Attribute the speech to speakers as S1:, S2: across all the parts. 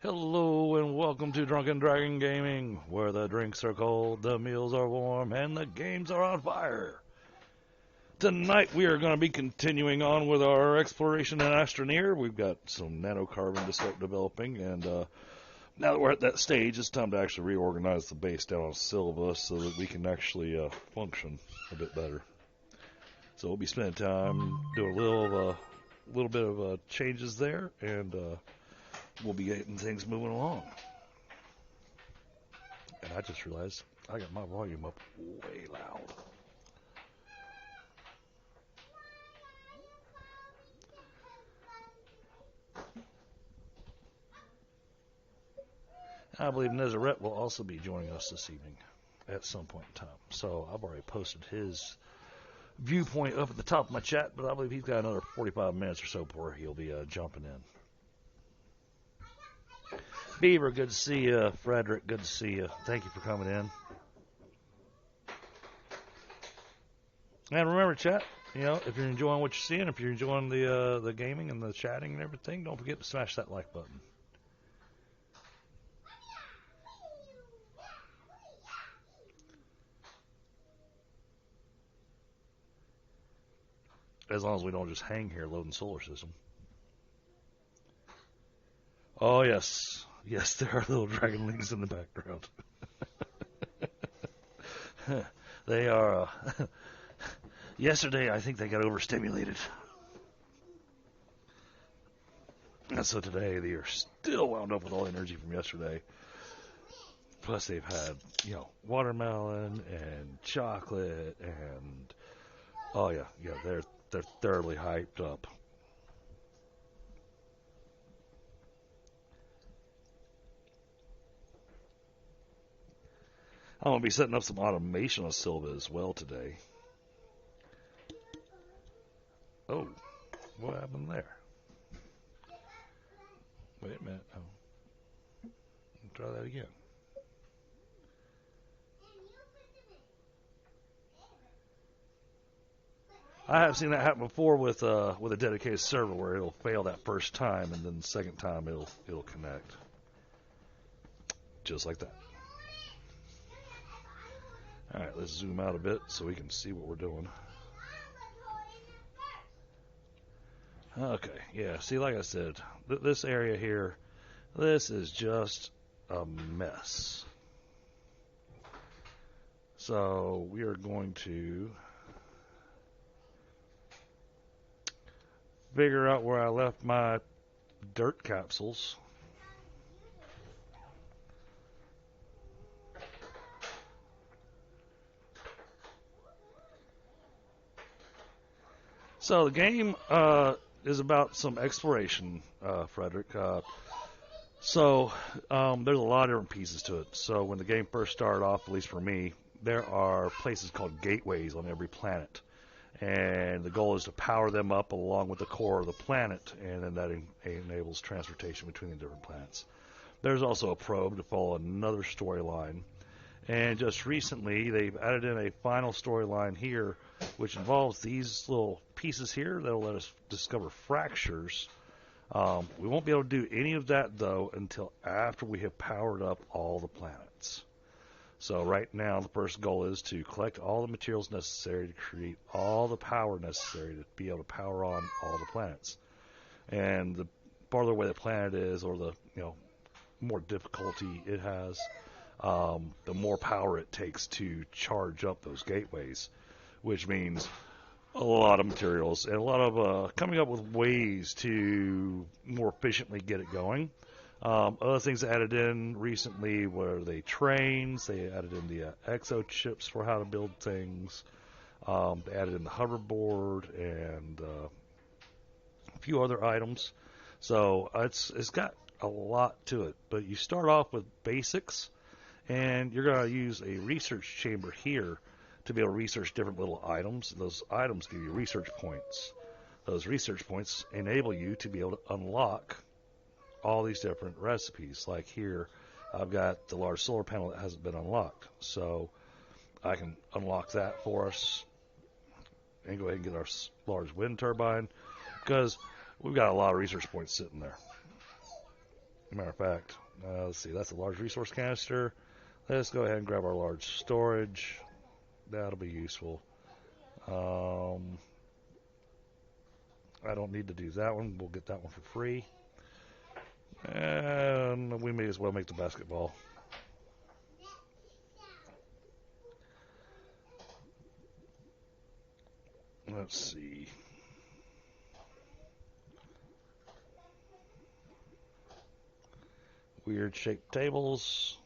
S1: Hello and welcome to Drunken Dragon Gaming, where the drinks are cold, the meals are warm, and the games are on fire. Tonight we are going to be continuing on with our exploration in Astroneer. We've got some nanocarbon to start developing, and now that we're at that stage, it's time to actually reorganize the base down on Sylva so that we can actually function a bit better. So we'll be spending time doing a little bit of changes there, and we'll be getting things moving along. And I just realized I got my volume up way loud. I believe Nezarette will also be joining us this evening at some point in time. So I've already posted his viewpoint up at the top of my chat, but I believe he's got another 45 minutes or so before he'll be jumping in. Beaver, good to see you. Frederick, good to see you. Thank you for coming in. And remember, chat, if you're enjoying what you're seeing, if you're enjoying the gaming and the chatting and everything, don't forget to smash that like button. As long as we don't just hang here loading solar system. Oh, yes. Yes, there are little dragonlings in the background. They are... yesterday, I think they got overstimulated. And so today, they are still wound up with all the energy from yesterday. Plus, they've had, watermelon and chocolate and... Oh, yeah, they're thoroughly hyped up. I'm going to be setting up some automation on Sylva as well today. Oh, what happened there? Wait a minute. Oh. Try that again. I have seen that happen before with a dedicated server where it'll fail that first time, and then the second time it'll connect. Just like that. Alright, let's zoom out a bit so we can see what we're doing. Okay, yeah, see, like I said, this area here, this is just a mess. So we are going to figure out where I left my dirt capsules. So the game is about some exploration, Frederick. So there's a lot of different pieces to it. So when the game first started off, at least for me, there are places called gateways on every planet. And the goal is to power them up along with the core of the planet, and then that enables transportation between the different planets. There's also a probe to follow another storyline. And just recently, they've added in a final storyline here, which involves these little pieces here that will let us discover fractures. We won't be able to do any of that, though, until after we have powered up all the planets. So right now, the first goal is to collect all the materials necessary to create all the power necessary to be able to power on all the planets. And the farther away the planet is, or the more difficulty it has, the more power it takes to charge up those gateways, which means a lot of materials and a lot of coming up with ways to more efficiently get it going. Other things added in recently were the trains. They added in the exo chips for how to build things. They added in the hoverboard and a few other items. So it's got a lot to it. But you start off with basics, and you're going to use a research chamber here to be able to research different little items. Those items give you research points. Those research points enable you to be able to unlock all these different recipes. Like here, I've got the large solar panel that hasn't been unlocked. So I can unlock that for us and go ahead and get our large wind turbine, because we've got a lot of research points sitting there. Matter of fact, let's see, that's a large resource canister. Let's go ahead and grab our large storage. That'll be useful. I don't need to do that one. We'll get that one for free. And we may as well make the basketball. Let's see. Weird shaped tables.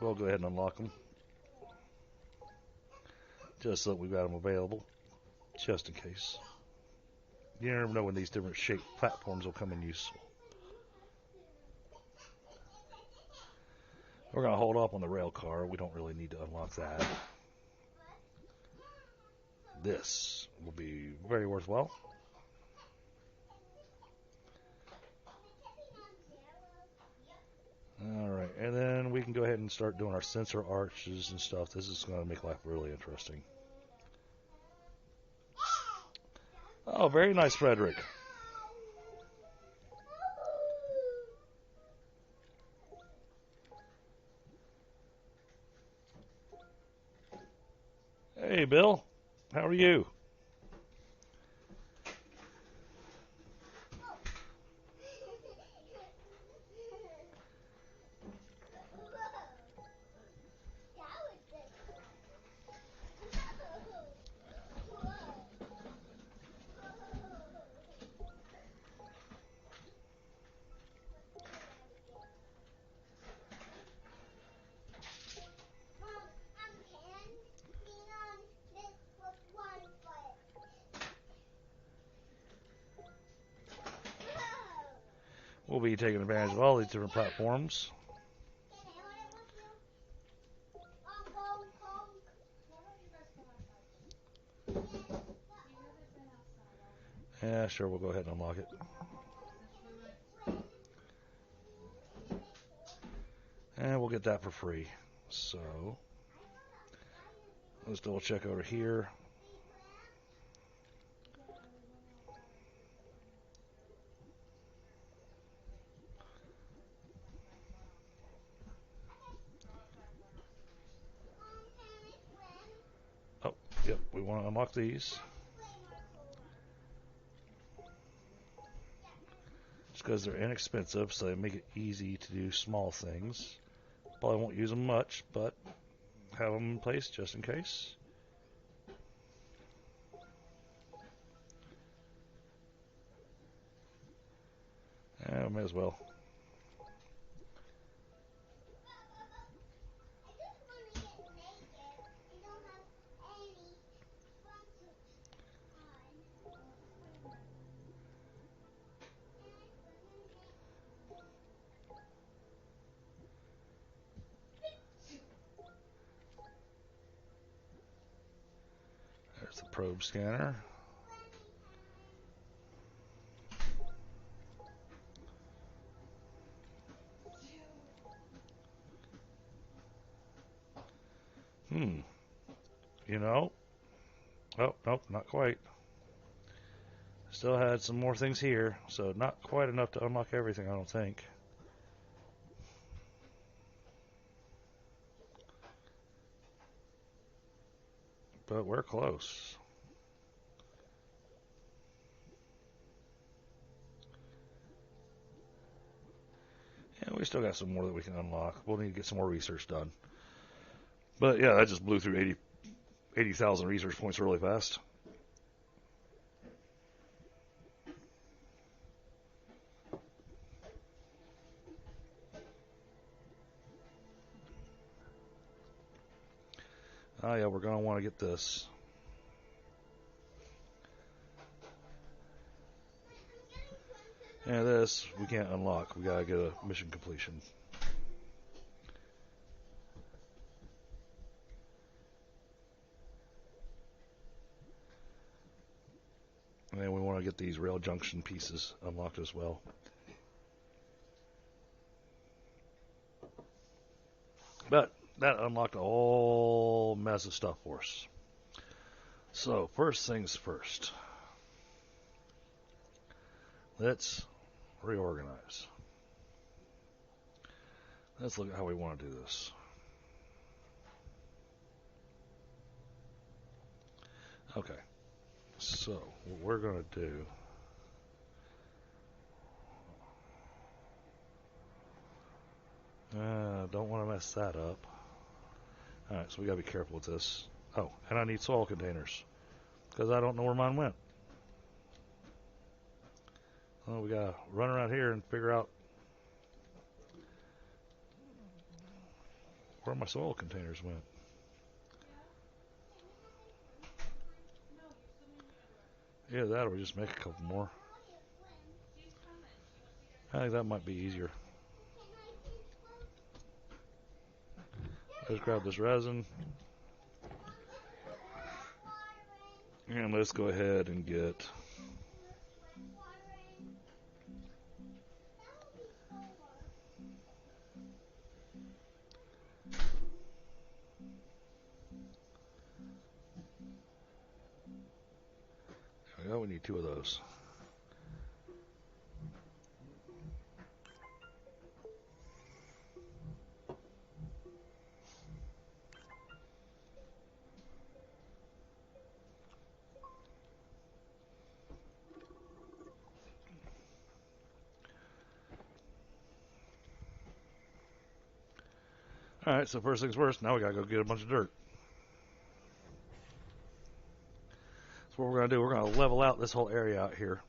S1: We'll go ahead and unlock them. Just so that we've got them available. Just in case. You never know when these different shaped platforms will come in useful. We're going to hold up on the rail car. We don't really need to unlock that. This will be very worthwhile. Alright, and then we can go ahead and start doing our sensor arches and stuff. This is going to make life really interesting. Oh, very nice, Frederick. Hey, Bill. How are you? We'll be taking advantage of all these different platforms. Yeah, sure, we'll go ahead and unlock it. And we'll get that for free. So, let's double check over here. Oh, yep, we want to unlock these. Just because they're inexpensive, so they make it easy to do small things. Probably won't use them much, but have them in place just in case. May as well. There's the probe scanner. You know? Oh, nope, not quite. Still had some more things here, so not quite enough to unlock everything, I don't think. But we're close. And we still got some more that we can unlock. We'll need to get some more research done. But yeah, that just blew through 80,000 research points really fast. Oh yeah, we're going to want to get this. And this, we can't unlock. We got to get a mission completion. And then we want to get these rail junction pieces unlocked as well. But that unlocked a whole mess of stuff for us. So, first things first. Let's reorganize. Let's look at how we want to do this. Okay. So, what we're going to do... don't want to mess that up. Alright, so we got to be careful with this. Oh, and I need soil containers, because I don't know where mine went. Well, we got to run around here and figure out where my soil containers went. Yeah, that, or we just make a couple more. I think that might be easier. Let's grab this resin. And let's go ahead and get... There we go, we need 2 of those. Alright, so first things first, now we gotta go get a bunch of dirt. So what we're gonna do, we're gonna level out this whole area out here.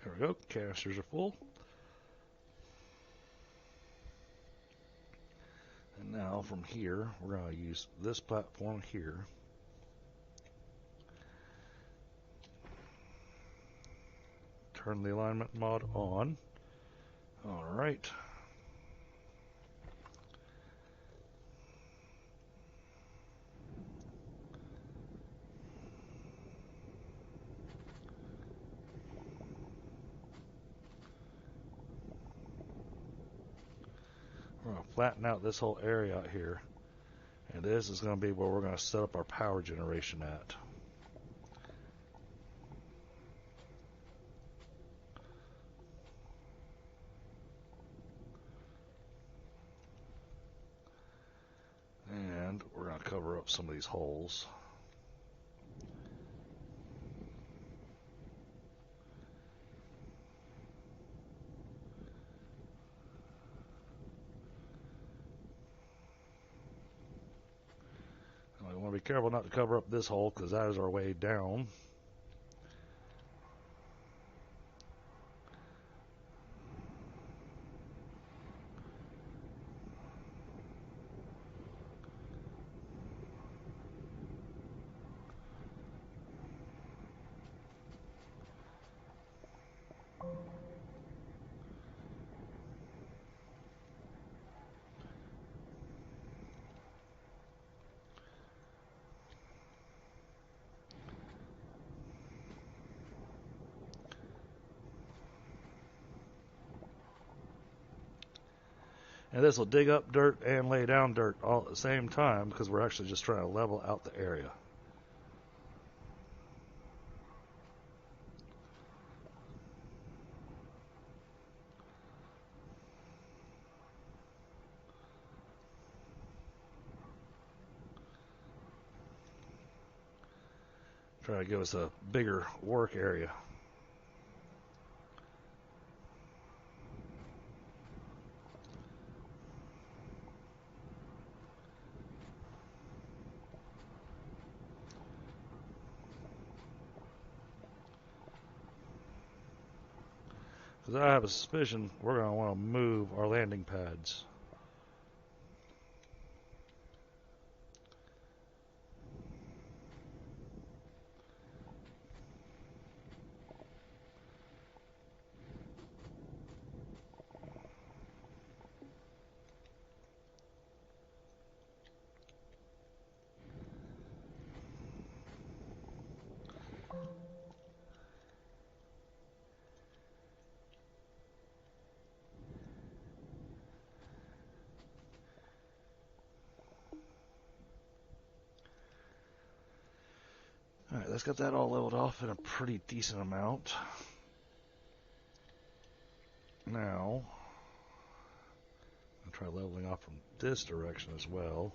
S1: There we go, canisters are full. And now from here, we're going to use this platform here. Turn the alignment mod on. Alright. We're going to flatten out this whole area out here. And this is going to be where we're going to set up our power generation at. And we're going to cover up some of these holes. We want to be careful not to cover up this hole because that is our way down. And this will dig up dirt and lay down dirt all at the same time because we're actually just trying to level out the area. Try to give us a bigger work area. Because I have a suspicion we're going to want to move our landing pads. Alright, let's get that all leveled off in a pretty decent amount. Now, I'll try leveling off from this direction as well.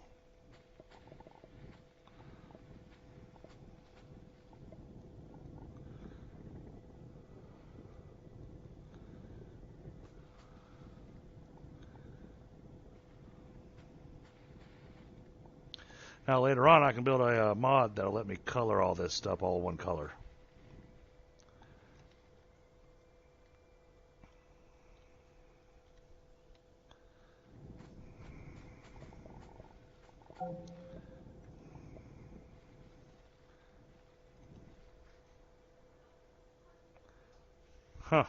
S1: Now later on I can build a mod that'll let me color all this stuff all one color. Huh.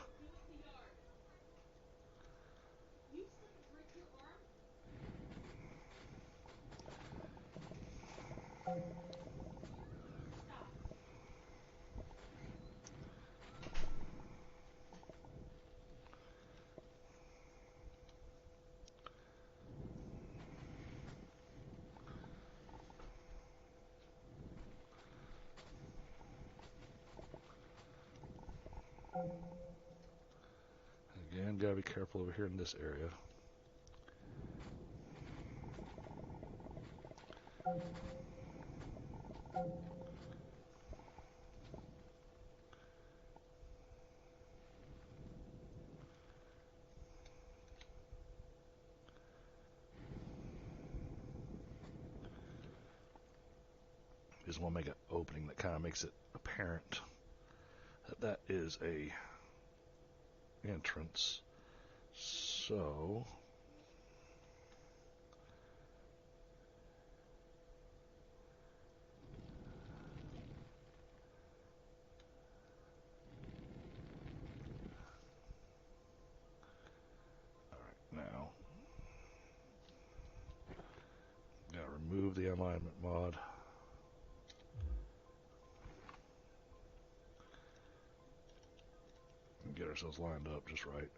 S1: Again, gotta be careful over here in this area. Just want to make an opening that kind of makes it apparent that that is a entrance. So now, gotta remove the alignment mod. And get ourselves lined up just right.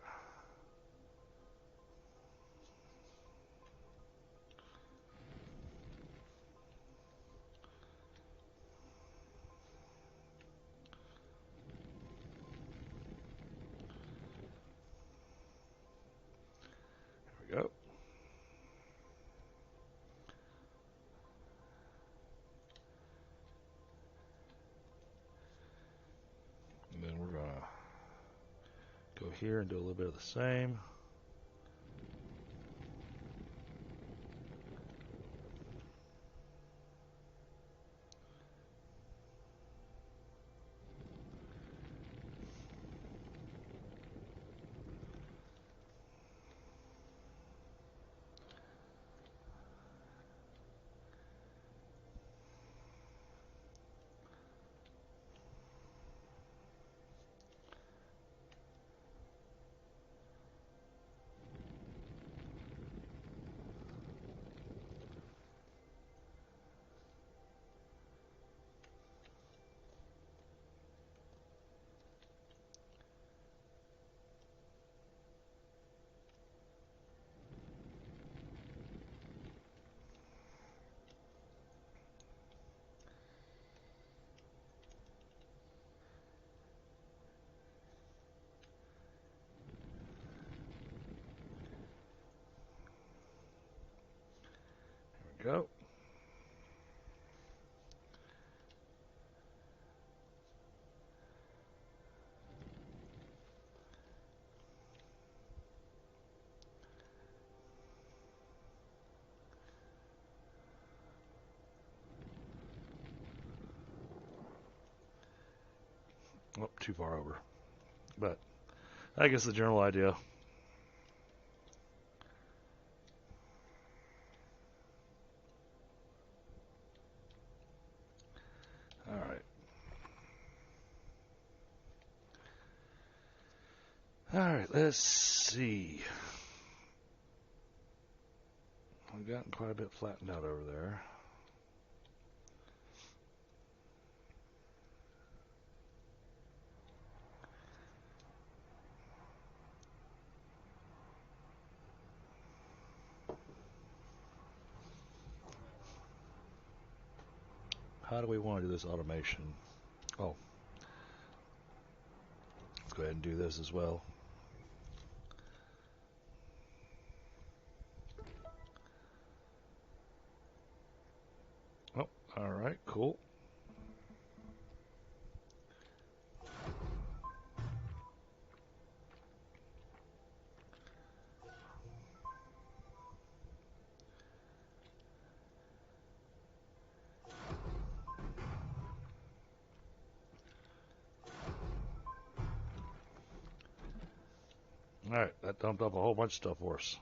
S1: There we go. And then we're gonna go here and do a little bit of the same. There we go. Oh, too far over. But I guess the general idea. All right. All right, let's see. We've gotten quite a bit flattened out over there. How do we want to do this automation? Oh, let's go ahead and do this as well. Oh, all right, cool. All right, that dumped up a whole bunch of stuff for us.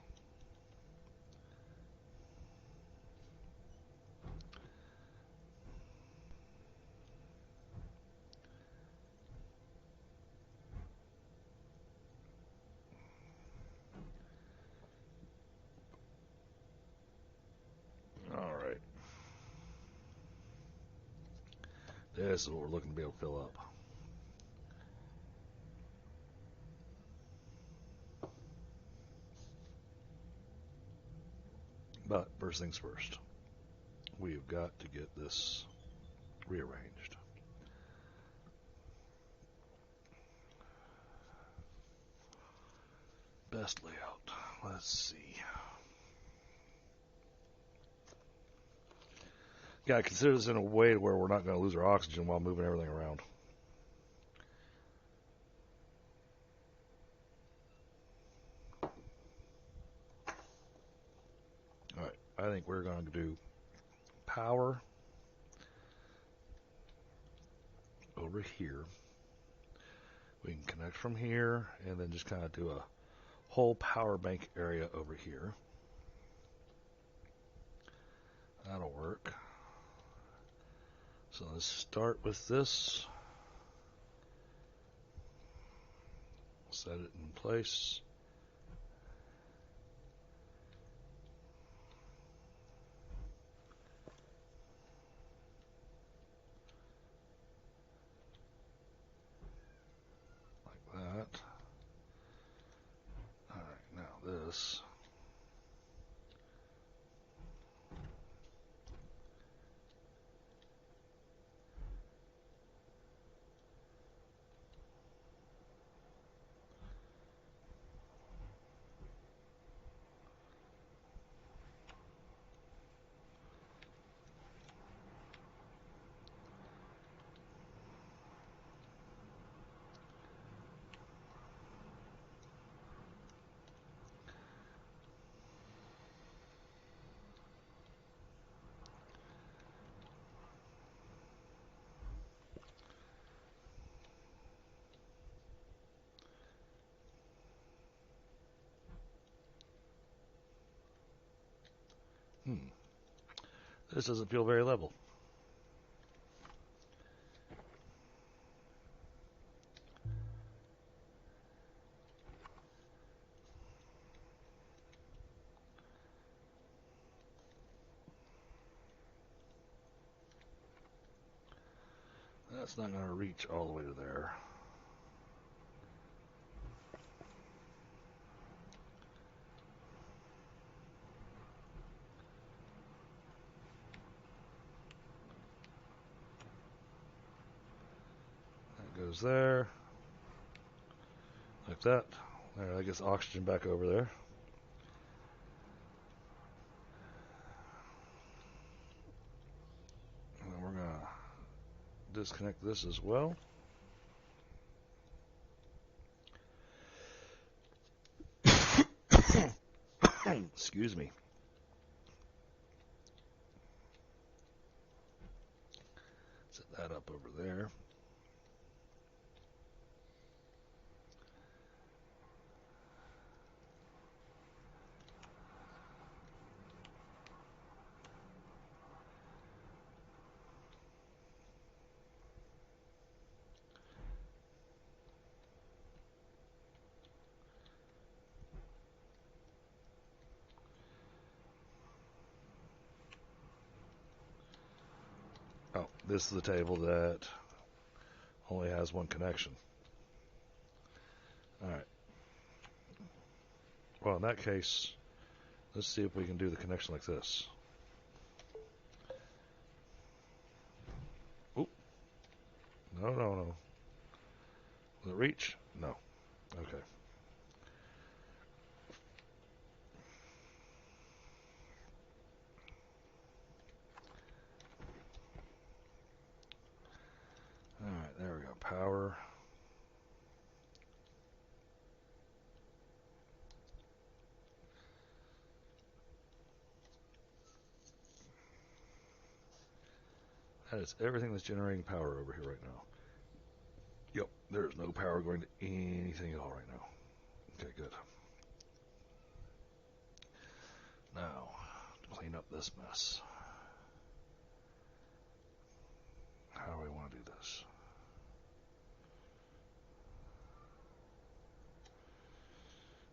S1: All right. This is what we're looking to be able to fill up. But first things first, we've got to get this rearranged. Best layout. Let's see. Got to consider this in a way where we're not going to lose our oxygen while moving everything around. All right, I think we're going to do power over here. We can connect from here and then just kind of do a whole power bank area over here. That'll work. So let's start with this. Set it in place. Like that. Alright, now this. This doesn't feel very level. That's not going to reach all the way to there. That goes there. Like that. There, that gets oxygen back over there. And then we're going to disconnect this as well. Excuse me. Set that up over there. this is the table that only has one connection. Alright. Well, in that case, let's see if we can do the connection like this. Oop. No. Will it reach? No. Okay. Alright, there we go. Power. That is everything that's generating power over here right now. Yep, there's no power going to anything at all right now. Okay, good. Now, clean up this mess. How do we want to do this?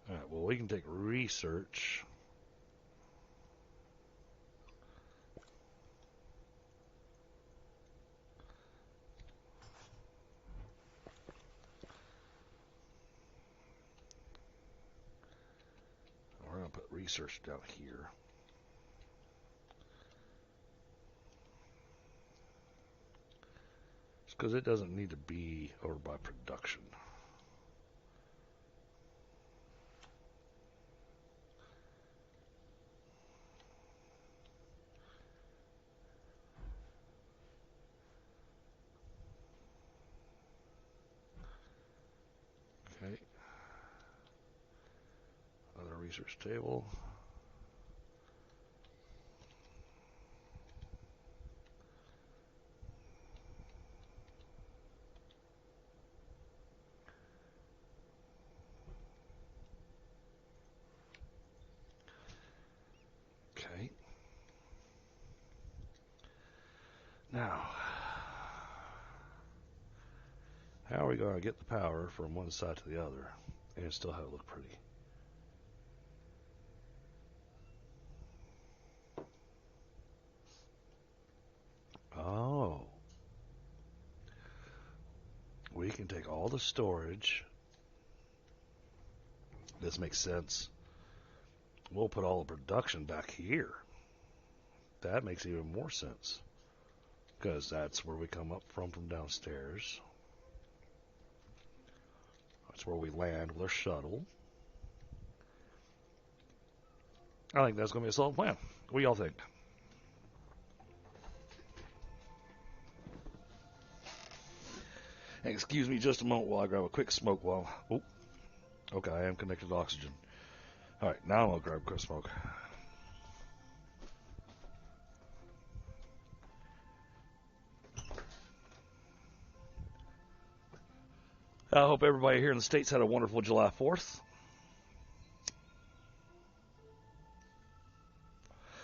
S1: Alright, well, we can take research. We're going to put research down here. Just because it doesn't need to be over by production. Okay. Other research table. Okay. Now, how are we going to get the power from one side to the other and still have it look pretty? Oh. We can take all the storage. This makes sense. We'll put all the production back here. That makes even more sense. Because that's where we come up from downstairs. That's where we land with our shuttle. I think that's going to be a solid plan. What do y'all think? Excuse me just a moment while I grab a quick smoke while... Oh, okay, I am connected to oxygen. Alright, now I'm going to grab a quick smoke. I hope everybody here in the States had a wonderful July 4th.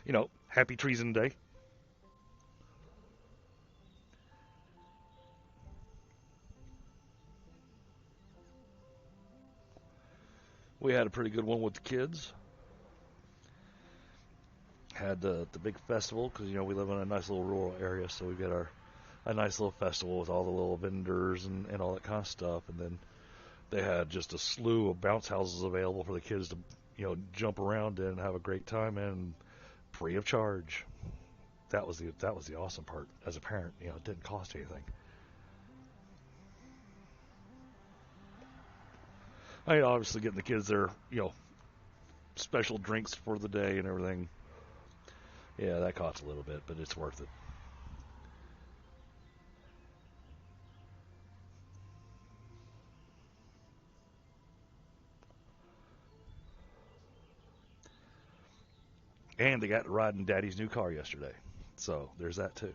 S1: You know, happy Treason Day. We had a pretty good one with the kids. Had the big festival because, you know, we live in a nice little rural area, so we get a nice little festival with all the little vendors and all that kind of stuff. And then they had just a slew of bounce houses available for the kids to, you know, jump around in and have a great time, and free of charge. That was the awesome part. As a parent, you know, it didn't cost anything. I mean, obviously getting the kids their, you know, special drinks for the day and everything. Yeah, that costs a little bit, but it's worth it. And they got to ride in Daddy's new car yesterday. So there's that too.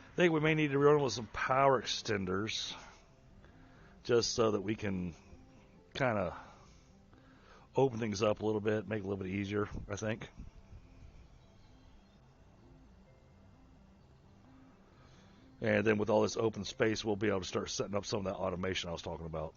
S1: I think we may need to run with some power extenders just so that we can kind of open things up a little bit, make it a little bit easier, I think. And then with all this open space, we'll be able to start setting up some of that automation I was talking about.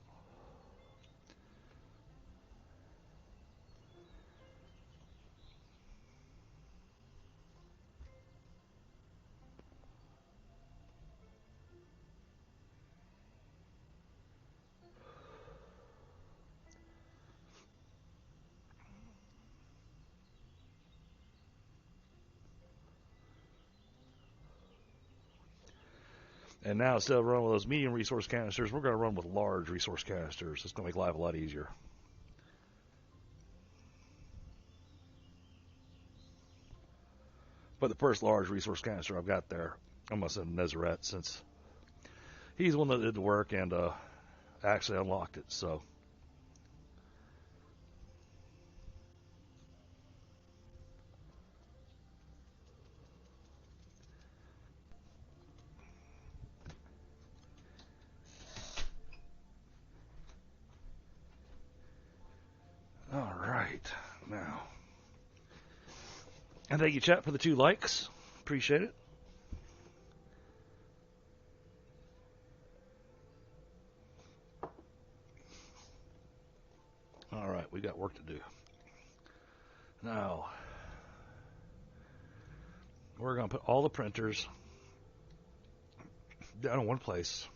S1: And now, instead of running with those medium resource canisters, we're going to run with large resource canisters. It's going to make life a lot easier. But the first large resource canister I've got there, I'm going to send Nezeret, since he's the one that did the work and actually unlocked it. So, all right, now, and thank you, chat, for the 2 likes. Appreciate it. All right, we got work to do. Now, we're going to put all the printers down in one place.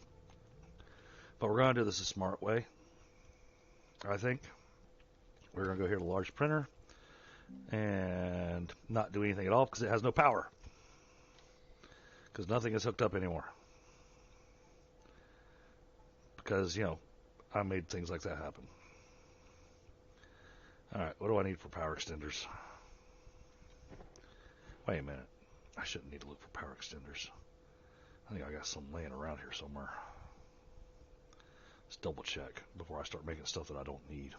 S1: But we're going to do this a smart way, I think. We're going to go here to large printer and not do anything at all because it has no power. Because nothing is hooked up anymore. Because, I made things like that happen. Alright, what do I need for power extenders? Wait a minute. I shouldn't need to look for power extenders. I think I got some laying around here somewhere. Let's double check before I start making stuff that I don't need.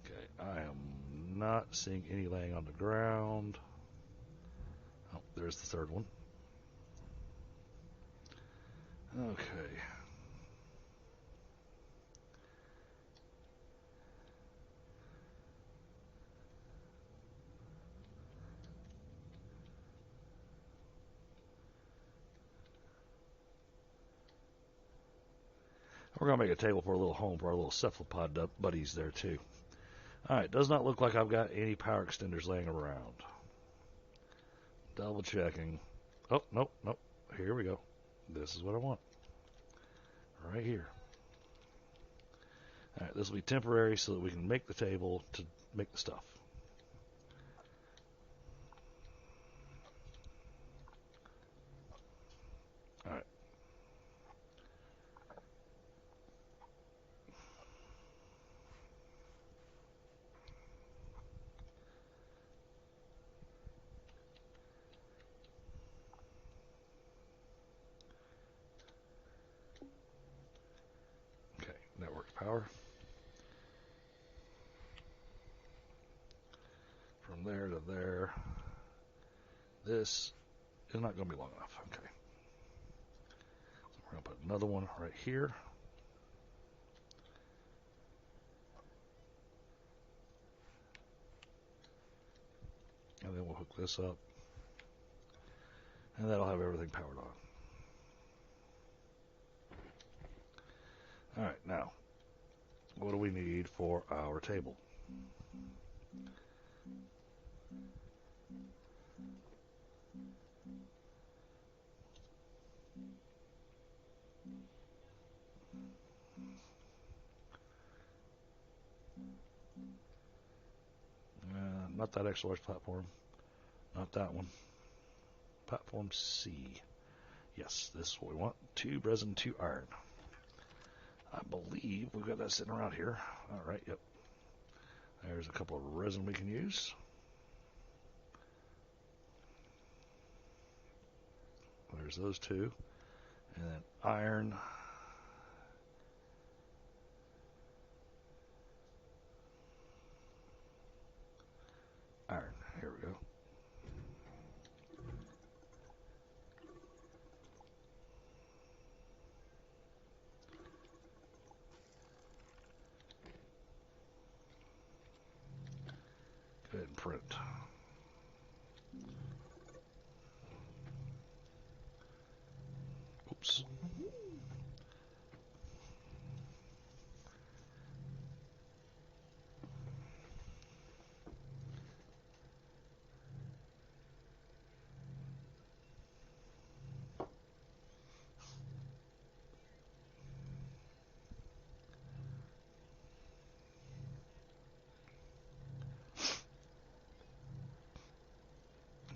S1: Okay, I am not seeing any laying on the ground. Oh, there's the third one. Okay. We're going to make a table for a little home for our little cephalopod buddies there, too. Alright, does not look like I've got any power extenders laying around. Double checking. Oh, nope. Here we go. This is what I want. Right here. Alright, this will be temporary so that we can make the table to make the stuff. Alright. Okay, network power. From there to there. This is not going to be long enough. Okay. So we're going to put another one right here. And then we'll hook this up. And that'll have everything powered on. Alright, now, what do we need for our table? Not that extra large platform. Not that one. Platform C. Yes, this is what we want. 2 resin, 2 iron. I believe we've got that sitting around here. Alright, yep. There's a couple of resin we can use. There's those 2. And then iron. Iron. Here we go. print. Oops.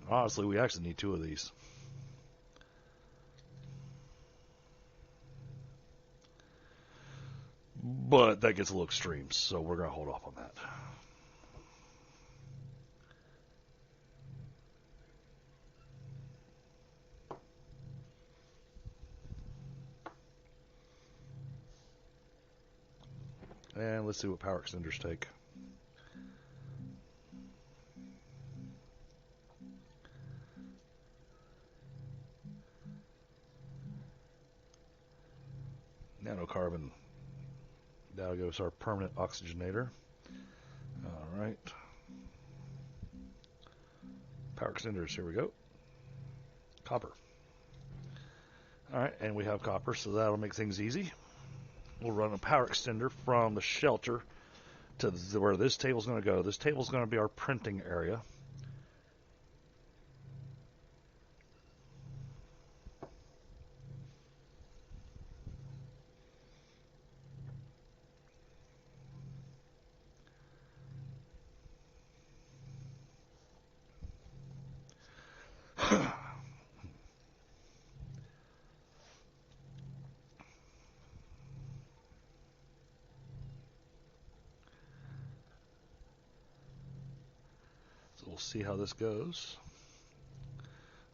S1: Honestly, we actually need 2 of these. But that gets a little extreme, so we're going to hold off on that. And let's see what power extenders take. Nanocarbon. That'll give us our permanent oxygenator. All right. Power extenders, here we go. Copper. All right, and we have copper, so that'll make things easy. We'll run a power extender from the shelter to where this table's going to go. This table's going to be our printing area. So we'll see how this goes.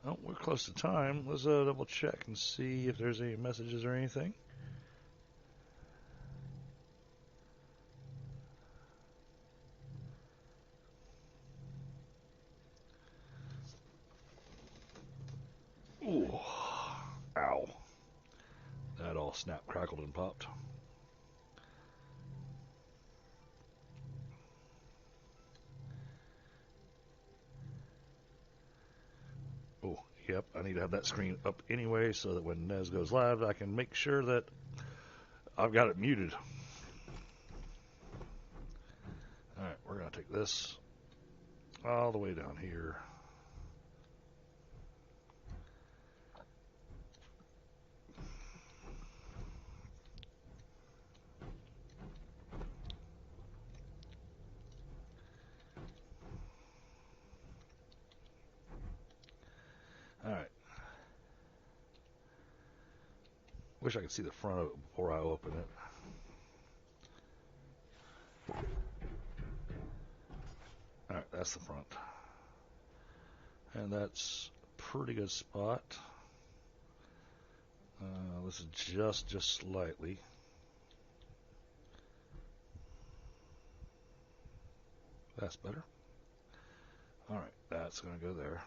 S1: Oh, we're close to time. Let's double check and see if there's any messages or anything. Ooh. Ow. That all snapped, crackled, and popped. Oh, yep, I need to have that screen up anyway so that when Nez goes live, I can make sure that I've got it muted. Alright, we're going to take this all the way down here. Alright. Wish I could see the front of it before I open it. Alright, that's the front. And that's a pretty good spot. Let's adjust just slightly. That's better. Alright, that's going to go there.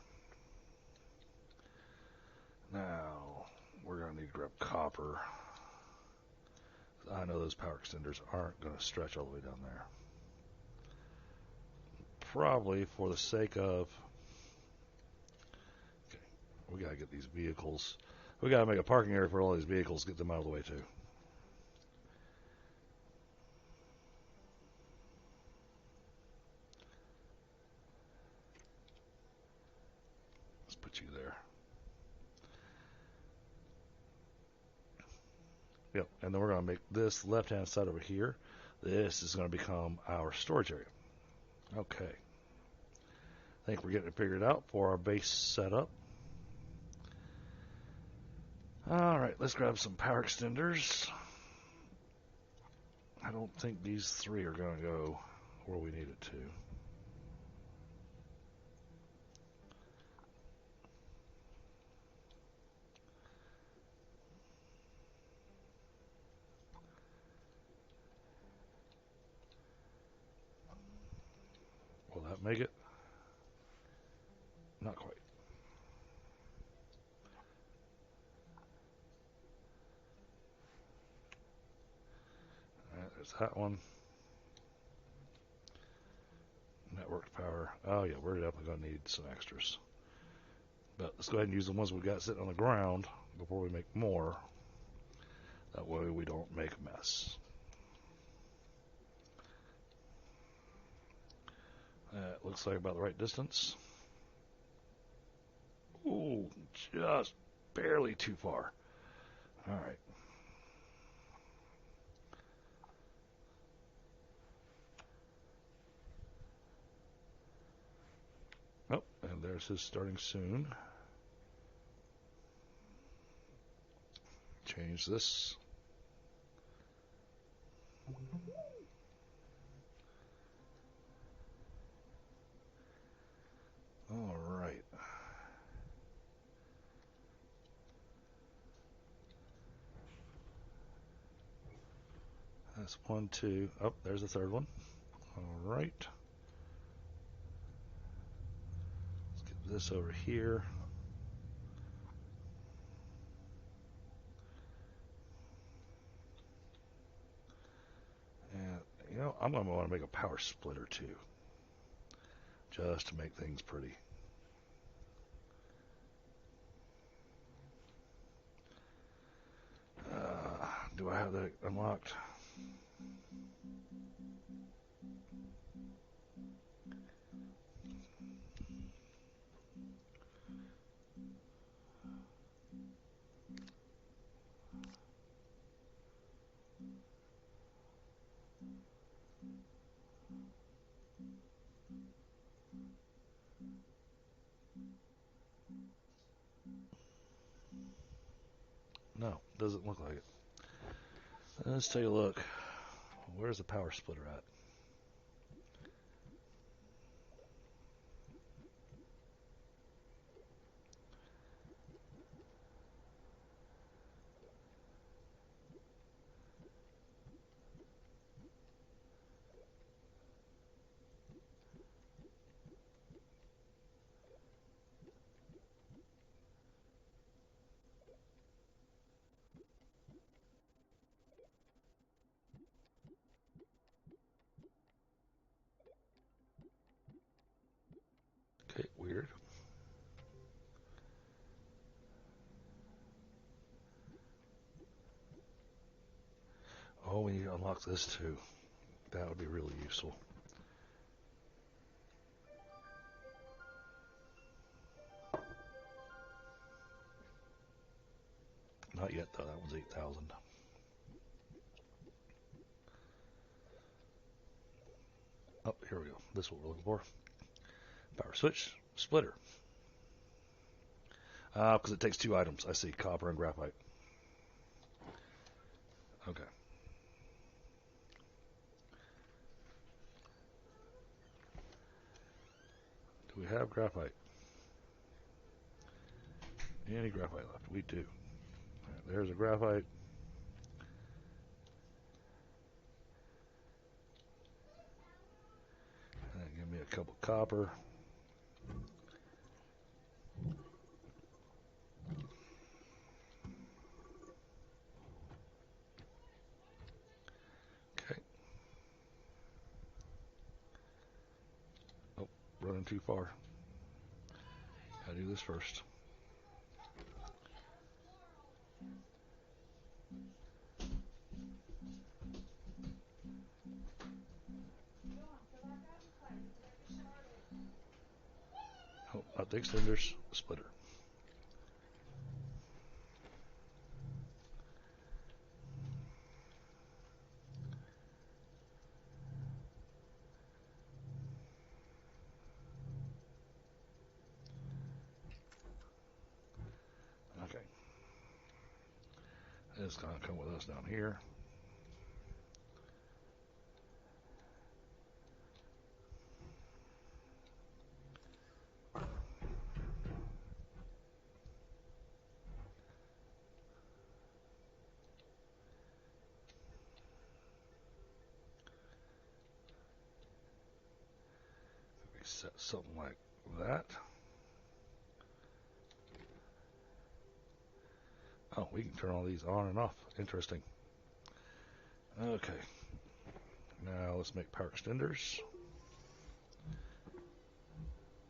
S1: Now, we're going to need to grab copper. I know those power extenders aren't going to stretch all the way down there. Probably for the sake of... Okay, we got to get these vehicles. We got to make a parking area for all these vehicles, get them out of the way too. Let's put you there. Yep, and then we're going to make this left-hand side over here. This is going to become our storage area. Okay. I think we're getting it figured out for our base setup. Alright, let's grab some power extenders. I don't think these 3 are going to go where we need it to. Will that make it? Not quite. Alright, there's that one. Network power. Oh yeah, we're definitely going to need some extras. But let's go ahead and use the ones we got sitting on the ground before we make more. That way we don't make a mess. That looks like about the right distance. Ooh, just barely too far. All right. Oh, and there's his starting soon. Change this. All right. That's 1, 2. Oh, there's the third one. All right. Let's get this over here. And, you know, I'm going to want to make a power splitter too, just to make things pretty. Do I have that unlocked? No, doesn't look like it. Let's take a look. Where's the power splitter at? Okay, weird. Oh, we need to unlock this too. That would be really useful. Not yet though, that one's 8,000. Oh, here we go. This is what we're looking for. Power switch, splitter. Because it takes 2 items. I see, copper and graphite. Okay. Do we have graphite? Any graphite left? We do. Right, there's a graphite. And give me a couple copper. Okay. Oh, running too far. Gotta do this first. Oh, not the extenders, splitter. Okay. It's gonna come with us down here. We set something like that. Oh, we can turn all these on and off. Interesting. Okay. Now let's make power extenders.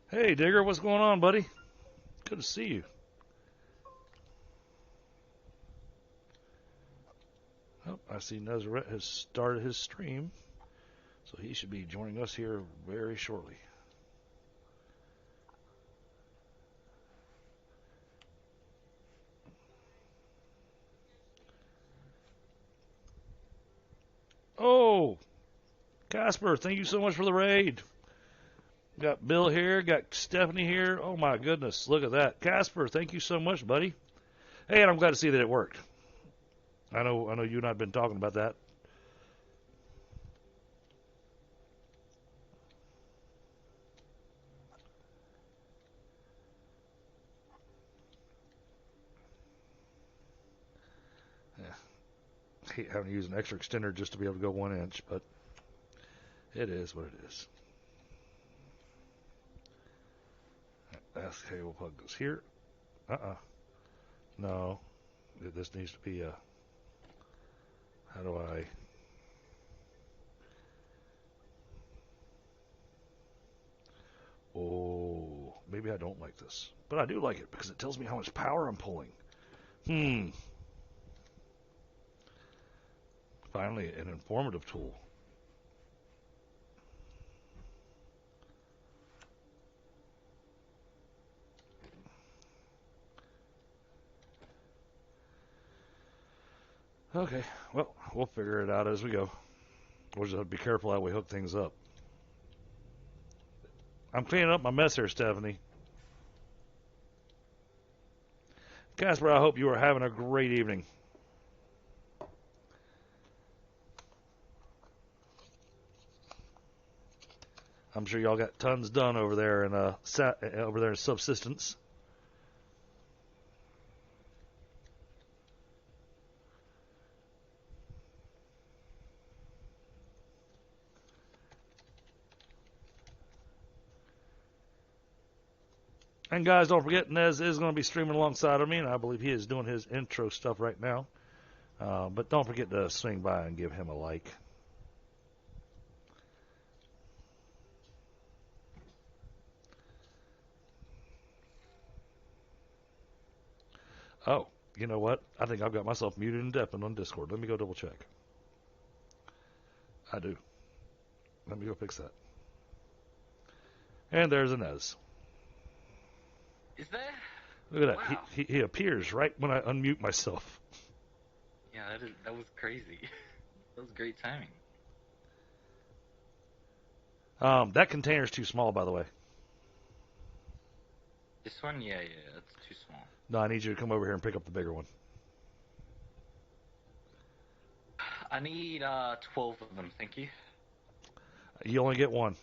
S1: Hey, Digger, what's going on, buddy? Good to see you. Oh, I see Nazareth has started his stream, so he should be joining us here very shortly. Oh, Casper, thank you so much for the raid. Got Bill here, got Stephanie here. Oh my goodness, look at that. Casper, thank you so much, buddy. Hey, and I'm glad to see that it worked. I know you and I have been talking about that. Yeah, I hate having to use an extra extender just to be able to go 1 inch, but it is what it is. That cable plug goes here. No, this needs to be a. How do I? Oh, maybe I don't like this, but I do like it because it tells me how much power I'm pulling. Finally, an informative tool. Okay, well, we'll figure it out as we go. We'll just have to be careful how we hook things up. I'm cleaning up my mess here, Stephanie. Casper, I hope you are having a great evening. I'm sure y'all got tons done over there in subsistence. And guys, don't forget, Nez is going to be streaming alongside of me, and I believe he is doing his intro stuff right now. But don't forget to swing by and give him a like. Oh, you know what? I think I've got myself muted and deafened on Discord. Let me go double check. I do. Let me go fix that. And there's Inez.
S2: Is there?
S1: Look at that.
S2: Wow.
S1: He appears right when I unmute myself.
S2: Yeah, that was crazy. That was great timing.
S1: That container's too small, by the way.
S2: This one, yeah, that's too small.
S1: No, I need you to come over here and pick up the bigger one.
S2: I need 12 of them, thank you.
S1: You only get one.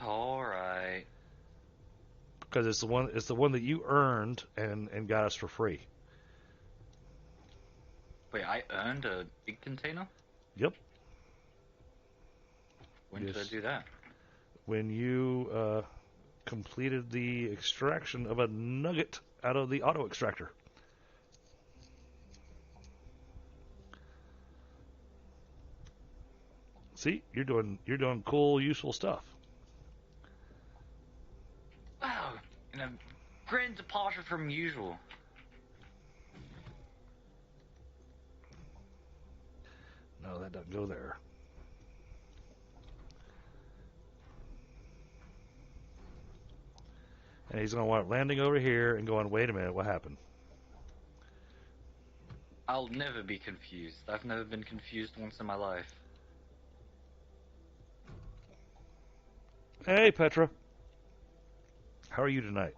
S2: All right.
S1: Because it's the one that you earned and got us for free.
S2: Wait, I earned a big container?
S1: Yep.
S2: When did I do that?
S1: When you completed the extraction of a nugget out of the auto extractor. See, you're doing cool, useful stuff.
S2: Wow, and a grand departure from usual.
S1: No, that doesn't go there. And he's going to want it landing over here and going, wait a minute, what happened?
S2: I'll never be confused. I've never been confused once in my life.
S1: Hey, Petra. How are you tonight?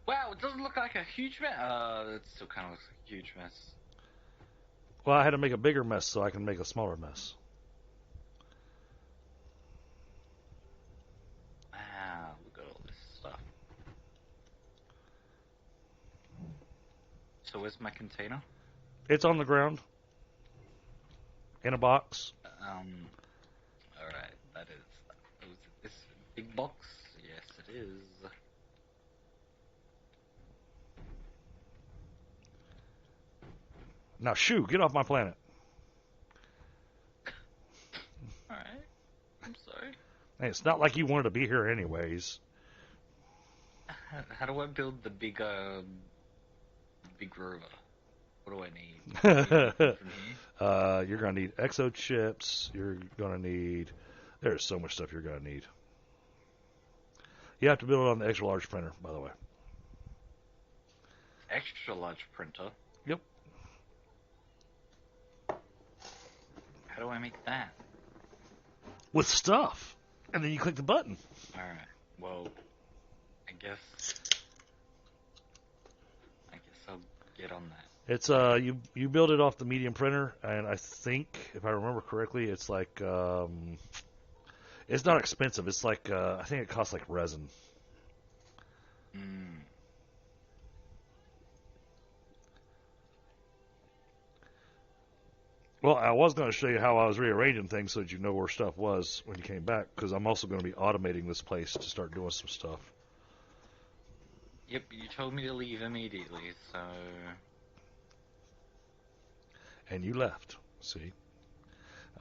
S2: Wow, it doesn't look like a huge mess. It still kind of looks like a huge mess.
S1: Well, I had to make a bigger mess so I can make a smaller mess.
S2: So where's my container?
S1: It's on the ground in a box.
S2: Alright, that is... Oh, is it this big box? Yes, it is.
S1: Now, shoo, get off my planet.
S2: Alright, I'm sorry.
S1: Hey, it's not like you wanted to be here anyways.
S2: How do I build the big rover? What do I need? Do I need anything from here?
S1: You're going to need exo chips. You're going to need... There's so much stuff you're going to need. You have to build it on the extra large printer, by the way.
S2: Extra large printer?
S1: Yep.
S2: How do I make that?
S1: With stuff. And then you click the button.
S2: Alright, well, I guess I'll get on that.
S1: It's you build it off the medium printer, and I think, if I remember correctly, it's like it's not expensive. It's like I think it costs like resin.
S2: Hmm.
S1: Well, I was going to show you how I was rearranging things so that you know where stuff was when you came back, because I'm also going to be automating this place to start doing some stuff.
S2: Yep, you told me to leave immediately, so...
S1: And you left. See,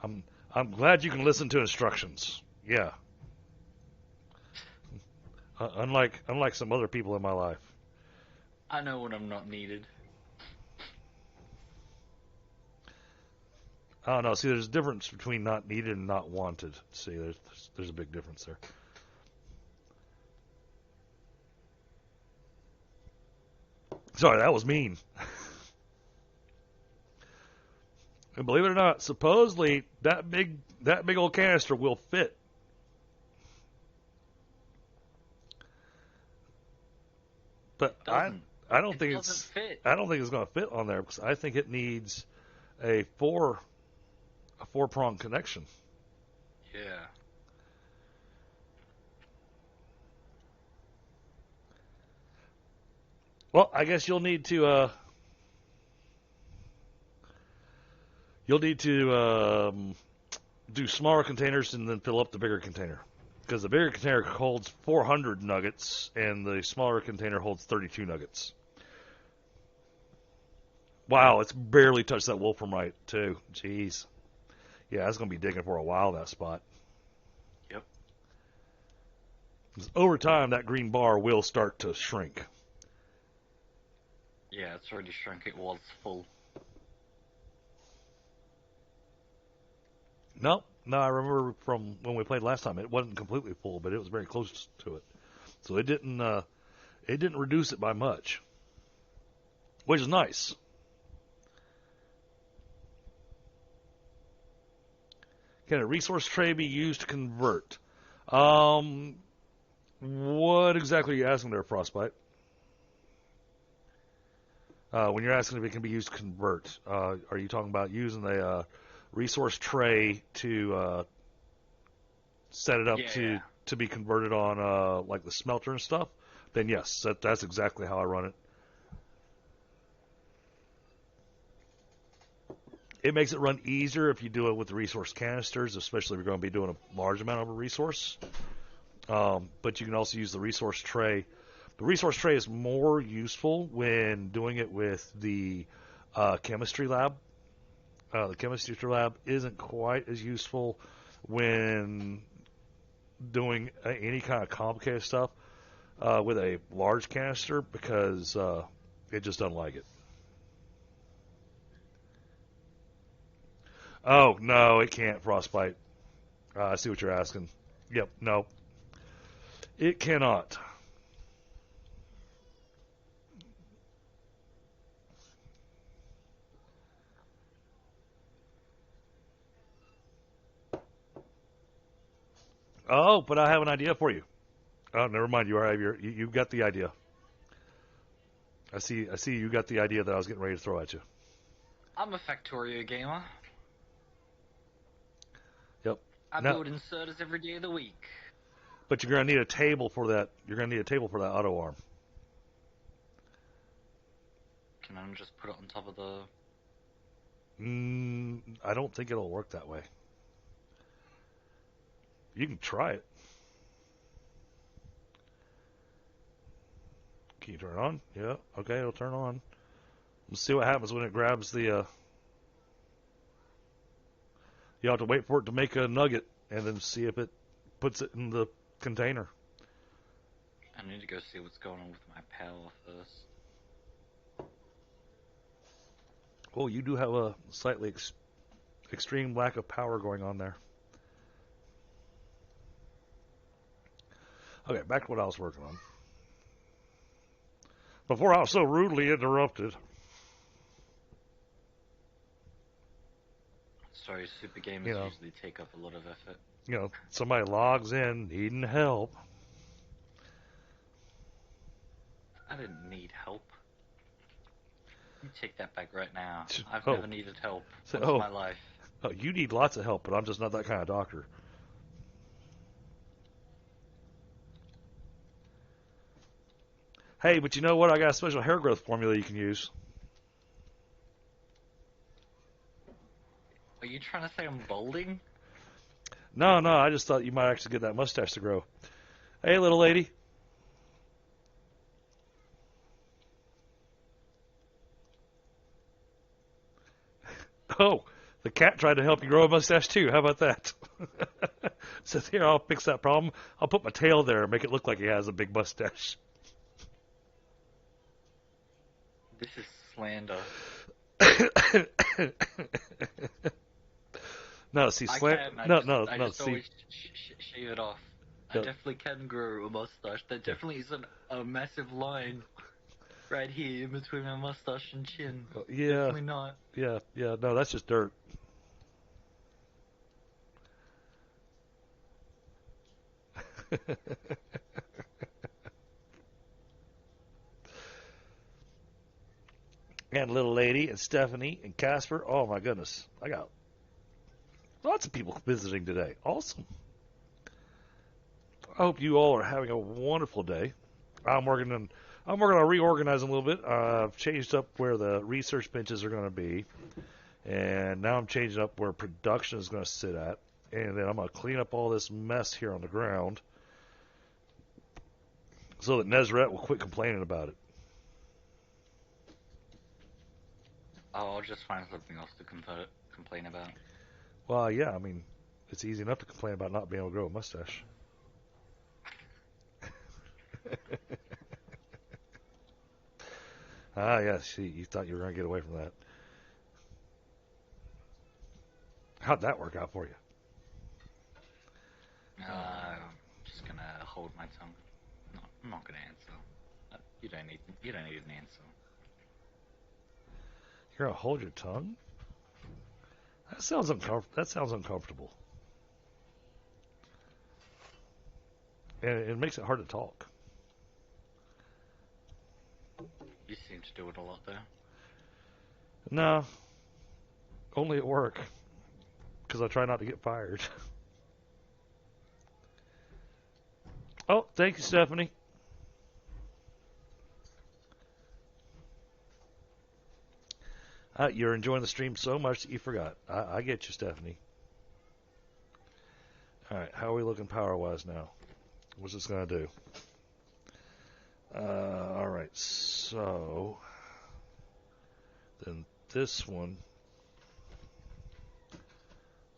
S1: I'm glad you can listen to instructions. Yeah. Unlike some other people in my life.
S2: I know when I'm not needed.
S1: I don't know. See, there's a difference between not needed and not wanted. See, there's a big difference there. Sorry, that was mean. And believe it or not, supposedly that big old canister will fit. But I don't think it's
S2: fit.
S1: I don't think it's going to fit on there because I think it needs a four-prong connection.
S2: Yeah.
S1: Well, I guess you'll need to do smaller containers and then fill up the bigger container. Because the bigger container holds 400 nuggets and the smaller container holds 32 nuggets. Wow, it's barely touched that wolframite too. Jeez. Yeah, that's going to be digging for a while, that spot.
S2: Yep.
S1: 'Cause over time, that green bar will start to shrink.
S2: Yeah, it's already shrunk. It was full.
S1: No, I remember from when we played last time, it wasn't completely full, but it was very close to it. So it didn't reduce it by much, which is nice. Can a resource tray be used to convert? What exactly are you asking there, Frostbite? When you're asking if it can be used to convert, are you talking about using the resource tray to set it up to be converted on like the smelter and stuff? Then yes, that's exactly how I run it. It makes it run easier if you do it with the resource canisters, especially if you're going to be doing a large amount of a resource. But you can also use the resource tray. The resource tray is more useful when doing it with the chemistry lab. The chemistry lab isn't quite as useful when doing any kind of complicated stuff with a large canister because it just doesn't like it. Oh, no, it can't, Frostbite. I see what you're asking. Yep, no. It cannot. Oh, but I have an idea for you. Oh, never mind. You got the idea. I see you got the idea that I was getting ready to throw at you.
S2: I'm a Factorio gamer.
S1: Yep.
S2: I build inserters every day of the week.
S1: But you're going to need a table for that. You're going to need a table for that auto arm.
S2: Can I just put it on top of the...
S1: I don't think it'll work that way. You can try it. Can you turn it on? Yeah. Okay, it'll turn on. Let's see what happens when it grabs the... You have to wait for it to make a nugget and then see if it puts it in the container.
S2: I need to go see what's going on with my power first.
S1: Oh, you do have a slightly extreme lack of power going on there. Okay, back to what I was working on. Before I was so rudely interrupted.
S2: Sorry, super gamers usually take up a lot of effort.
S1: Somebody logs in needing help.
S2: I didn't need help. You take that back right now. I've never needed help in my life.
S1: Oh, you need lots of help, but I'm just not that kind of doctor. Hey, but you know what? I got a special hair growth formula you can use.
S2: Are you trying to say I'm balding?
S1: No, I just thought you might actually get that mustache to grow. Hey, little lady. Oh, the cat tried to help you grow a mustache too. How about that? Says, here, I'll fix that problem. I'll put my tail there and make it look like he has a big mustache.
S2: This is slander.
S1: No, see,
S2: I just always shave it off. I definitely can grow a mustache. There definitely isn't a massive line right here in between my mustache and chin.
S1: Yeah.
S2: Definitely not.
S1: Yeah. No, that's just dirt. And little lady and Stephanie and Casper. Oh my goodness, I got lots of people visiting today. Awesome. I hope you all are having a wonderful day. I'm working on reorganizing a little bit. I've changed up where the research benches are going to be, and now I'm changing up where production is going to sit at, and then I'm going to clean up all this mess here on the ground so that Nezret will quit complaining about it.
S2: Oh, I'll just find something else to complain about.
S1: Well, yeah, I mean, it's easy enough to complain about not being able to grow a mustache. Yeah, see, you thought you were going to get away from that. How'd that work out for you?
S2: I'm just going to hold my tongue. No, I'm not going to answer. You don't need an answer.
S1: You're going to hold your tongue? That sounds uncomfortable. And it makes it hard to talk.
S2: You seem to do it a lot, though.
S1: No. Only at work. Because I try not to get fired. Oh, thank you, Stephanie. You're enjoying the stream so much that you forgot. I get you, Stephanie. All right, how are we looking power-wise now? What's this going to do? All right, so then this one,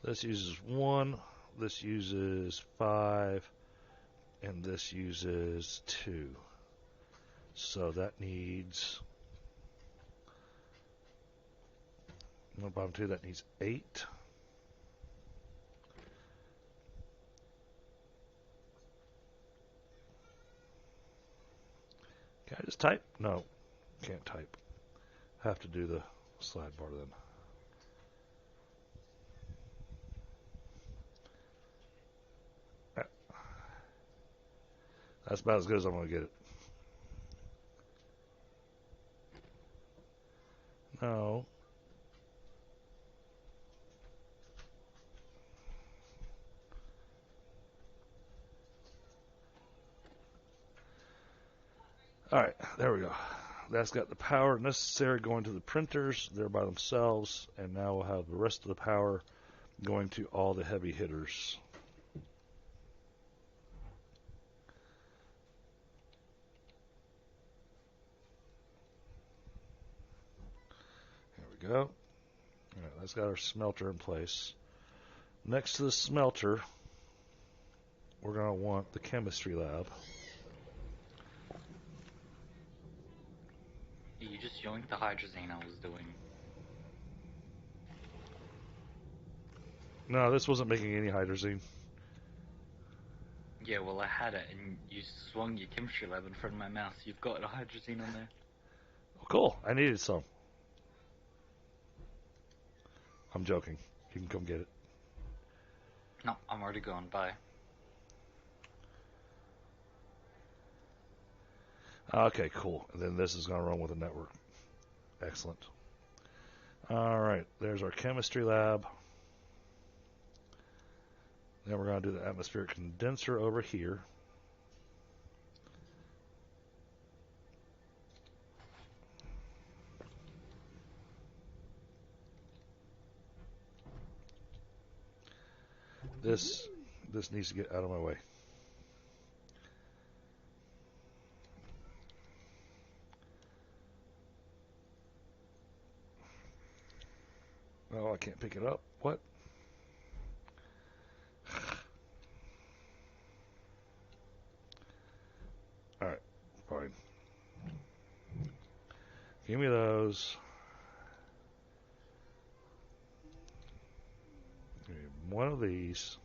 S1: this uses 1, this uses 5, and this uses 2. So that needs, no bottom 2, that needs 8. Can I just type? No, can't type. Have to do the slide bar then. That's about as good as I'm going to get it. No. All right, there we go. that's got the power necessary going to the printers. They're by themselves, and now we'll have the rest of the power going to all the heavy hitters. There we go. All right, that's got our smelter in place. Next to the smelter, we're going to want the chemistry lab.
S2: You just yoinked the hydrazine I was doing.
S1: No, this wasn't making any hydrazine.
S2: Yeah, well, I had it, and you swung your chemistry lab in front of my mouth. You've got a hydrazine on there.
S1: Oh, cool. I needed some. I'm joking. You can come get it.
S2: No, I'm already gone. Bye.
S1: Okay, cool. And then this is going to run with a network. Excellent. All right, there's our chemistry lab. Then we're going to do the atmospheric condenser over here. This needs to get out of my way. Oh, I can't pick it up. What? All right, fine. Give me those. Give me one of these.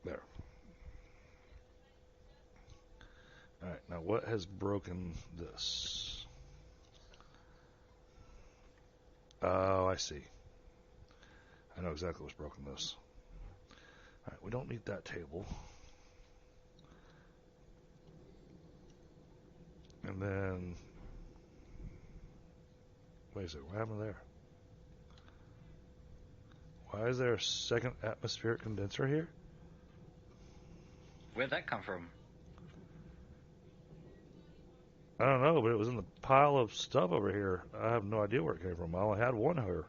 S1: There. All right, now what has broken this? Oh, I see. I know exactly what's broken this. All right, we don't need that table. And then, wait a second, what happened there? Why is there a second atmospheric condenser here?
S2: Where'd that come from?
S1: I don't know, but it was in the pile of stuff over here. I have no idea where it came from. I only had one here.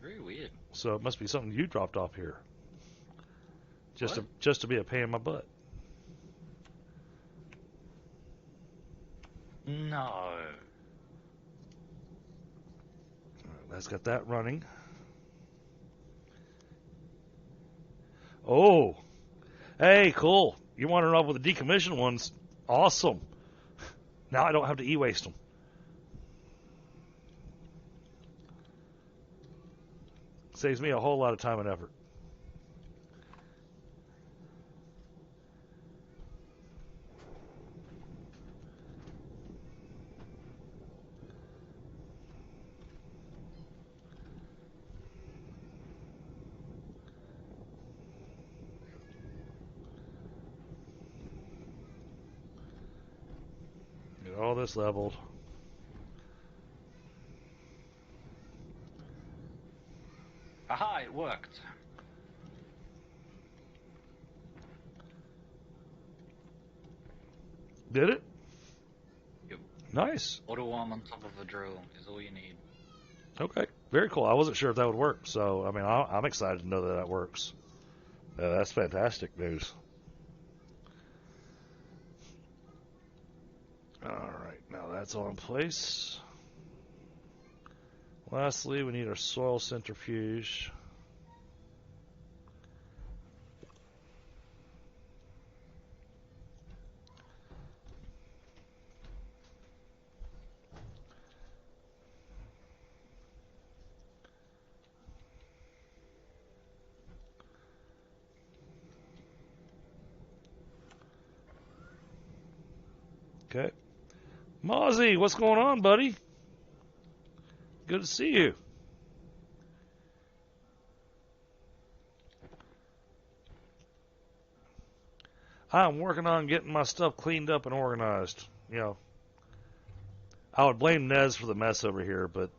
S2: Very weird.
S1: So it must be something you dropped off here. Just
S2: What?
S1: to be a pain in my butt.
S2: No.
S1: All right, let's get that running. Oh, hey, cool. You want to run off with the decommissioned ones? Awesome. Now I don't have to e-waste them. Saves me a whole lot of time and effort. Get all this leveled.
S2: Aha, it worked.
S1: Did it?
S2: Yep.
S1: Nice.
S2: Auto arm on top of a drill is all you need.
S1: Okay. Very cool. I wasn't sure if that would work. So, I mean, I'm excited to know that that works. That's fantastic news. All right. Now that's all in place. Lastly, we need our soil centrifuge. Okay. Mozzie, what's going on, buddy? Good to see you. I'm working on getting my stuff cleaned up and organized. I would blame Nez for the mess over here, but,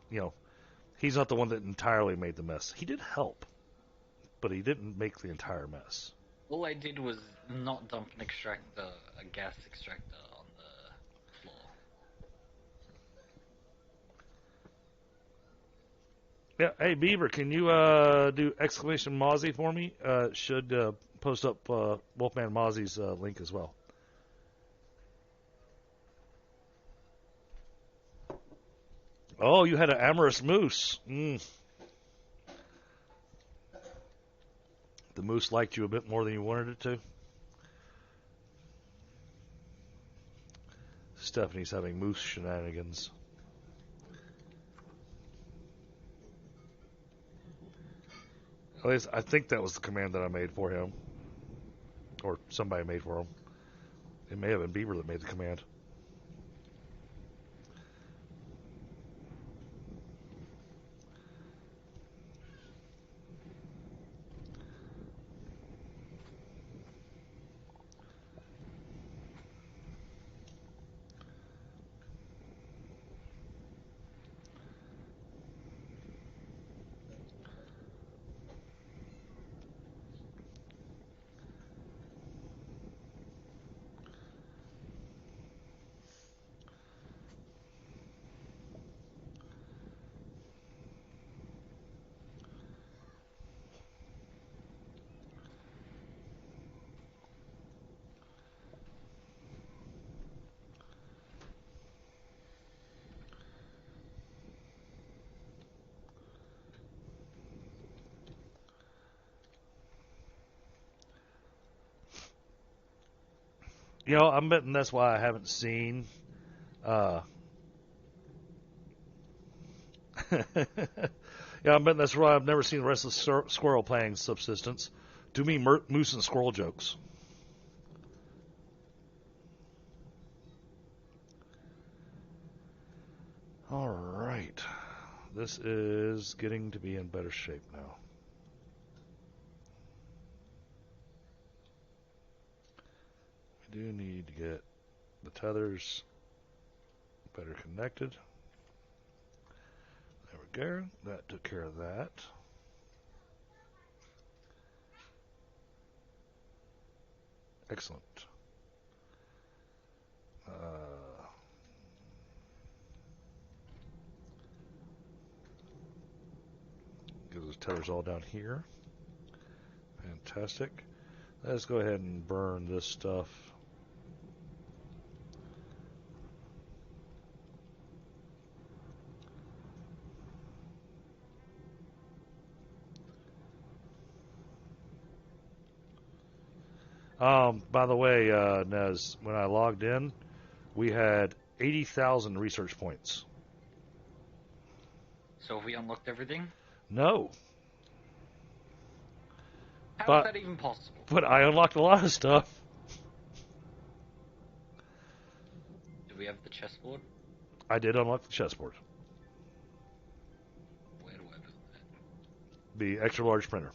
S1: he's not the one that entirely made the mess. He did help, but he didn't make the entire mess.
S2: All I did was not dump an extractor, a gas extractor, on the floor.
S1: Yeah, hey, Beaver, can you do exclamation Mozzie for me? Should post up Wolfman Mozzie's link as well. Oh, you had an amorous moose. The moose liked you a bit more than you wanted it to. Stephanie's having moose shenanigans. At least I think that was the command that I made for him. Or somebody made for him. It may have been Beaver that made the command. I'm betting that's why I haven't seen. I'm betting that's why I've never seen the rest of the Squirrel playing Subsistence. Do me moose and squirrel jokes. All right. This is getting to be in better shape now. We do need to get the tethers better connected. There we go. That took care of that. Excellent. Get those tethers all down here. Fantastic. Let's go ahead and burn this stuff. By the way, Nez, when I logged in, we had 80,000 research points.
S2: So have we unlocked everything?
S1: No.
S2: How is that even possible?
S1: But I unlocked a lot of stuff.
S2: Do we have the chessboard?
S1: I did unlock the chessboard.
S2: Where do I put that?
S1: The extra large printer.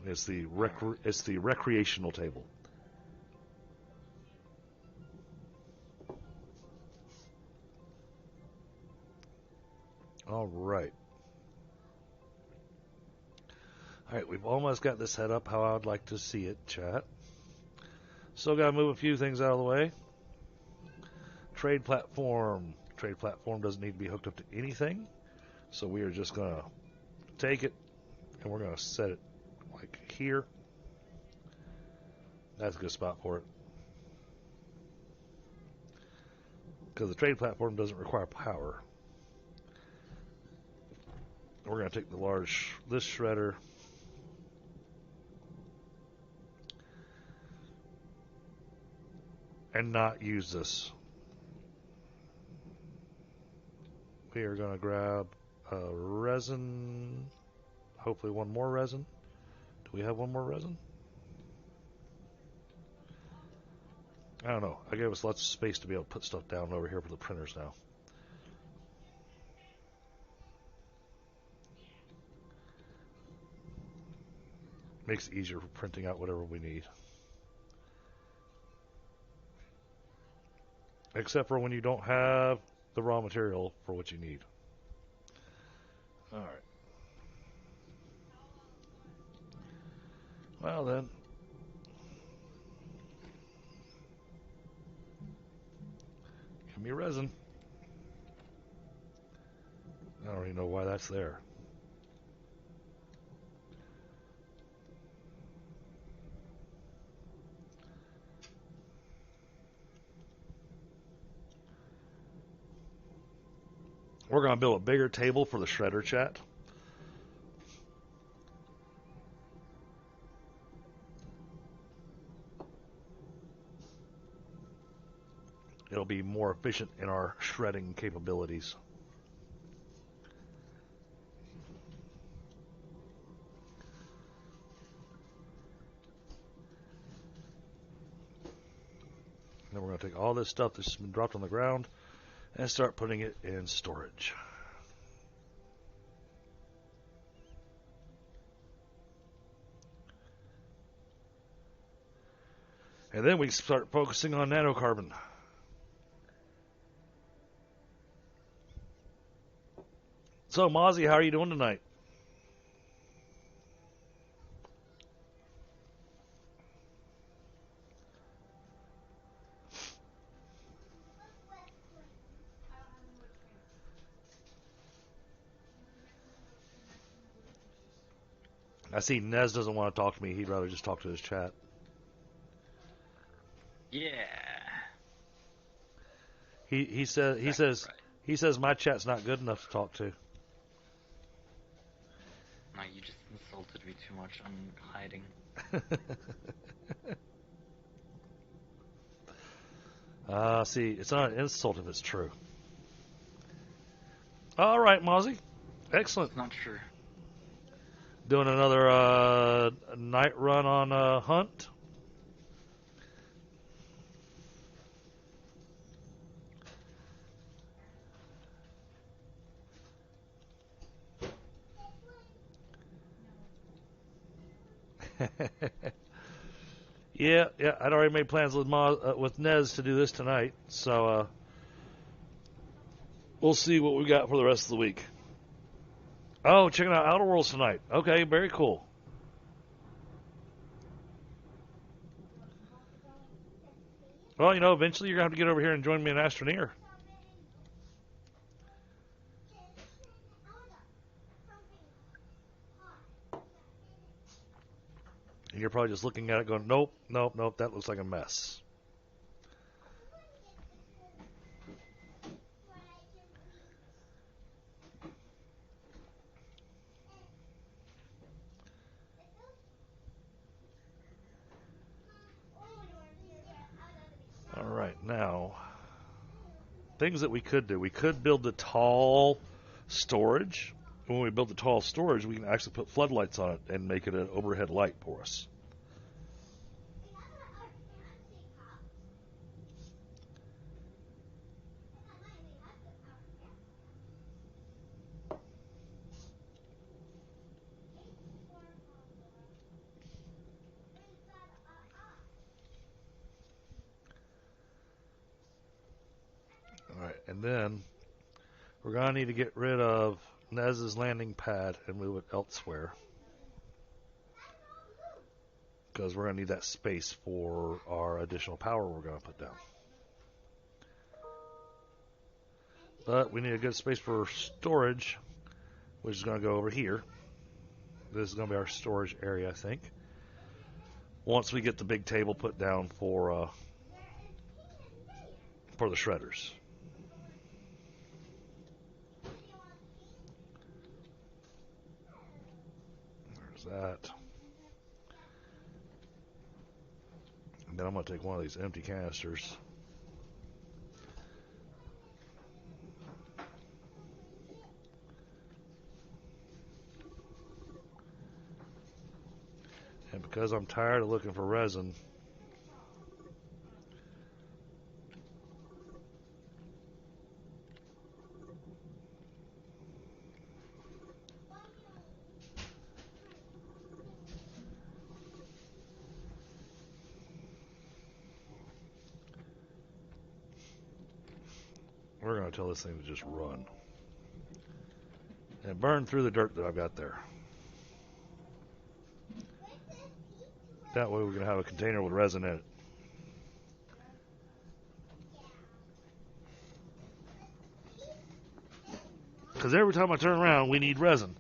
S1: It's the recreational table. All right. All right, we've almost got this set up how I'd like to see it, chat. Still got to move a few things out of the way. Trade platform. Trade platform doesn't need to be hooked up to anything. So we are just going to take it and we're going to set it like here. That's a good spot for it. Because the trade platform doesn't require power. We're going to take this shredder. And not use this. We are going to grab resin. Hopefully one more resin. Do we have one more resin? I don't know. I gave us lots of space to be able to put stuff down over here for the printers now. Makes it easier for printing out whatever we need. Except for when you don't have the raw material for what you need. All right. Well then. Give me resin. I don't even know why that's there. We're going to build a bigger table for the shredder chat. It'll be more efficient in our shredding capabilities. Then we're going to take all this stuff that's been dropped on the ground and start putting it in storage. And then we start focusing on nanocarbon. So, Mozzie, how are you doing tonight? I see Nez doesn't want to talk to me. He'd rather just talk to his chat.
S2: Yeah.
S1: He says my chat's not good enough to talk to.
S2: No, you just insulted me too much. I'm hiding.
S1: See, it's not an insult if it's true. All right, Mozzie. Excellent.
S2: It's not true.
S1: Doing another night run on Hunt. yeah, I'd already made plans with Nez to do this tonight, so we'll see what we got for the rest of the week. Oh, checking out Outer Worlds tonight. Okay, very cool. Well, eventually you're going to have to get over here and join me in Astroneer. And you're probably just looking at it going, nope, that looks like a mess. All right, now, things that we could do. We could build the tall storage. When we build the tall storage, we can actually put floodlights on it and make it an overhead light for us. All right, and then we're going to need to get rid of Nez's landing pad and move it elsewhere, because we're going to need that space for our additional power we're going to put down. But we need a good space for storage, which is going to go over here. This is going to be our storage area, I think. Once we get the big table put down for the shredders. There's that. And then I'm going to take one of these empty canisters. And because I'm tired of looking for resin, we're going to tell this thing to just run. And burn through the dirt that I've got there. That way we're going to have a container with resin in it. Because every time I turn around, we need resin.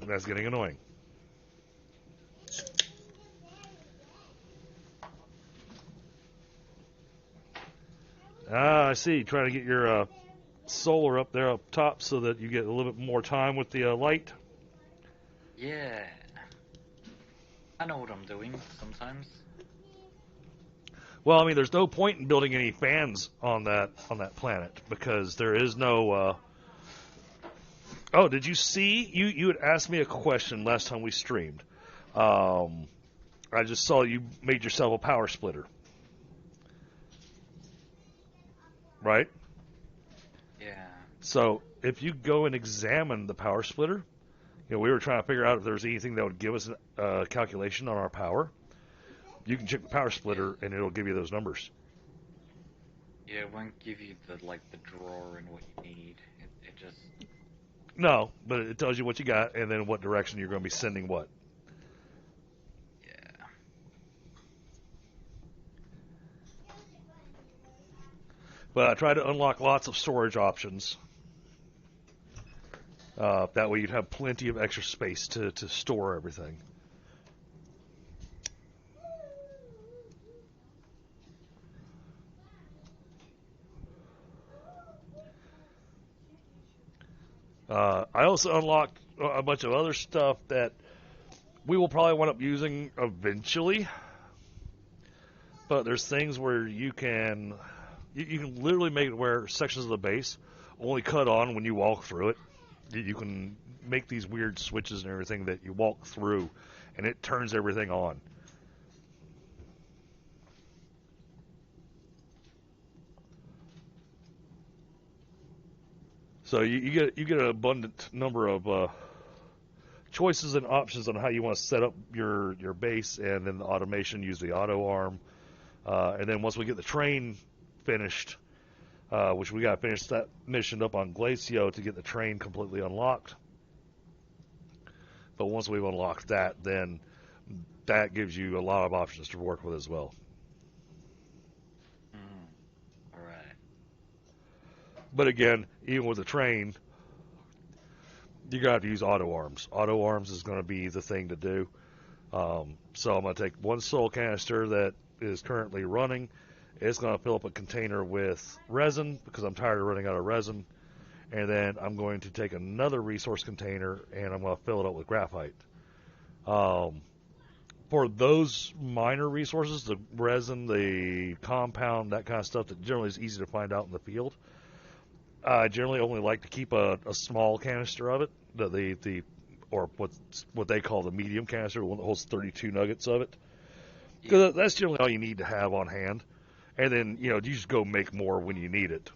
S1: And that's getting annoying. I see. Trying to get your solar up there up top so that you get a little bit more time with the light.
S2: Yeah. I know what I'm doing sometimes.
S1: Well, I mean, there's no point in building any fans on that planet because there is no. Oh, did you see? You had asked me a question last time we streamed. I just saw you made yourself a power splitter. Right?
S2: Yeah.
S1: So if you go and examine the power splitter, we were trying to figure out if there was anything that would give us a calculation on our power. You can check the power splitter, and it'll give you those numbers.
S2: Yeah, it won't give you the drawer and what you need. It just...
S1: No, but it tells you what you got, and then what direction you're going to be sending what.
S2: Yeah.
S1: But I tried to unlock lots of storage options. That way you'd have plenty of extra space to store everything. I also unlocked a bunch of other stuff that we will probably wind up using eventually. But there's things where you can literally make it where sections of the base only cut on when you walk through it. You can make these weird switches and everything that you walk through, and it turns everything on. So you get an abundant number of choices and options on how you want to set up your base, and then the automation, use the auto arm. And then once we get the train finished, which we got to finish that mission up on Glacio to get the train completely unlocked. But once we've unlocked that, then that gives you a lot of options to work with as well.
S2: All right.
S1: But again, even with the train, you got to use auto arms. Auto arms is going to be the thing to do. So I'm going to take one soul canister that is currently running. It's going to fill up a container with resin because I'm tired of running out of resin. And then I'm going to take another resource container and I'm going to fill it up with graphite. For those minor resources, the resin, the compound, that kind of stuff that generally is easy to find out in the field, I generally only like to keep a small canister of it, or what they call the medium canister, one that holds 32 nuggets of it. Because that's generally all you need to have on hand. And then, you just go make more when you need it.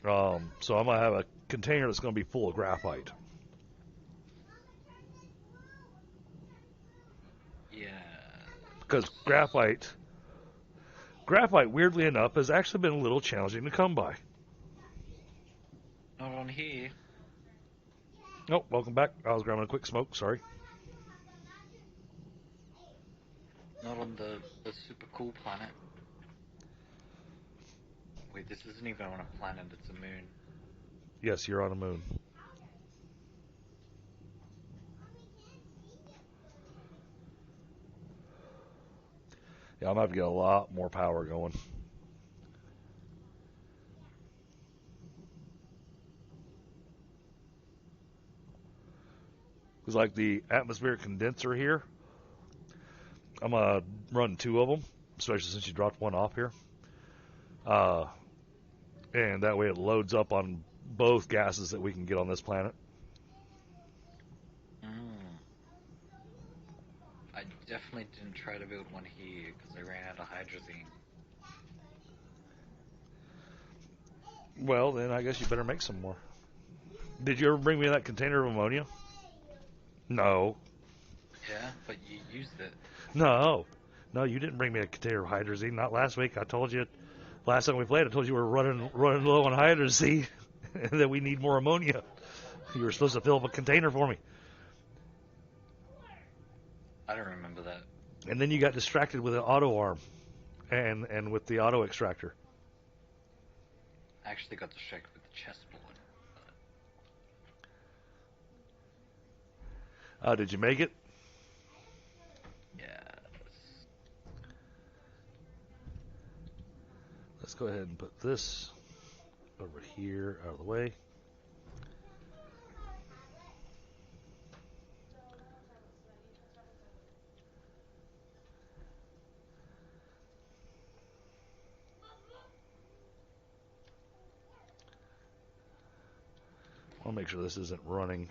S1: So I'm going to have a container that's going to be full of graphite.
S2: Yeah.
S1: Because graphite, weirdly enough, has actually been a little challenging to come by.
S2: Not on here.
S1: Oh, welcome back. I was grabbing a quick smoke, sorry.
S2: Not on the super cool planet. Wait, this isn't even on a planet, it's a moon.
S1: Yes, you're on a moon. Yeah, I'm going to have to get a lot more power going. Because like the atmospheric condenser here, I'm going to run 2 of them, especially since you dropped one off here. And that way it loads up on both gases that we can get on this planet.
S2: I definitely didn't try to build one here because I ran out of hydrazine.
S1: Well, then I guess you better make some more. Did you ever bring me that container of ammonia? No.
S2: Yeah, but you used it.
S1: No, you didn't bring me a container of hydrazine. Not last week. I told you Last time we played, I told you we were running low on hydrogen and that we need more ammonia. You were supposed to fill up a container for me.
S2: I don't remember that.
S1: And then you got distracted with an auto arm and with the auto extractor.
S2: I actually got distracted with the chessboard.
S1: Did you make it?
S2: Yes.
S1: Let's go ahead and put this over here out of the way. I'll make sure this isn't running.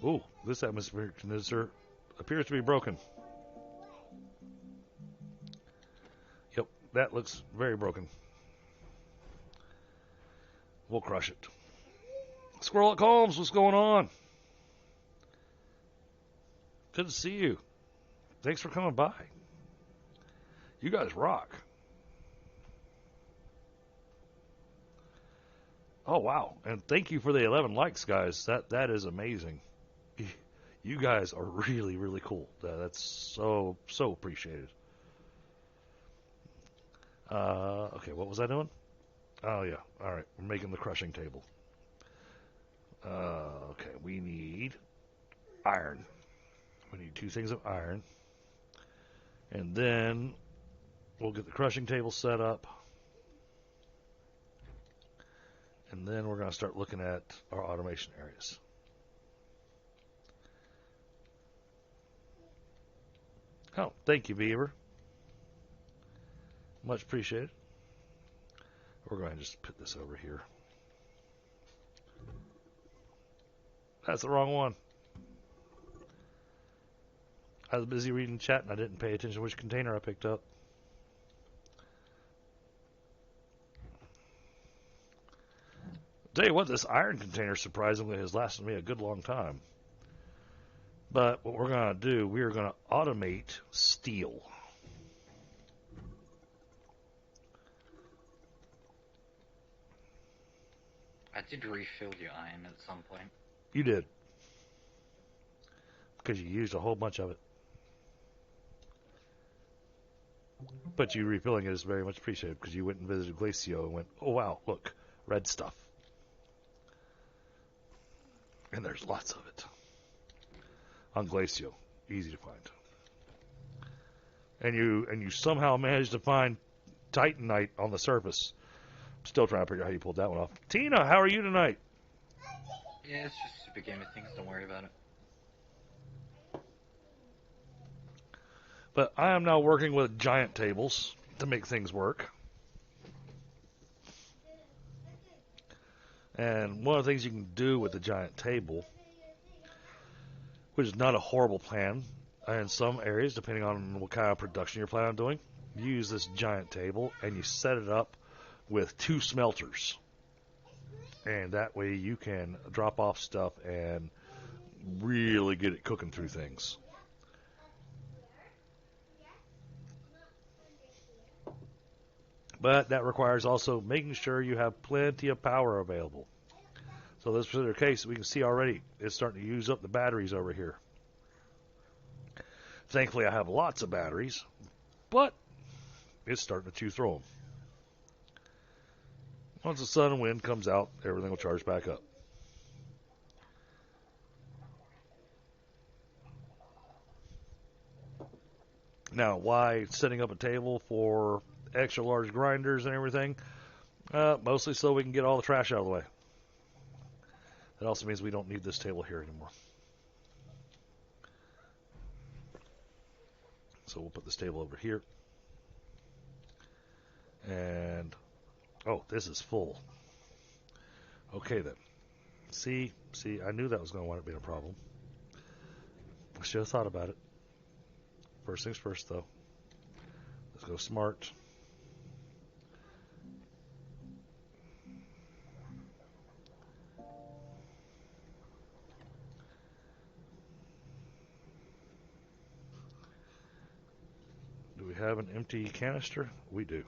S1: Ooh, this atmospheric condenser appears to be broken. Yep, that looks very broken. We'll crush it. Squirrel Combs, what's going on? Good to see you. Thanks for coming by. You guys rock. Oh, wow. And thank you for the 11 likes, guys. That is amazing. You guys are really, really cool. That's so appreciated. Okay, what was I doing? Oh, yeah. All right. We're making the crushing table. Okay, we need iron. We need 2 things of iron. And then we'll get the crushing table set up. And then we're going to start looking at our automation areas. Oh, thank you, Beaver. Much appreciated. We're going to just put this over here. That's the wrong one. I was busy reading chat and I didn't pay attention to which container I picked up. Tell you what, this iron container surprisingly has lasted me a good long time. But what we're going to do, we are going to automate steel.
S2: I did refill your iron at some point.
S1: You did. Because you used a whole bunch of it. But you refilling it is very much appreciated because you went and visited Glacio and went, oh wow, look, red stuff. And there's lots of it. On Glacio. Easy to find. And you somehow managed to find Titanite on the surface. Still trying to figure out how you pulled that one off. Tina, how are you tonight?
S2: Yeah, it's just super gaming things. Don't worry about it.
S1: But I am now working with giant tables to make things work. And one of the things you can do with the giant table, which is not a horrible plan in some areas, depending on what kind of production you're planning on doing, you use this giant table and you set it up with 2 smelters. And that way you can drop off stuff and really get it cooking through things. But that requires also making sure you have plenty of power available. So in this particular case, we can see already it's starting to use up the batteries over here. Thankfully, I have lots of batteries, but it's starting to chew through them. Once the sun and wind comes out, everything will charge back up. Now, why setting up a table for extra large grinders and everything? Mostly so we can get all the trash out of the way. That also means we don't need this table here anymore. So we'll put this table over here. And, oh, this is full. Okay then. See, I knew that was going to wind up being a problem. I should have thought about it. First things first, though. Let's go smart. Do we have an empty canister? We do.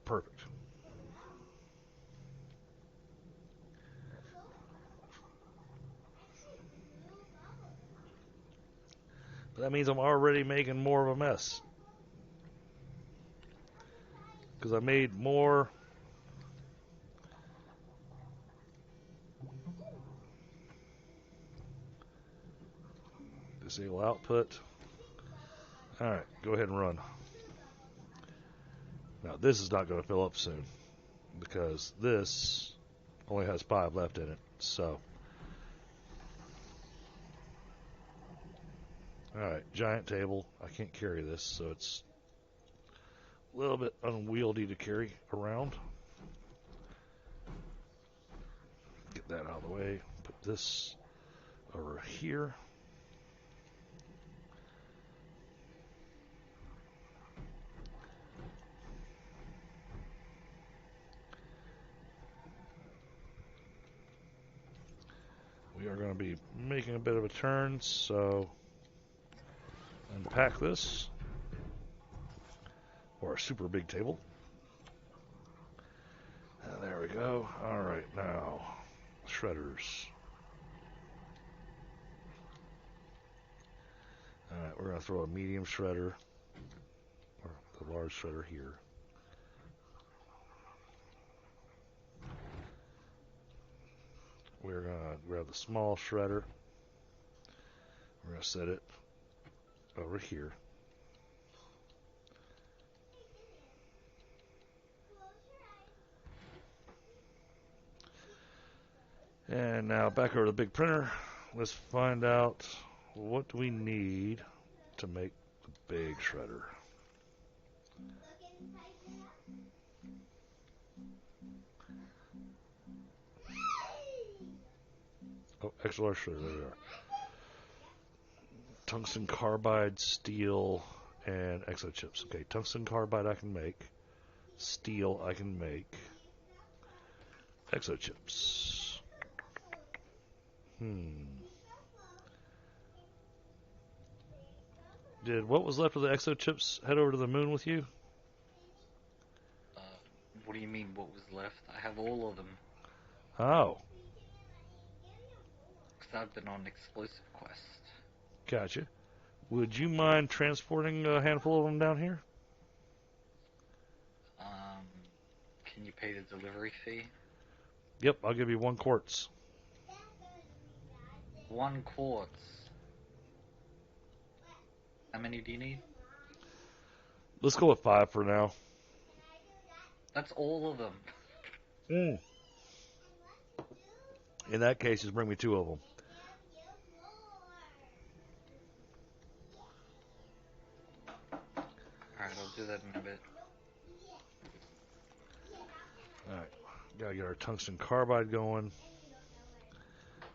S1: Perfect. But that means I'm already making more of a mess. Because I made more disable output. Alright, go ahead and run. Now this is not going to fill up soon because this only has 5 left in it. So, alright, giant table. I can't carry this, so it's a little bit unwieldy to carry around. Get that out of the way. Put this over here. We are going to be making a bit of a turn, so unpack this for a super big table. And there we go. All right, now shredders. All right, we're going to throw a medium shredder, or the large shredder here. We're going to grab the small shredder. We're going to set it over here. And now back over to the big printer. Let's find out what do we need to make the big shredder. Oh, extra large shredder, there we are. Tungsten carbide, steel, and exochips. Okay, tungsten carbide I can make. Steel I can make. Exochips. Did what was left of the exochips head over to the moon with you?
S2: What do you mean, what was left? I have all of them.
S1: Oh.
S2: Because I've been on explosive quest.
S1: Gotcha. Would you mind transporting a handful of them down here?
S2: Can you pay the delivery fee?
S1: Yep, I'll give you 1 quartz.
S2: 1 quartz. How many do you need?
S1: Let's go with 5 for now.
S2: That's all of them.
S1: In that case, just bring me 2 of them.
S2: Alright, I'll do that in a bit.
S1: Alright, gotta get our tungsten carbide going.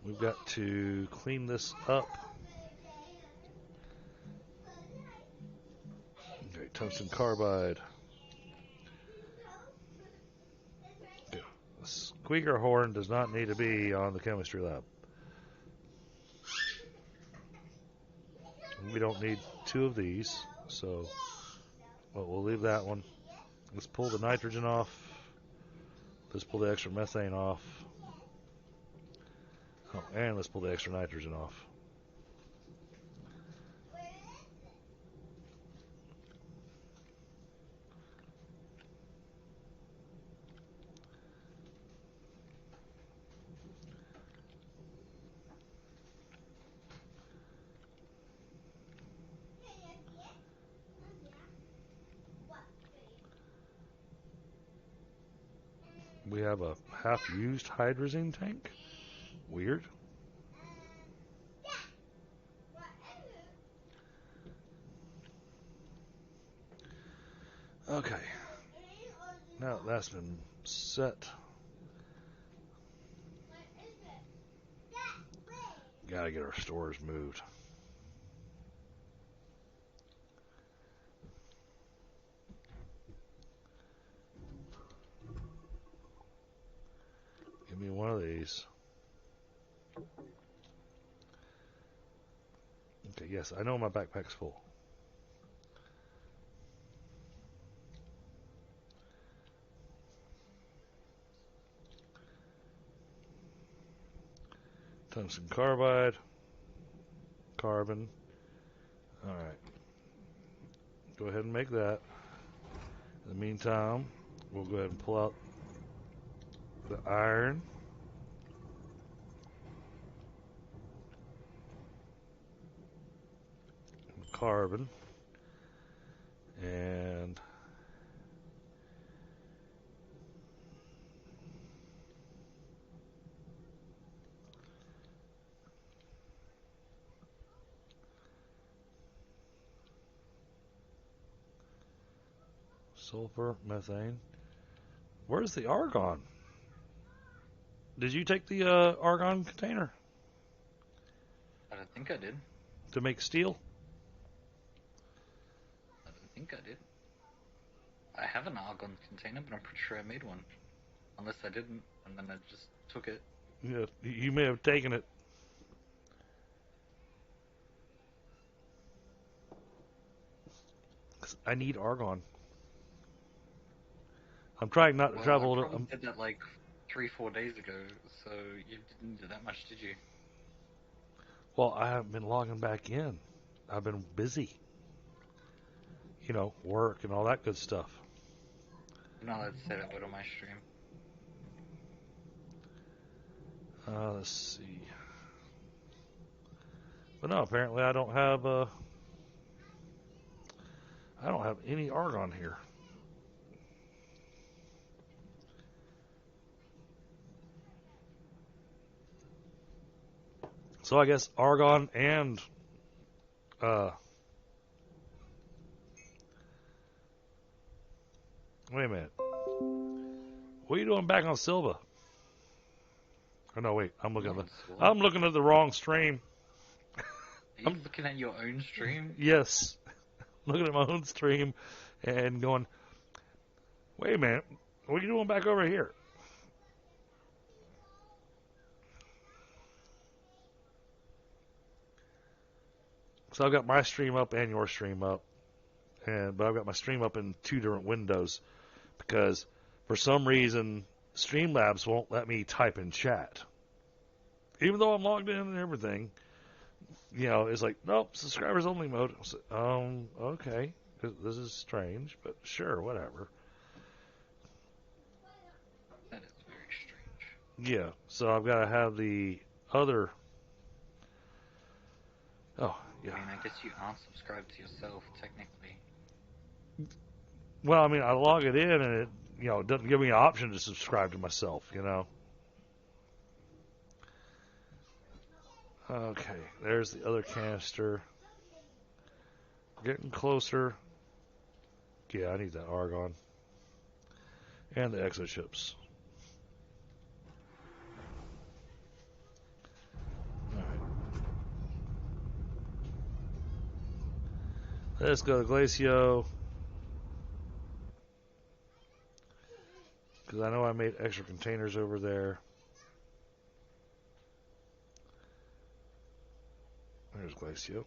S1: We've got to clean this up. Okay, tungsten carbide. Okay. The squeaker horn does not need to be on the chemistry lab. We don't need 2 of these, so we'll leave that one. Let's pull the nitrogen off. Let's pull the extra methane off. Oh, and let's pull the extra nitrogen off. We have a half-used hydrazine tank. Weird. Okay. Now that's been set. Gotta get our stores moved. Okay, yes, I know my backpack's full. Tungsten carbide, carbon. All right, go ahead and make that. In the meantime, we'll go ahead and pull out the iron. Carbon. And sulfur, methane. Where's the argon? Did you take the argon container
S2: I don't think I did.
S1: to make steel?
S2: I don't think I did. I have an argon container, but I'm pretty sure I made one. Unless I didn't, and then I just took it.
S1: Yeah, you may have taken it. I need argon. I'm trying not to travel.
S2: I probably did that like 3-4 days ago, so you didn't do that much, did you?
S1: Well, I haven't been logging back in. I've been busy. You know, work and all that good stuff.
S2: I'm not allowed to say that word on my stream.
S1: Let's see. But no, apparently I don't have any argon here. So I guess argon and wait a minute. What are you doing back on Sylva? Oh no, wait. I'm looking at the wrong stream.
S2: Are you looking at your own stream?
S1: Yes. Looking at my own stream and going, wait a minute. What are you doing back over here? So I've got my stream up and your stream up. But I've got my stream up in two different windows because for some reason Streamlabs won't let me type in chat. Even though I'm logged in and everything, you know, it's like, nope, subscribers only mode. Okay. This is strange, but sure, whatever.
S2: That is very strange.
S1: Yeah, so I've got to have the other. Oh, yeah.
S2: I mean, I guess you aren't subscribed to yourself, technically.
S1: Well, I mean, I log it in and it, you know, doesn't give me an option to subscribe to myself, you know. Okay, there's the other canister. Getting closer. Yeah, I need that argon. And the exochips. Alright. Let's go to Glacio. Because I know I made extra containers over there. There's Glacio.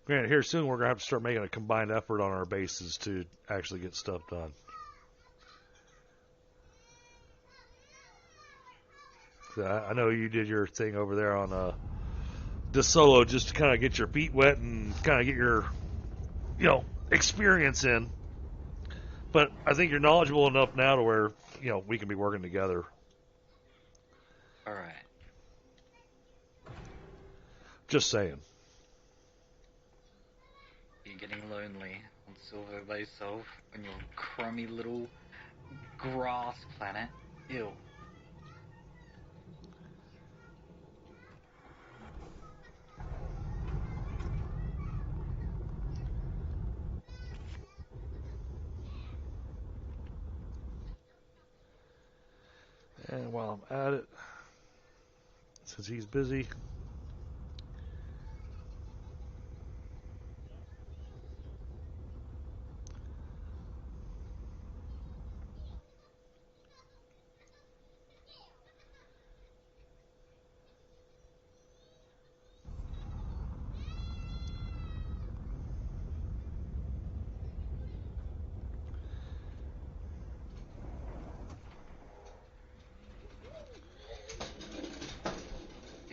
S1: Granted, here soon we're going to have to start making a combined effort on our bases to actually get stuff done. I know you did your thing over there on this solo just to kind of get your feet wet and kind of get your, you know, experience in. But I think you're knowledgeable enough now to where, you know, we can be working together.
S2: Alright.
S1: Just saying.
S2: You're getting lonely on Sylva by yourself on your crummy little grass planet. Ew.
S1: And while I'm at it, since he's busy.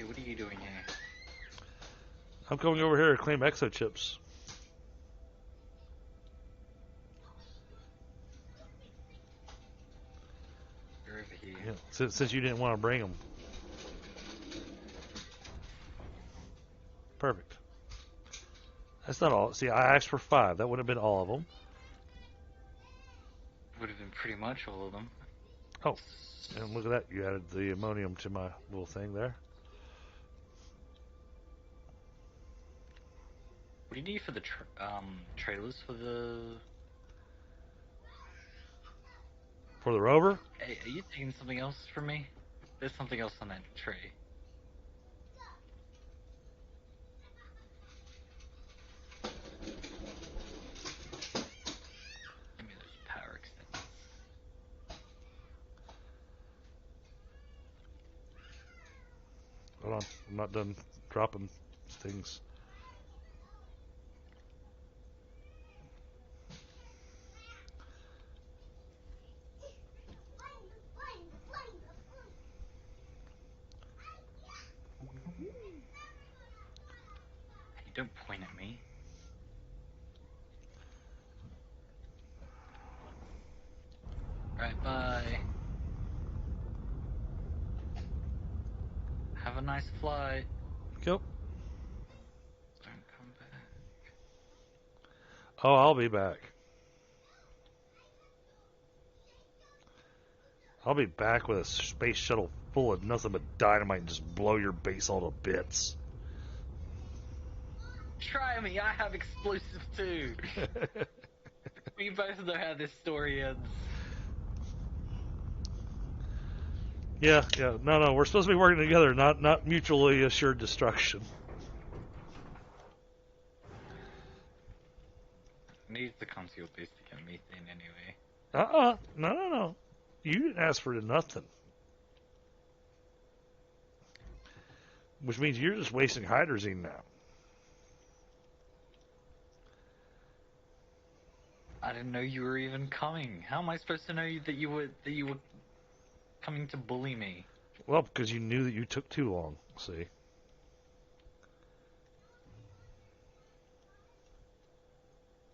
S2: What are you doing here?
S1: I'm coming over here to claim exochips.
S2: You're over here.
S1: Yeah, since you didn't want to bring them. Perfect. That's not all. See, I asked for 5. That would have been all of them.
S2: Would have been pretty much all of them.
S1: Oh, and look at that. You added the ammonium to my little thing there.
S2: What do you need for the trailers for the...
S1: For the rover?
S2: Hey, are you taking something else from me? There's something else on that tray. Give me those power extenders.
S1: Hold on. I'm not done dropping things.
S2: Hey, don't point at me. Right, bye. Have a nice flight.
S1: Yep.
S2: Don't come back.
S1: Oh, I'll be back. I'll be back with a space shuttle full of nothing but dynamite and just blow your base all to bits.
S2: Try me, I have explosives too. We both know how this story ends.
S1: Yeah. No, we're supposed to be working together, not mutually assured destruction.
S2: Needs to come to your base to get methane anyway.
S1: No. You didn't ask for nothing. Which means you're just wasting hydrazine now.
S2: I didn't know you were even coming. How am I supposed to know that you were coming to bully me?
S1: Well, because you knew that you took too long. See.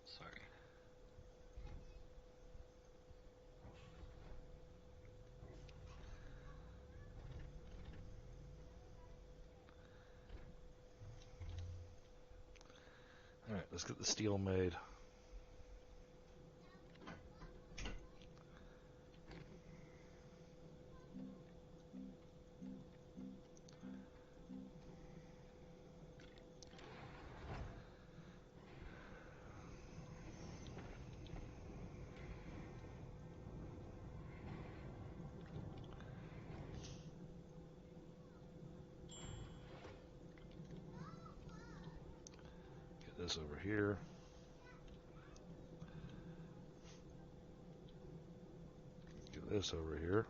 S2: Sorry.
S1: All right, let's get the steel made. Get this over here. Get this over here.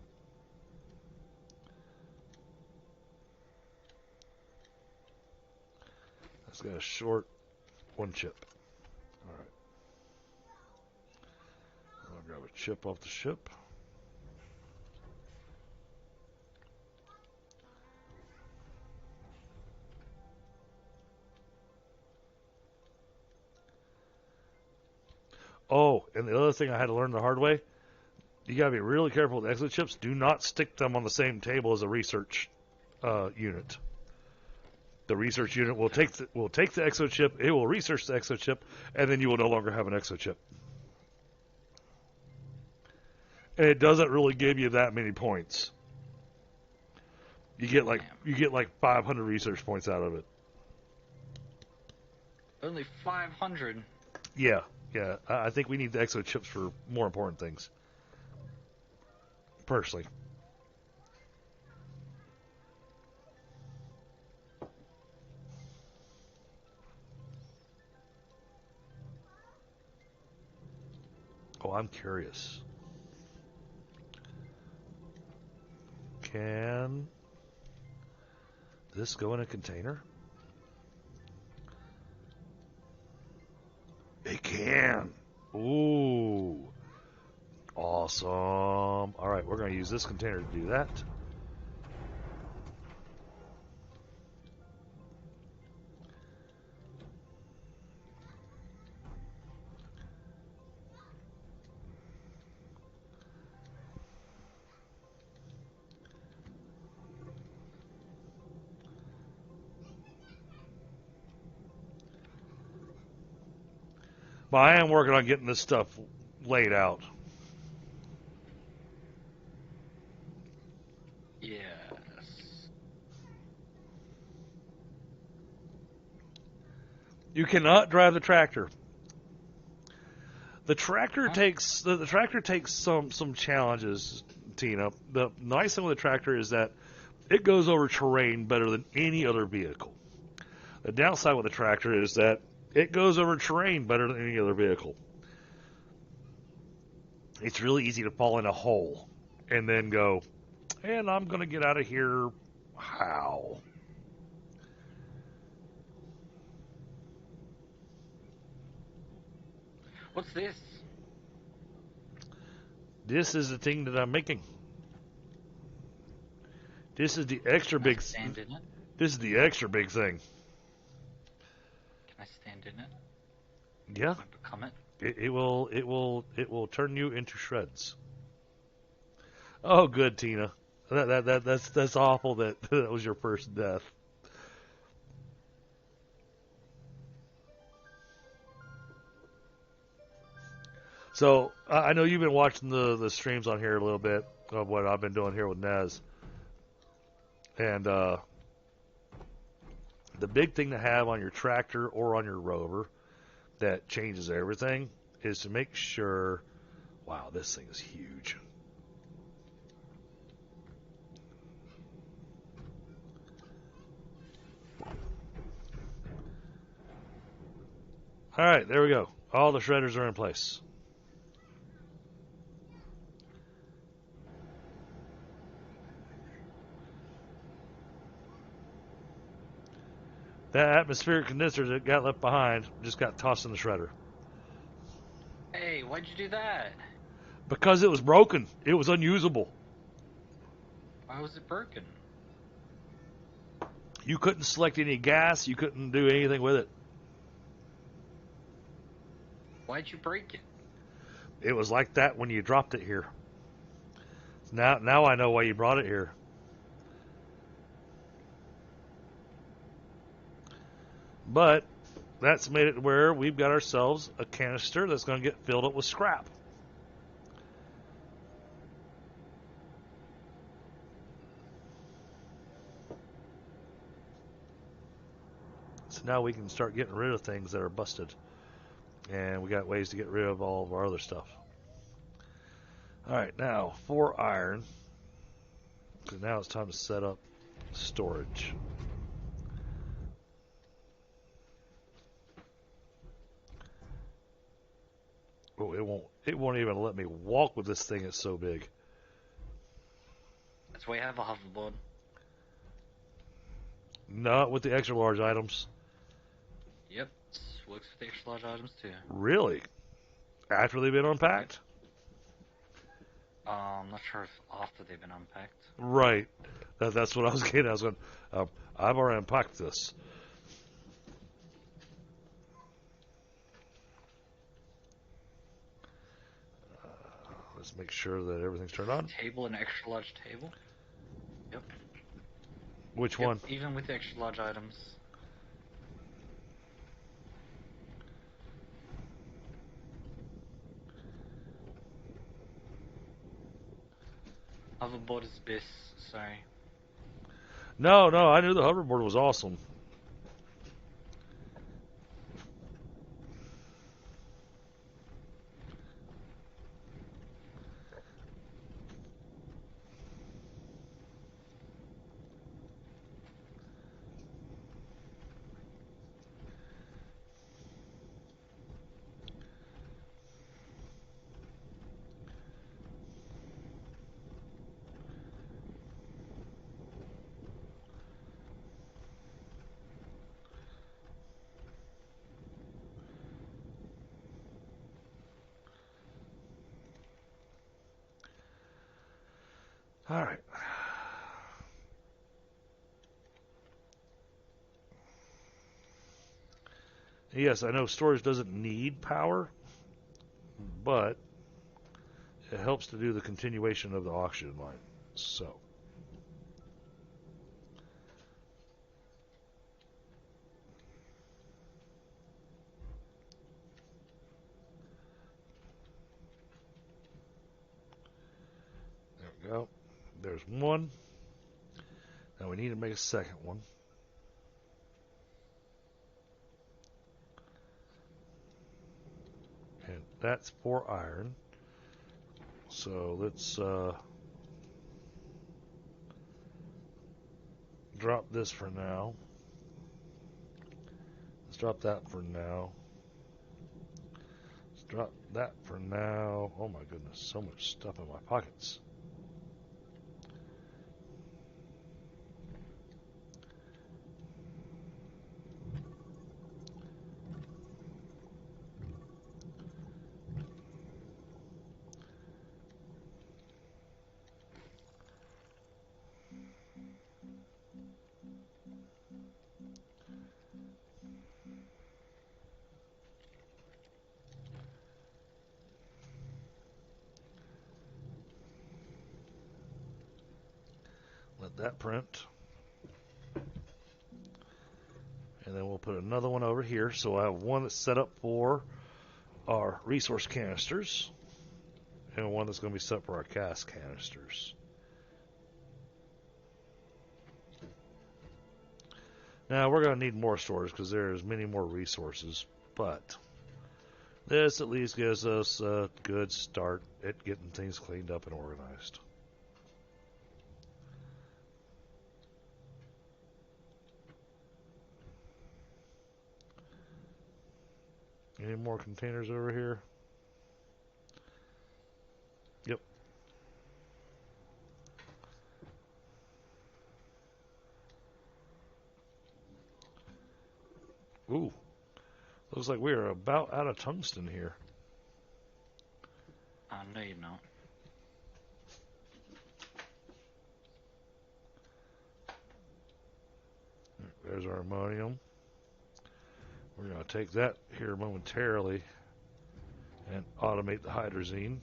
S1: That's got a short 1 chip. All right. I'll grab a chip off the ship. Oh, and the other thing I had to learn the hard way, you got to be really careful with exochips. Do not stick them on the same table as a research unit. The research unit will take the exochip, it will research the exochip, and then you will no longer have an exochip. And it doesn't really give you that many points. You get like 500 research points out of it.
S2: Only 500.
S1: Yeah. I think we need the exochips for more important things. Personally. Oh, I'm curious. Can this go in a container? It can. Ooh. Awesome. All right, we're going to use this container to do that. But I am working on getting this stuff laid out.
S2: Yes.
S1: You cannot drive the tractor. The tractor takes some challenges, Tina. The nice thing with the tractor is that it goes over terrain better than any other vehicle. The downside with the tractor is that it goes over terrain better than any other vehicle. It's really easy to fall in a hole and then go, and I'm going to get out of here. How?
S2: What's this?
S1: This is the thing that I'm making. This is the extra big.
S2: Stand in it?
S1: This is the extra big thing.
S2: Can I stand in it?
S1: Yeah.
S2: Can I become it?
S1: It will turn you into shreds. Oh, good, Tina. That's awful that that was your first death. So I know you've been watching the streams on here a little bit of what I've been doing here with Nez, and the big thing to have on your tractor or on your rover that changes everything is to make sure. Wow, this thing is huge. All right, there we go. All the shredders are in place. That atmospheric condenser that got left behind just got tossed in the shredder.
S2: Hey, why'd you do that?
S1: Because it was broken. It was unusable.
S2: Why was it broken?
S1: You couldn't select any gas. You couldn't do anything with it.
S2: Why'd you break it?
S1: It was like that when you dropped it here. Now I know why you brought it here. But that's made it where we've got ourselves a canister that's going to get filled up with scrap. So now we can start getting rid of things that are busted. And we got ways to get rid of all of our other stuff. All right, now for iron. Because now it's time to set up storage. Oh, it won't even let me walk with this thing. It's so big.
S2: That's why I have a hoverboard.
S1: Not with the extra large items.
S2: Yep, works with the extra large items too.
S1: Really? After they've been unpacked?
S2: I'm not sure if after they've been unpacked.
S1: Right. That's what I was getting. I was going, I've already unpacked this. Let's make sure that everything's turned on.
S2: Table, an extra large table? Yep.
S1: Which one?
S2: Even with the extra large items. Hoverboard is best, sorry.
S1: No, I knew the hoverboard was awesome. All right. Yes, I know storage doesn't need power, but it helps to do the continuation of the oxygen line. So, there we go. There's one. Now we need to make a second one. And that's for iron. So let's drop this for now. Let's drop that for now. Let's drop that for now. Oh my goodness, so much stuff in my pockets. Let that print. And then we'll put another one over here. So I have one that's set up for our resource canisters, and one that's going to be set up for our gas canisters. Now we're going to need more storage because there's many more resources, but this at least gives us a good start at getting things cleaned up and organized. Any more containers over here? Yep. Ooh. Looks like we are about out of tungsten here.
S2: No, you're not.
S1: There's our ammonium. We're going to take that here momentarily and automate the hydrazine.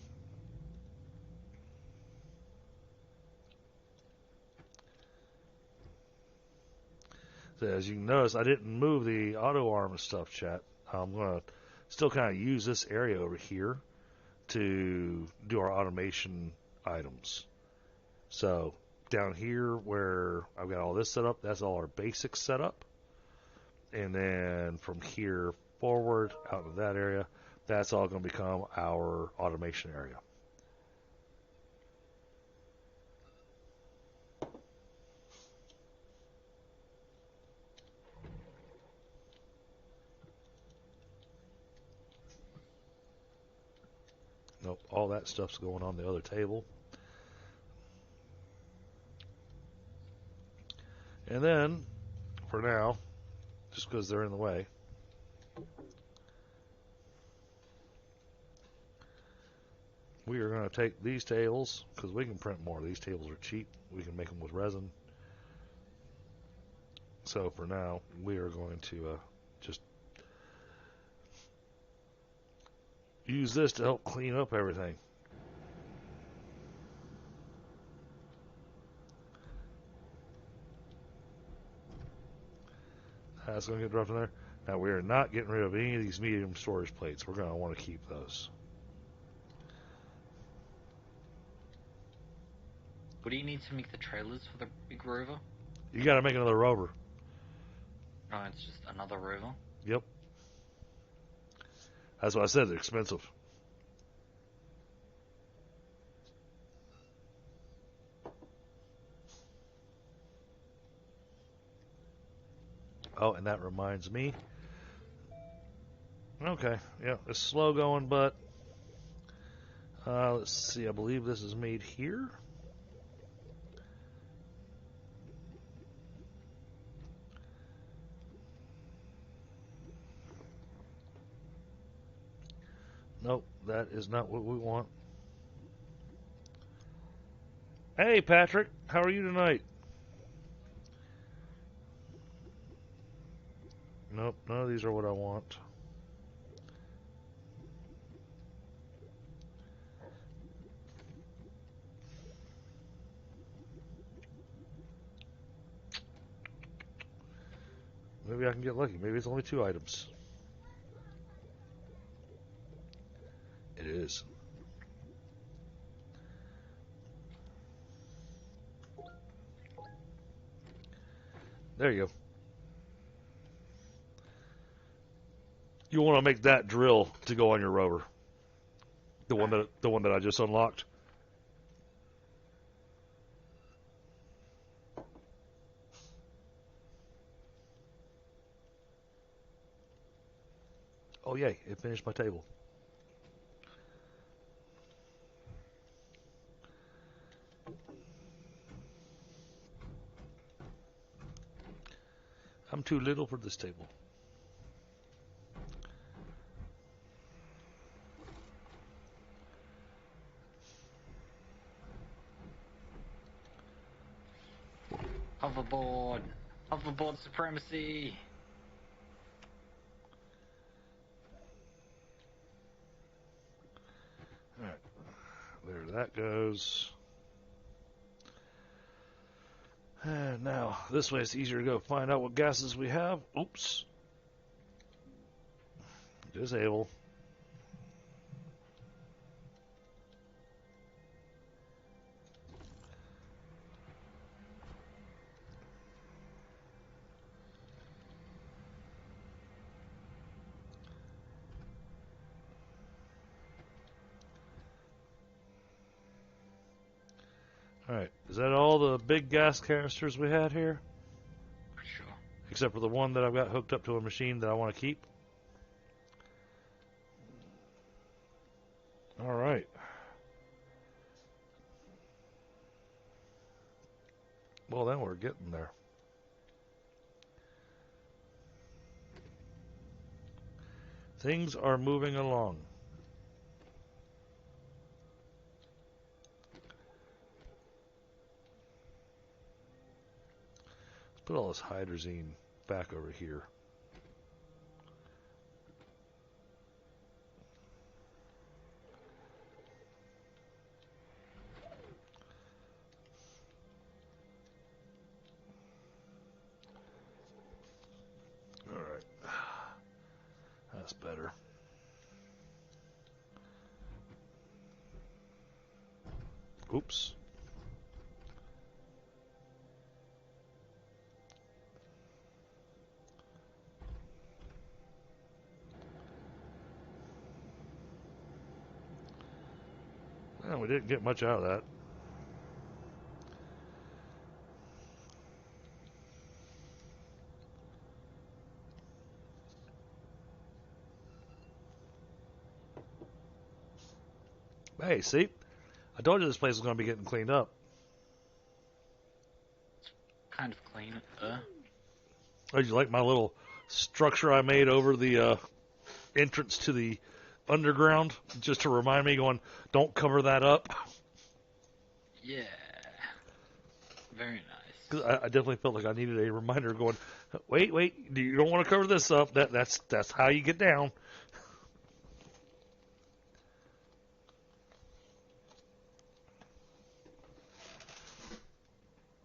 S1: So as you can notice, I didn't move the auto arm and stuff, chat. I'm going to still kind of use this area over here to do our automation items. So down here where I've got all this set up, that's all our basic setup. And then from here forward out of that area, that's all going to become our automation area. Nope, all that stuff's going on the other table. And then, for now, just because they're in the way, we are going to take these tables, because we can print more. These tables are cheap. We can make them with resin. So for now, we are going to just use this to help clean up everything. That's going to get dropped in there. Now, we are not getting rid of any of these medium storage plates. We're going to want to keep those.
S2: What do you need to make the trailers for the big rover?
S1: You got to make another rover.
S2: No, it's just another rover.
S1: Yep. That's what I said. They're expensive. Oh, and that reminds me. Okay, yeah, it's slow going, but let's see. I believe this is made here. Nope, that is not what we want. Hey, Patrick. How are you tonight? Nope, none of these are what I want. Maybe I can get lucky. Maybe it's only 2 items. It is. There you go. You want to make that drill to go on your rover. The one that I just unlocked. Oh yay, it finished my table. I'm too little for this table.
S2: Hoverboard! Hoverboard supremacy!
S1: Alright, there that goes. And now, this way it's easier to go find out what gases we have. Oops. Disable. Alright, is that all the big gas canisters we had here?
S2: Sure.
S1: Except for the one that I've got hooked up to a machine that I want to keep? Alright. Well, then we're getting there. Things are moving along. Let's put all this hydrazine back over here. Alright. That's better. Oops. Well, we didn't get much out of that. Hey, see? I told you this place was going to be getting cleaned up.
S2: Kind of clean.
S1: Oh, did you like my little structure I made over the entrance to the underground? Just to remind me, going, don't cover that up.
S2: Yeah. Very nice.
S1: 'Cause I definitely felt like I needed a reminder going, wait, you don't want to cover this up. That's how you get down.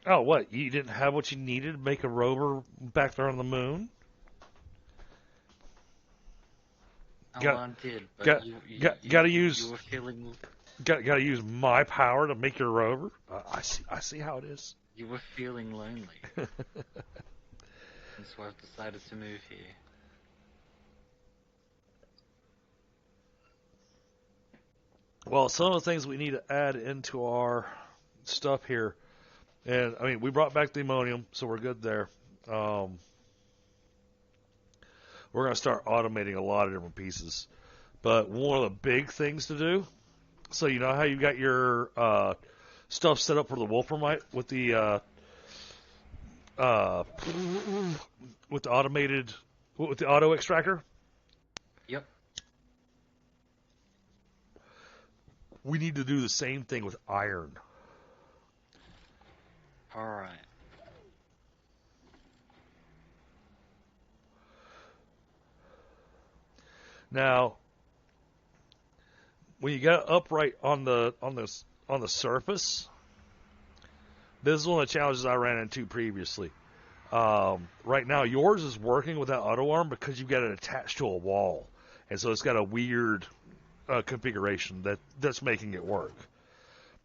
S1: Oh, what? You didn't have what you needed to make a rover back there on the moon?
S2: I did, but
S1: got,
S2: you
S1: gotta use.
S2: you were feeling.
S1: Gotta use my power to make your rover. I see how it is.
S2: You were feeling lonely. And so I've decided to move here.
S1: Well, some of the things we need to add into our stuff here, and I mean, we brought back the ammonium, so we're good there. We're going to start automating a lot of different pieces. But one of the big things to do, so you know how you got your stuff set up for the Wolframite with the automated, with the auto extractor?
S2: Yep.
S1: We need to do the same thing with iron.
S2: Alright.
S1: Now, when you got upright on the surface, this is one of the challenges I ran into previously. Right now, yours is working without auto arm because you've got it attached to a wall, and so it's got a weird configuration that's making it work.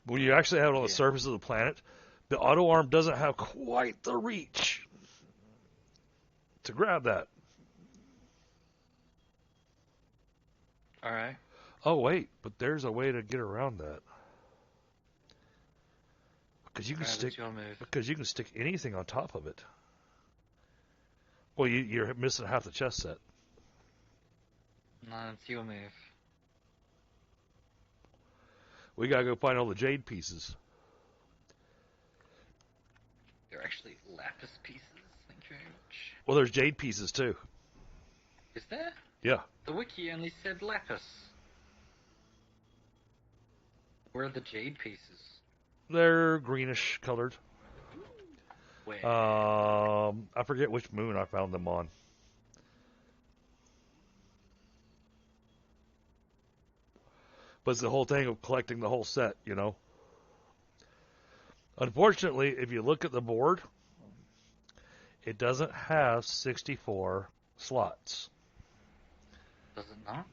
S1: When you actually have it on the surface of the planet, the auto arm doesn't have quite the reach to grab that.
S2: All right.
S1: Oh wait, but there's a way to get around that. Because you can stick anything on top of it. Well, you're missing half the chest set.
S2: No, it's your move.
S1: We gotta go find all the jade pieces.
S2: They're actually lapis pieces. Thank you very much.
S1: Well, there's jade pieces too.
S2: Is there?
S1: Yeah.
S2: The wiki only said lapis. Where are the jade pieces?
S1: They're greenish colored.
S2: Where?
S1: I forget which moon I found them on. But it's the whole thing of collecting the whole set, you know. Unfortunately, if you look at the board, it doesn't have 64 slots.
S2: Does it not?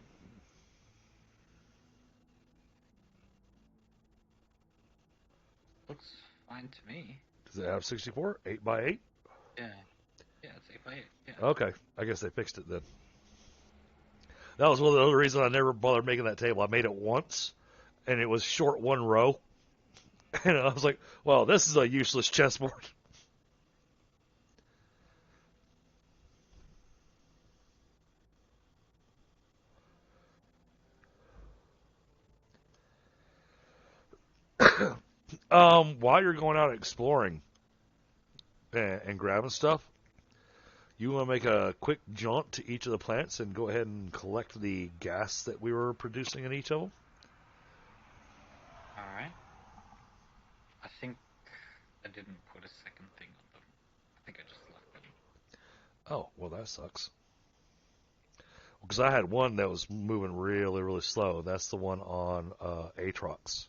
S2: Looks fine to me.
S1: Does it have 64? 8 by 8?
S2: Yeah. Yeah, it's 8 by 8. Yeah.
S1: Okay. I guess they fixed it then. That was one of the other reasons I never bothered making that table. I made it once, and it was short one row. And I was like, well, this is a useless chessboard. While you're going out exploring and grabbing stuff, you want to make a quick jaunt to each of the planets and go ahead and collect the gas that we were producing in each of them?
S2: Alright. I think I didn't put a second thing on them. I think I just left them.
S1: Oh, well, that sucks. Because I had one that was moving really, really slow. That's the one on Atrox.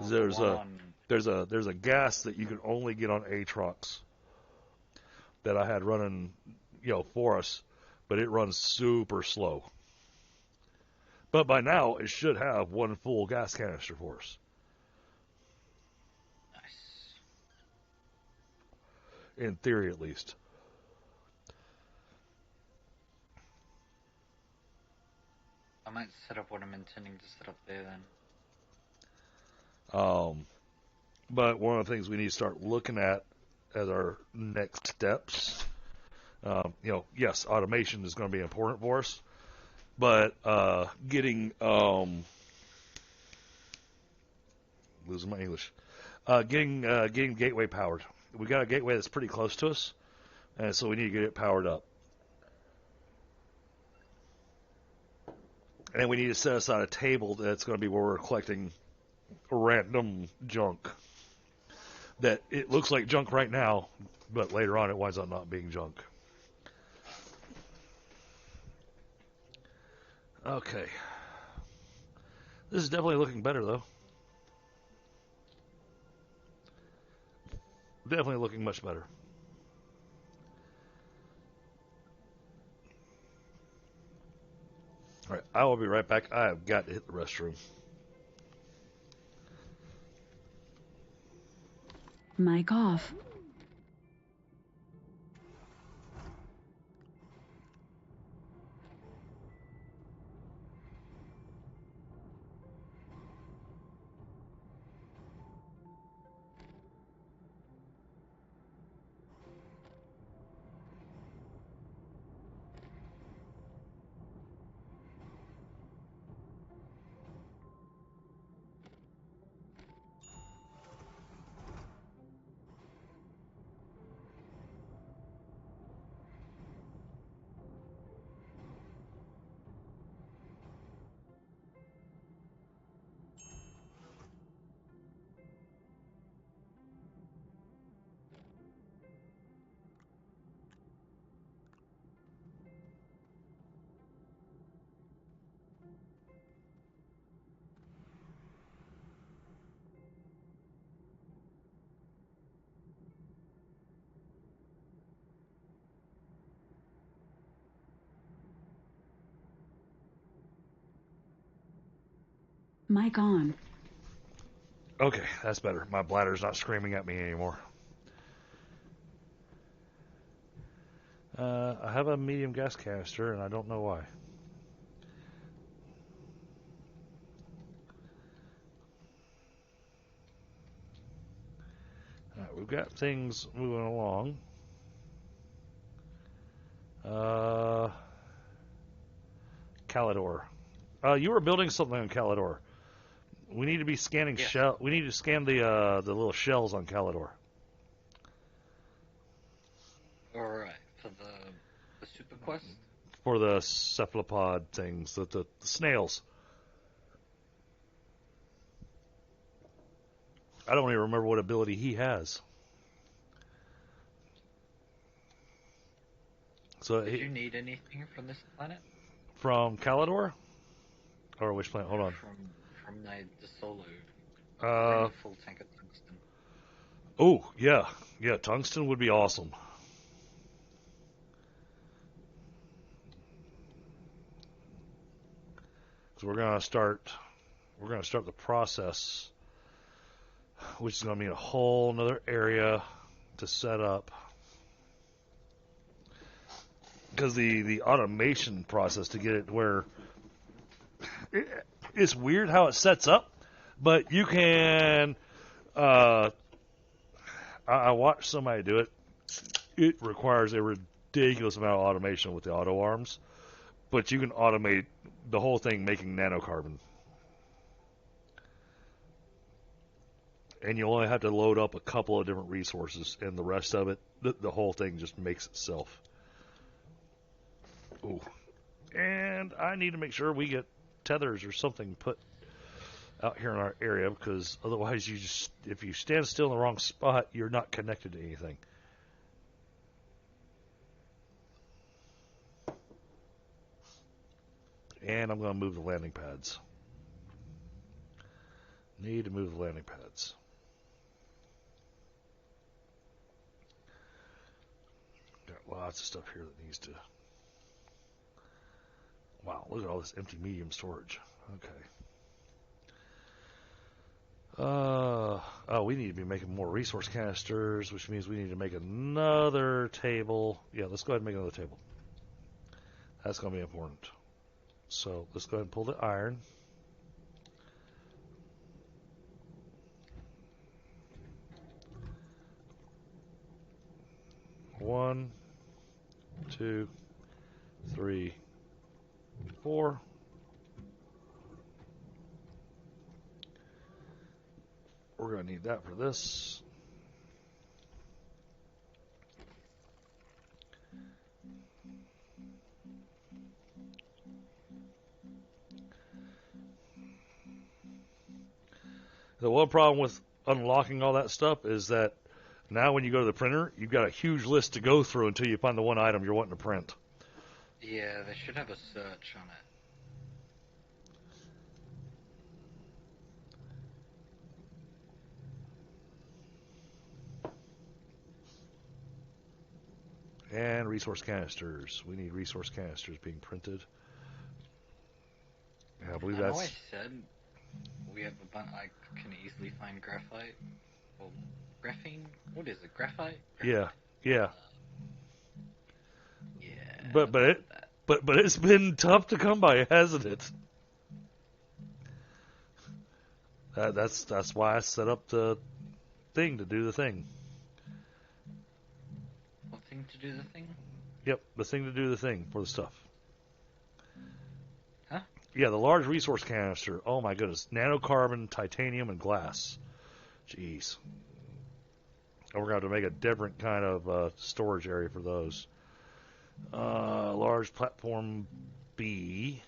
S1: There's a gas that you can only get on Atrox that I had running, for us, but it runs super slow. But by now, it should have one full gas canister for us.
S2: Nice.
S1: In theory, at least.
S2: I might set up what I'm intending to set up there then.
S1: But one of the things we need to start looking at as our next steps, yes, automation is going to be important for us, but getting losing my English, getting gateway powered. We got a gateway that's pretty close to us, and so we need to get it powered up. And we need to set aside a table that's going to be where we're collecting random junk. That it looks like junk right now, but later on it winds up not being junk. Okay. This is definitely looking better, though. Definitely looking much better. All right, I will be right back. I have got to hit the restroom.
S3: Mic off. Mic on.
S1: Okay, that's better. My bladder's not screaming at me anymore. I have a medium gas canister, and I don't know why. Alright, we've got things moving along. Calidor. You were building something on Calidor. We need to be scanning shell. We need to scan the little shells on Calidor.
S2: Alright, for the super quest?
S1: For the cephalopod things, the snails. I don't even remember what ability he has. So
S2: Did you need anything from this planet?
S1: From Calidor? Or which planet? Hold on.
S2: From the solo.
S1: Bring
S2: a full tank of tungsten.
S1: Oh, yeah. Yeah, tungsten would be awesome. So we're gonna start the process, which is gonna mean a whole another area to set up. Because the automation process to get it where it's weird how it sets up, but you can. I watched somebody do it. It requires a ridiculous amount of automation with the auto arms, but you can automate the whole thing making nanocarbon. And you only have to load up a couple of different resources, and the rest of it, the whole thing just makes itself. Ooh. And I need to make sure we get tethers or something put out here in our area, because otherwise if you stand still in the wrong spot, you're not connected to anything. And I'm going to move the landing pads. Need to move the landing pads. Got lots of stuff here that needs to... Wow, look at all this empty medium storage. Okay. We need to be making more resource canisters, which means we need to make another table. Yeah, let's go ahead and make another table. That's going to be important. So let's go ahead and pull the iron. One, two, three, 4. We're going to need that for this. The one problem with unlocking all that stuff is that now when you go to the printer, you've got a huge list to go through until you find the one item you're wanting to print.
S2: Yeah, they should have a search on
S1: it. And resource canisters. We need resource canisters being printed. Yeah, I believe that's...
S2: I said we have a bunch. I can easily find graphite. Or graphene? What is it? Graphite?
S1: Yeah, yeah.
S2: Yeah.
S1: But it's been tough to come by, hasn't it? That's why I set up the thing to do the thing.
S2: What thing to do the thing?
S1: Yep, the thing to do the thing for the stuff.
S2: Huh?
S1: Yeah, the large resource canister. Oh my goodness. Nanocarbon, titanium, and glass. Jeez. And we're going to have to make a different kind of storage area for those. Large platform B.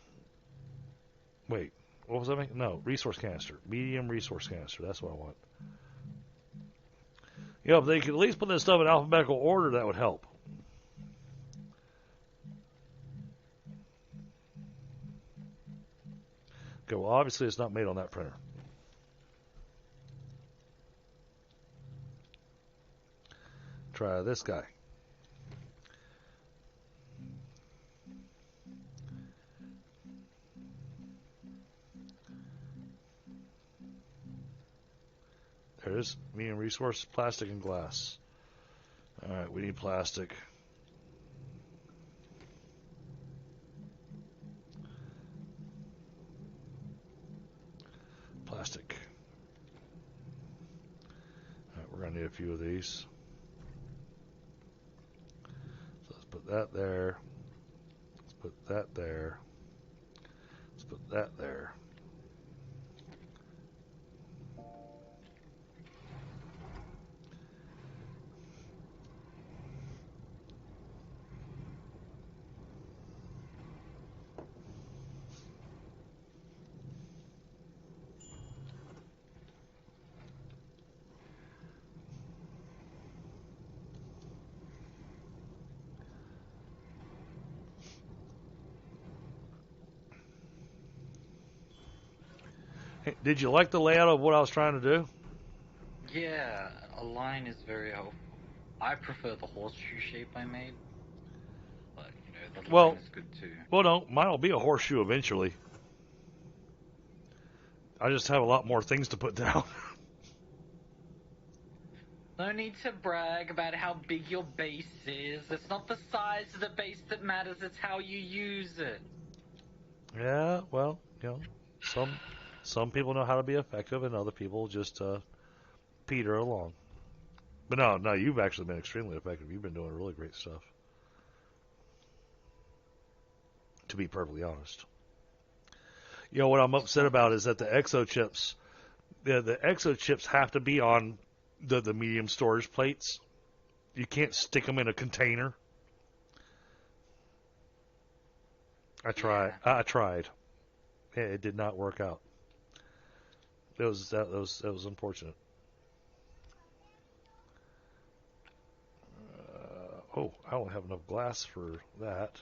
S1: Wait, what was I making? No, resource canister. Medium resource canister. That's what I want. Yeah, if they could at least put this stuff in alphabetical order, that would help. Okay, well, obviously it's not made on that printer. Try this guy. is. Medium resource, plastic and glass. Alright, we need plastic. Plastic. Alright, we're going to need a few of these. So let's put that there. Let's put that there. Let's put that there. Hey, did you like the layout of what I was trying to do?
S2: Yeah, a line is very helpful. I prefer the horseshoe shape I made, but the line
S1: Well,
S2: is good too.
S1: well, no, mine will be a horseshoe eventually. I just have a lot more things to put down.
S2: No need to brag about how big your base is. It's not the size of the base that matters, it's how you use it.
S1: Yeah, well, some people know how to be effective, and other people just peter along. But no, you've actually been extremely effective. You've been doing really great stuff. To be perfectly honest, what I'm upset about is that the exochips, the exochips have to be on the medium storage plates. You can't stick them in a container. I tried.
S2: Yeah.
S1: I tried. It did not work out. That was unfortunate. Oh, I don't have enough glass for that.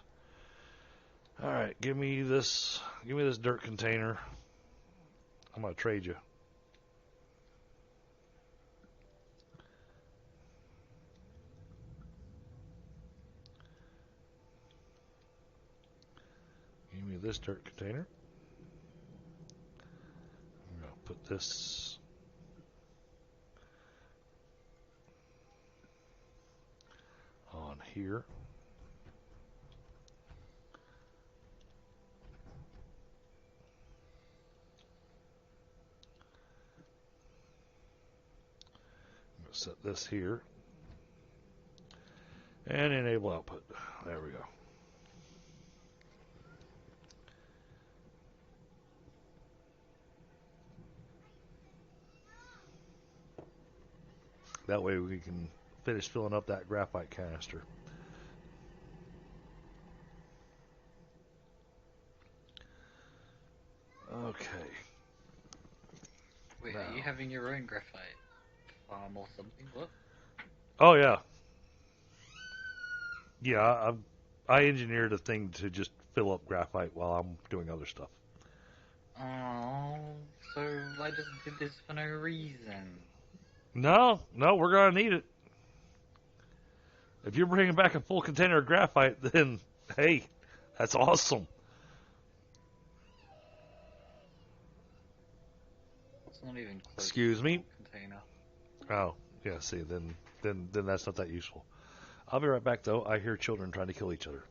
S1: All right, give me this. Give me this dirt container. I'm gonna trade you. Give me this dirt container. I'm gonna put this on here. I'm gonna set this here and enable output. There we go. That way we can finish filling up that graphite canister. Okay.
S2: Wait,
S1: now.
S2: are you having your own graphite farm or something? What?
S1: Oh yeah. Yeah, I engineered a thing to just fill up graphite while I'm doing other stuff.
S2: Oh, so I just did this for no reason.
S1: No, we're gonna need it. If you're bringing back a full container of graphite, then hey, that's awesome.
S2: It's not even close
S1: Excuse
S2: to a
S1: me.
S2: full container.
S1: Oh, yeah. See, then that's not that useful. I'll be right back though. I hear children trying to kill each other.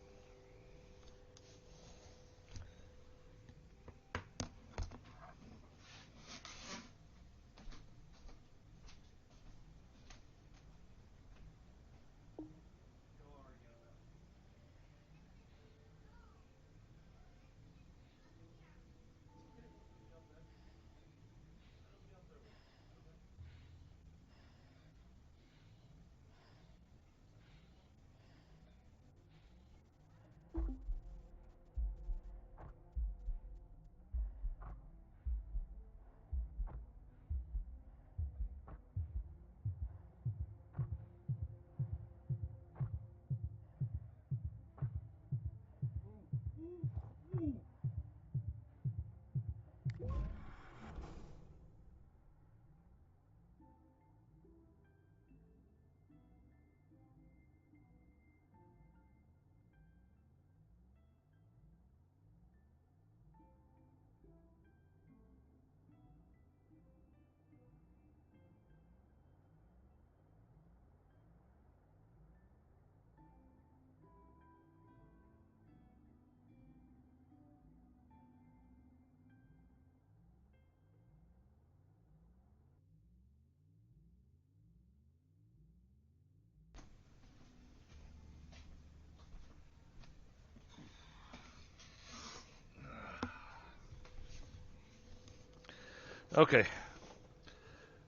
S1: Okay.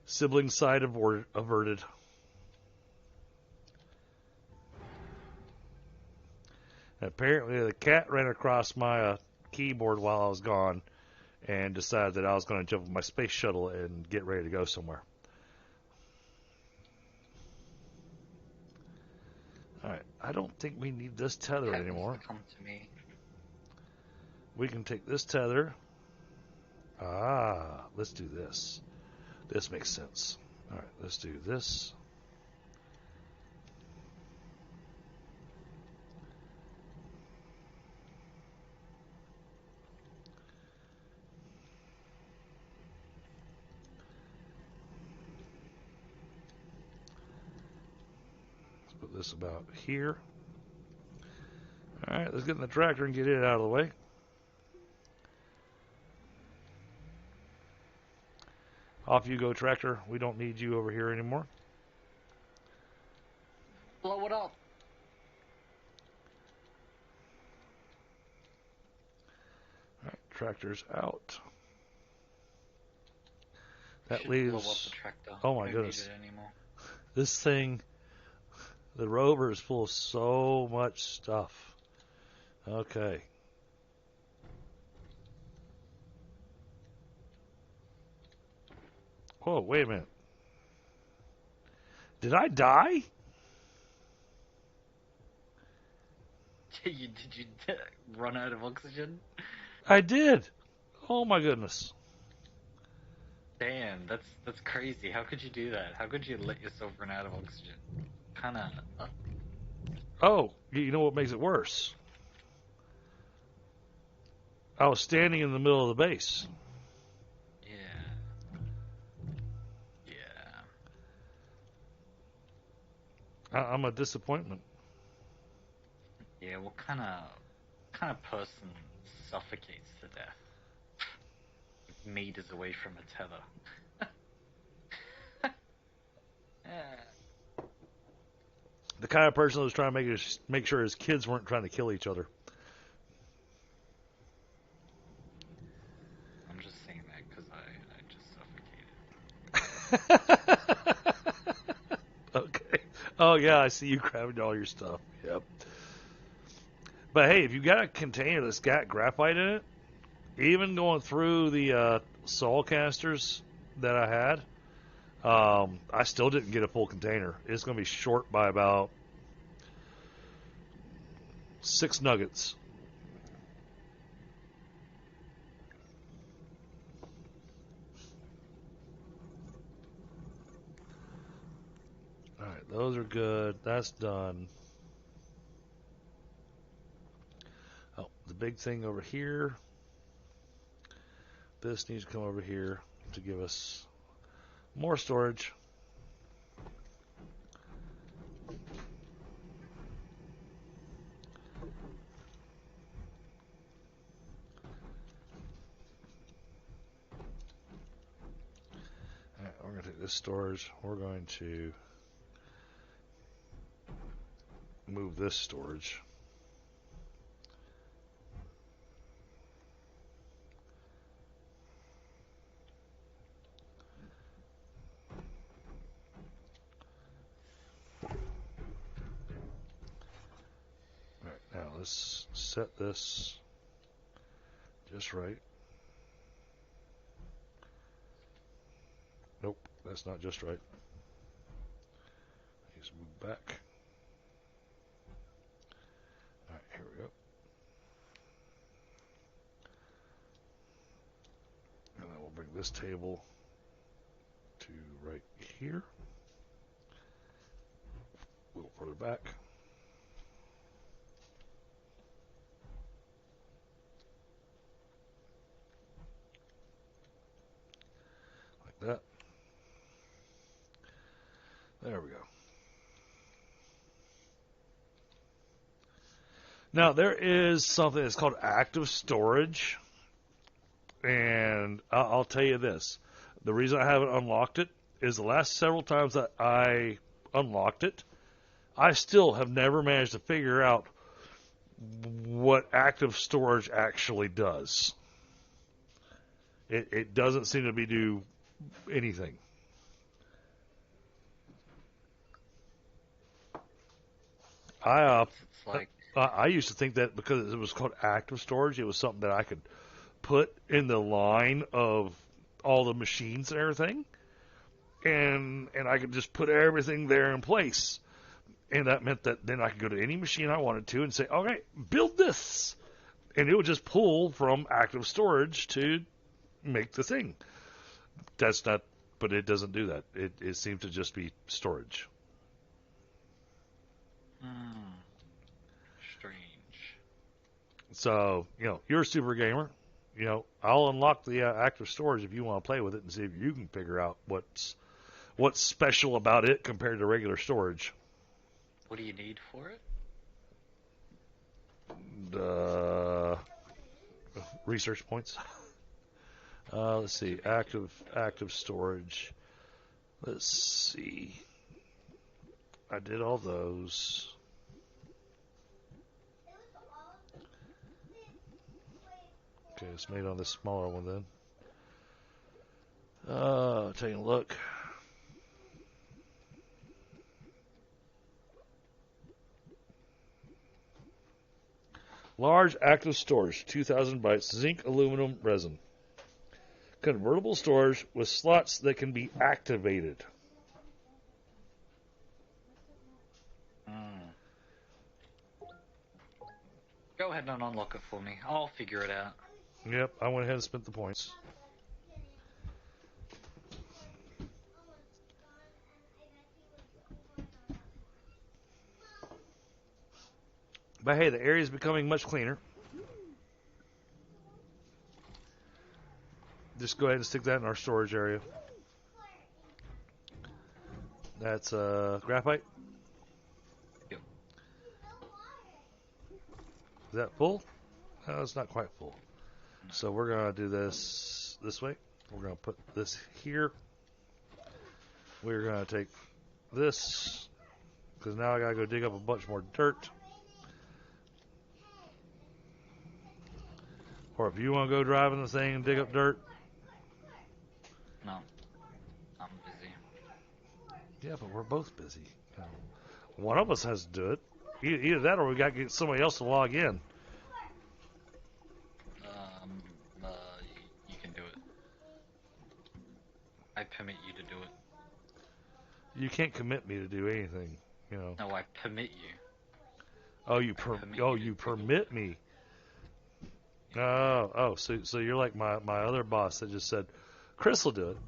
S1: Sibling side averted. Apparently, the cat ran across my keyboard while I was gone and decided that I was going to jump on my space shuttle and get ready to go somewhere. Alright, I don't think we need this tether anymore.
S2: Come to me.
S1: We can take this tether. Let's do this. This makes sense. Alright, let's do this. Let's put this about here. Alright, let's get in the tractor and get it out of the way. Off you go, tractor. We don't need you over here anymore.
S2: Blow it up.
S1: Alright, tractor's out. That leaves...
S2: Blow up the tractor.
S1: Oh my goodness.
S2: Don't need it anymore.
S1: This thing, the rover is full of so much stuff. Okay. Whoa, wait a minute. Did I die?
S2: Did you run out of oxygen?
S1: I did. Oh my goodness.
S2: Damn, that's crazy. How could you do that? How could you let yourself run out of oxygen? Kinda.
S1: Oh, you know what makes it worse? I was standing in the middle of the base.
S2: Yeah.
S1: I'm a disappointment.
S2: Yeah, what kind of person suffocates to death meters away from a tether?
S1: The kind of person that was trying to make sure his kids weren't trying to kill each other.
S2: I'm just saying that because I just suffocated.
S1: Okay. Oh yeah, I see you grabbing all your stuff. Yep. But hey, if you got a container that's got graphite in it, even going through the soul casters that I had, I still didn't get a full container. It's going to be short by about 6 nuggets. Alright, those are good. That's done. Oh, the big thing over here. This needs to come over here to give us more storage. Alright, we're going to take this storage. We're going to move this storage. Alright, now let's set this just right. Nope, that's not just right. Let's move back. Alright, here we go. And then we'll bring this table to right here. A little further back. Like that. There we go. Now, there is something that's called active storage. And I'll tell you this. The reason I haven't unlocked it is the last several times that I unlocked it, I still have never managed to figure out what active storage actually does. It doesn't seem to be do anything.
S2: It's like
S1: I used to think that because it was called active storage, it was something that I could put in the line of all the machines and everything, and I could just put everything there in place. And that meant that then I could go to any machine I wanted to and say, okay, build this. And it would just pull from active storage to make the thing. That's not, but it doesn't do that. It seems to just be storage.
S2: Strange.
S1: So, you're a super gamer. I'll unlock the active storage if you want to play with it and see if you can figure out what's special about it compared to regular storage.
S2: What do you need for it?
S1: Research points. Let's see. Active storage. Let's see. I did all those. Okay, it's made on this smaller one then. Taking a look. Large active storage, 2,000 bytes, zinc aluminum resin. Convertible storage with slots that can be activated.
S2: Go ahead and unlock it for me. I'll figure it out.
S1: Yep, I went ahead and spent the points. But hey, the area is becoming much cleaner. Just go ahead and stick that in our storage area. That's graphite.
S2: Yep.
S1: Is that full? No, it's not quite full. So we're going to do this way. We're going to put this here. We're going to take this, because now I got to go dig up a bunch more dirt. Or if you want to go driving the thing and dig up dirt.
S2: No. I'm busy.
S1: Yeah, but we're both busy. One of us has to do it. Either that or we got to get somebody else to log in.
S2: You can do it. I permit you to do it.
S1: You can't commit me to do anything,
S2: No, I permit you.
S1: Oh, you permit me. So you're like my other boss that just said, Chris will do it.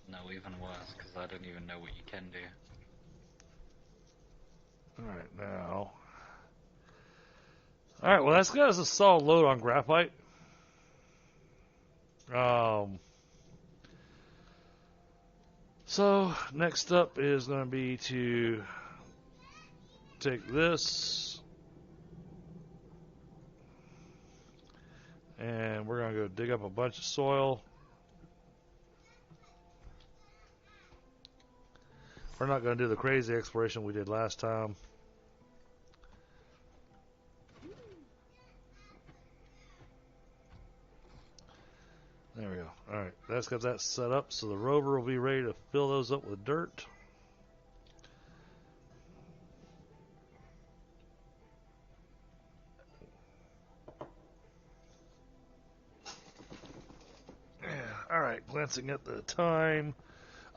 S2: No, even worse, because I don't even know what you can do.
S1: Alright, now. Alright, well, that's got us a solid load on graphite. So, next up is going to be to take this, and we're going to go dig up a bunch of soil. We're not going to do the crazy exploration we did last time. There we go. Alright, that's got that set up, so the rover will be ready to fill those up with dirt. Alright, glancing at the time.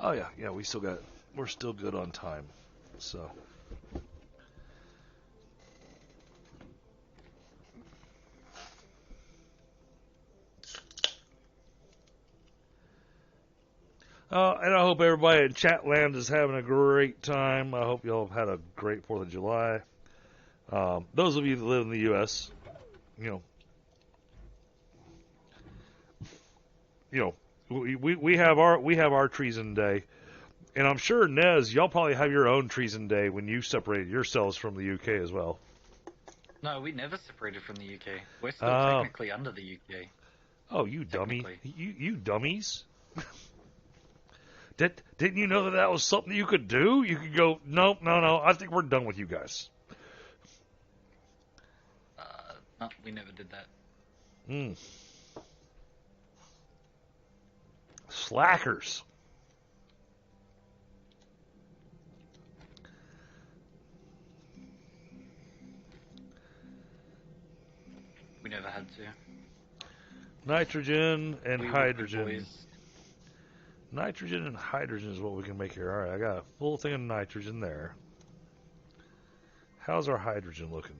S1: Oh yeah, we're still good on time. So. And I hope everybody in Chatland is having a great time. I hope y'all have had a great 4th of July. Those of you that live in the U.S., we have our treason day, and I'm sure Nez, y'all probably have your own treason day when you separated yourselves from the UK as well.
S2: No, we never separated from the UK. We're still technically under the UK.
S1: Oh, you dummy! You dummies! Didn't you know that was something you could do? You could go, no. I think we're done with you guys.
S2: No, we never did that.
S1: slackers.
S2: We never had to.
S1: Nitrogen and
S2: We were good
S1: hydrogen.
S2: boys.
S1: Nitrogen and hydrogen is what we can make here. All right, I got a full thing of nitrogen there. How's our hydrogen looking?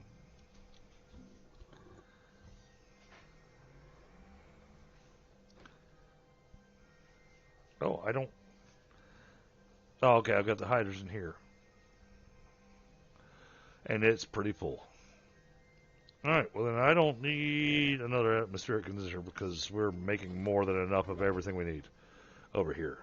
S1: Oh, I don't... Oh, okay, I've got the hydrogen here. And it's pretty full. Alright, well then I don't need another atmospheric condenser because we're making more than enough of everything we need over here.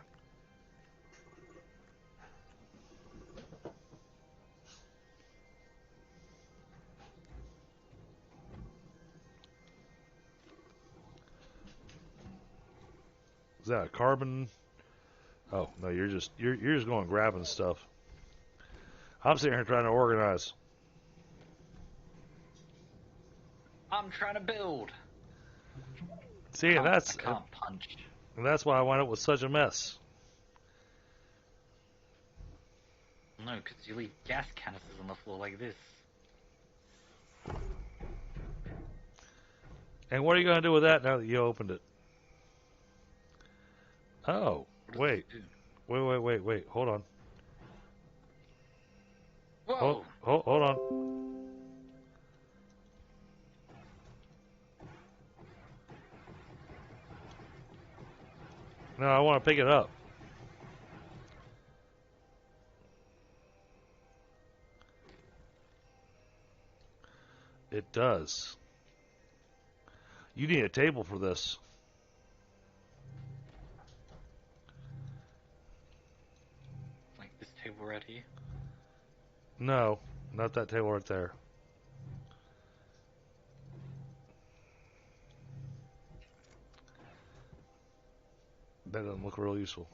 S1: Is that a carbon? Oh, no, you're just going grabbing stuff. I'm sitting here trying to organize.
S2: I'm trying to build.
S1: See,
S2: I can't punch.
S1: And that's why I wind up with such a mess.
S2: No, because you leave gas canisters on the floor like this.
S1: And what are you going to do with that now that you opened it? Oh, wait. Wait. Hold on.
S2: Whoa!
S1: Hold on. No, I want to pick it up. It does. You need a table for this.
S2: Like this table right here?
S1: No, not that table right there. That doesn't look real useful.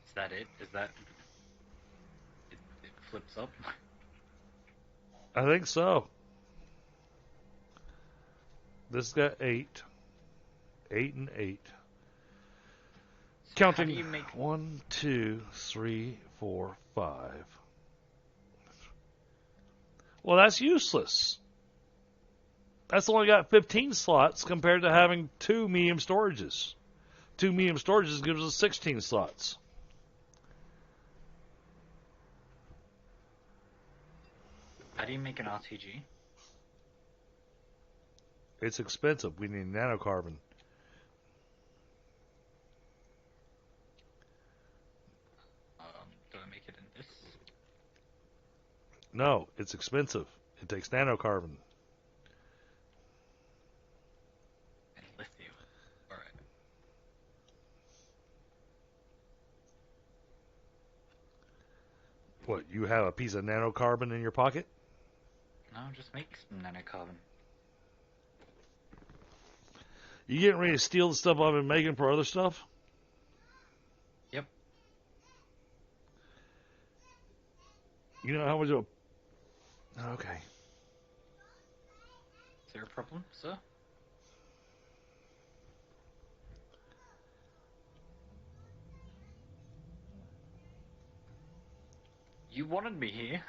S2: Is that it? Is that... It flips up?
S1: I think so. This got 8. 8 and 8. Counting
S2: How do you make...
S1: 1, 2, 3, 4, 5. Well, that's useless. That's only got 15 slots compared to having 2 medium storages. 2 medium storages gives us 16 slots.
S2: How do you make an RTG?
S1: It's expensive. We need nanocarbon.
S2: Do I make it in this?
S1: No, it's expensive. It takes nanocarbon.
S2: And lithium. Alright.
S1: What, you have a piece of nanocarbon in your pocket?
S2: No, just make some nanocarbon.
S1: You getting ready to steal the stuff I've been making for other stuff?
S2: Yep.
S1: You know how much of a... Okay.
S2: Is there a problem, sir? You wanted me here.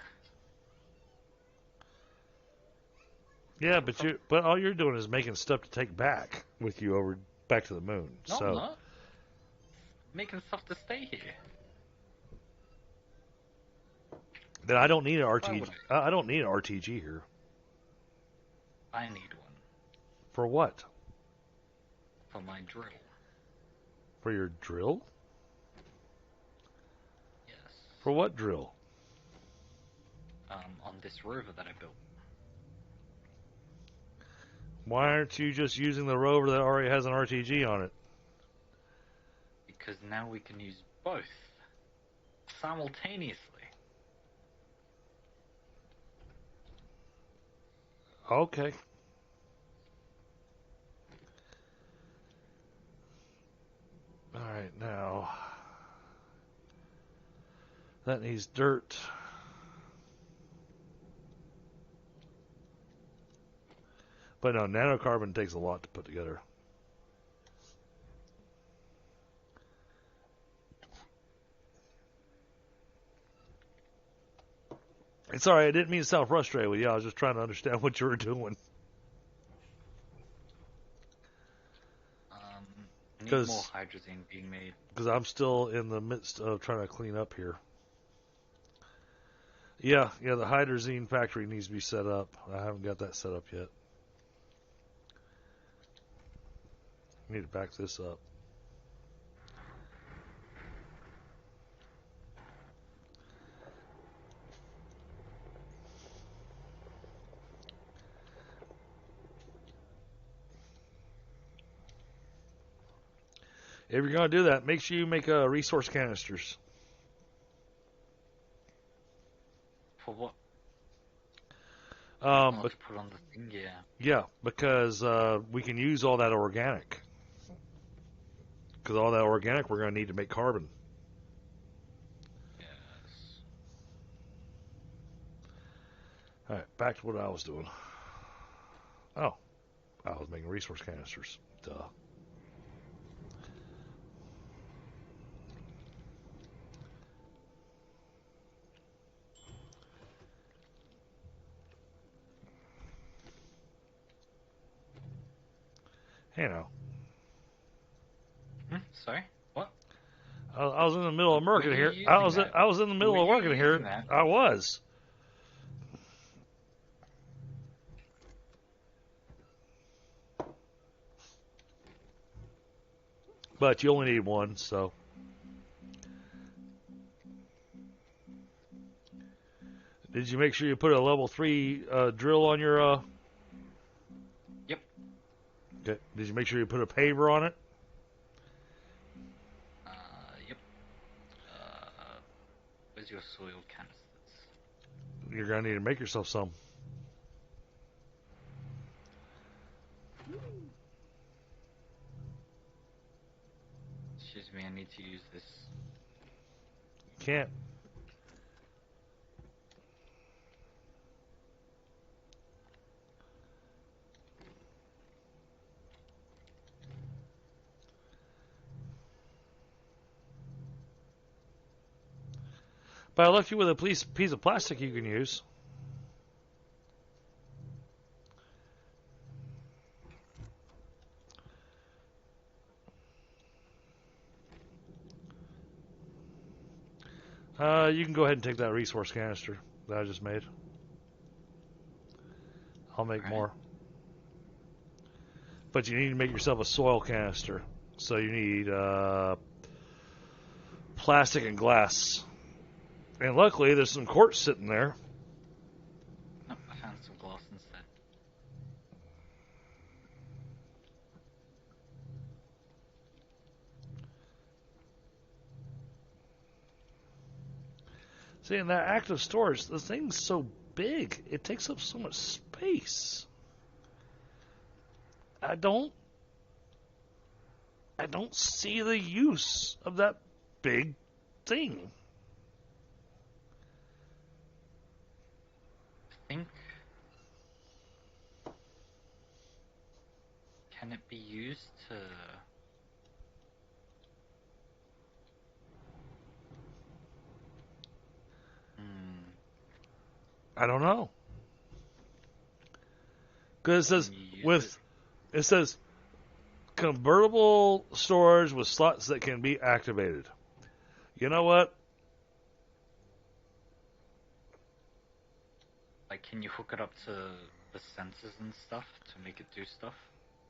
S1: Yeah, but all you're doing is making stuff to take back with you over back to the moon.
S2: No,
S1: so
S2: I'm not. Making stuff to stay here.
S1: then I don't need an
S2: Why
S1: RTG.
S2: would
S1: I don't need an RTG here.
S2: I need one.
S1: For what?
S2: For my drill.
S1: For your drill?
S2: Yes.
S1: For what drill?
S2: On this rover that I built.
S1: Why aren't you just using the rover that already has an RTG on it?
S2: Because now we can use both. Simultaneously.
S1: Okay. Alright, now that needs dirt. But no, nanocarbon takes a lot to put together. It's alright, I didn't mean to sound frustrated with you. I was just trying to understand what you were doing.
S2: Need more hydrazine being made.
S1: Because I'm still in the midst of trying to clean up here. Yeah, the hydrazine factory needs to be set up. I haven't got that set up yet. I need to back this up. If you're going to do that, make sure you make resource canisters.
S2: For what?
S1: But
S2: to put on the thing, yeah.
S1: Yeah, because we can use all that organic. Because all that organic we're going to need to make carbon.
S2: Yes.
S1: Alright, back to what I was doing. Oh, I was making resource canisters. Duh. Hey now.
S2: Sorry? What?
S1: I was in the middle of working here.
S2: using
S1: I was
S2: that?
S1: in the middle
S2: Were
S1: of
S2: you
S1: working here.
S2: using that?
S1: I was. But you only need one, so. Did you make sure you put a level 3 drill on your...
S2: Yep.
S1: Okay. Did you make sure you put a paver on it?
S2: Yep. Where's your soil canisters?
S1: You're going to need to make yourself some.
S2: Excuse me, I need to use this.
S1: Can't. But I left you with a piece of plastic you can use. You can go ahead and take that resource canister that I just made. I'll make more. But you need to make yourself a soil canister. So you need plastic and glass. And luckily, there's some quartz sitting there.
S2: Oh, I found some glass instead.
S1: See, in that active storage, the thing's so big. It takes up so much space. I don't see the use of that big thing.
S2: I think... Can it be used to...
S1: I don't know. Because it says convertible storage with slots that can be activated. You know what?
S2: Like, can you hook it up to the sensors and stuff to make it do stuff?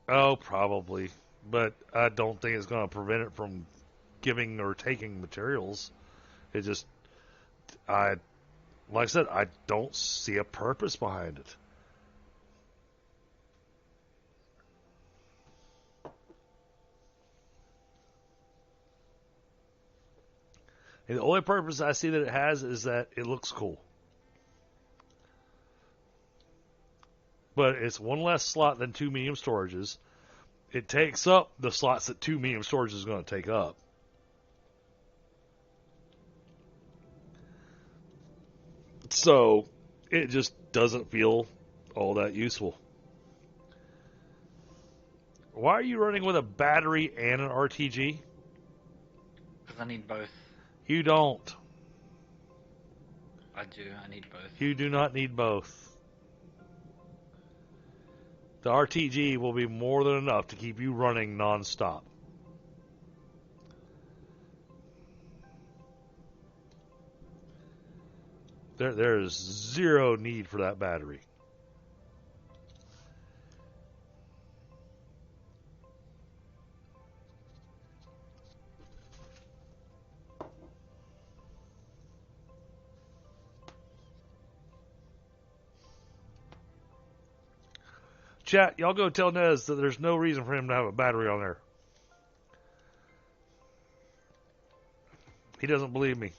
S1: Oh, probably. But I don't think it's going to prevent it from giving or taking materials. It just, like I said, I don't see a purpose behind it. And the only purpose I see that it has is that it looks cool. But it's one less slot than 2 medium storages. It takes up the slots that 2 medium storage is going to take up. So it just doesn't feel all that useful. Why are you running with a battery and an RTG?
S2: Because I need both.
S1: You don't.
S2: I do. I need both.
S1: You do not need both. The RTG will be more than enough to keep you running non-stop. There is zero need for that battery. Chat, y'all go tell Nez that there's no reason for him to have a battery on there. He doesn't believe me.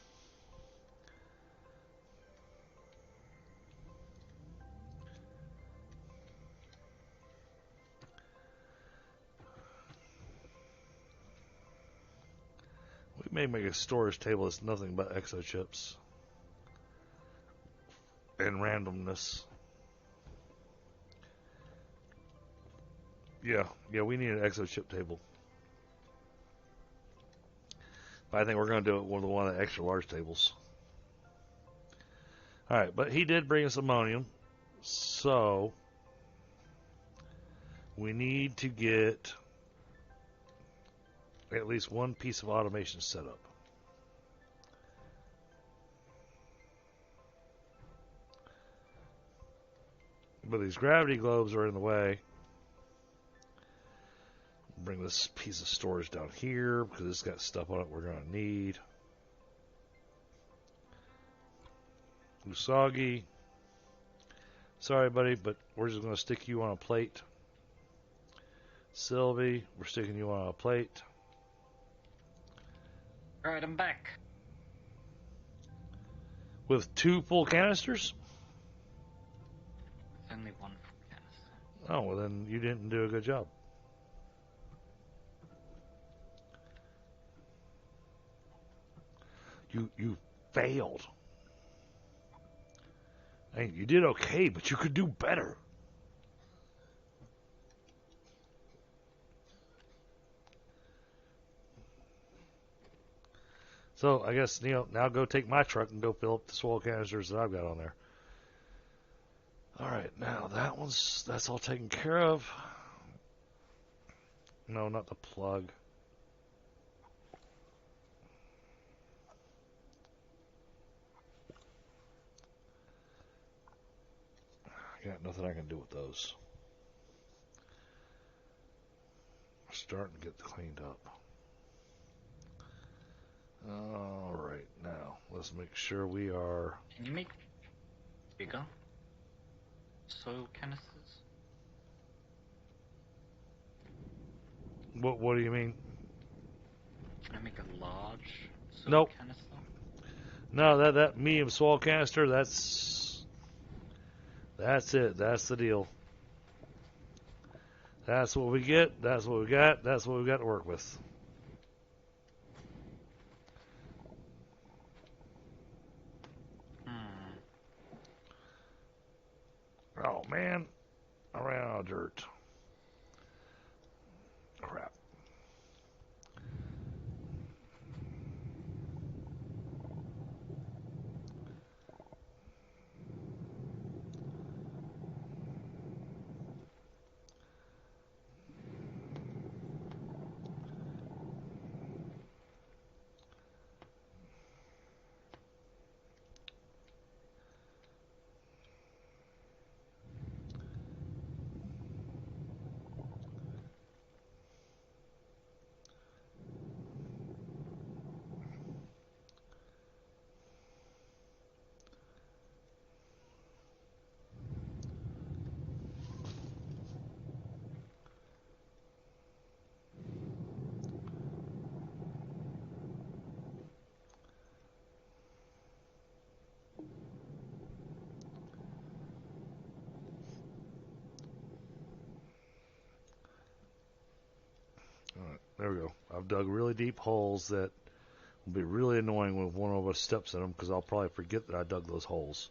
S1: We may make a storage table that's nothing but exochips and randomness. Yeah, we need an exochip table. But I think we're going to do it with one of the extra large tables. Alright, but he did bring us ammonium. So we need to get at least one piece of automation set up. But these gravity globes are in the way. Bring this piece of storage down here because it's got stuff on it we're going to need. Usagi. Sorry, buddy, but we're just going to stick you on a plate. Sylvie, we're sticking you on a plate.
S2: Alright, I'm back.
S1: With 2 full canisters?
S2: Only 1 full canister.
S1: Oh, well then you didn't do a good job. You failed. I mean, you did okay, but you could do better. So I guess, now go take my truck and go fill up the soil canisters that I've got on there. All right, now that's all taken care of. No, not the plug. I got nothing I can do with those. We're starting to get cleaned up. All right, now let's make sure we are.
S2: Can you make bigger soil canisters?
S1: What do you mean?
S2: Can I make a large soil
S1: Nope.
S2: canister?
S1: No, that medium soil canister, that's it. That's the deal. That's what we get. That's what we got. That's what we got to work with. Oh, man. I ran out of dirt. Crap. All right, there we go. I've dug really deep holes that will be really annoying when one of us steps in them because I'll probably forget that I dug those holes.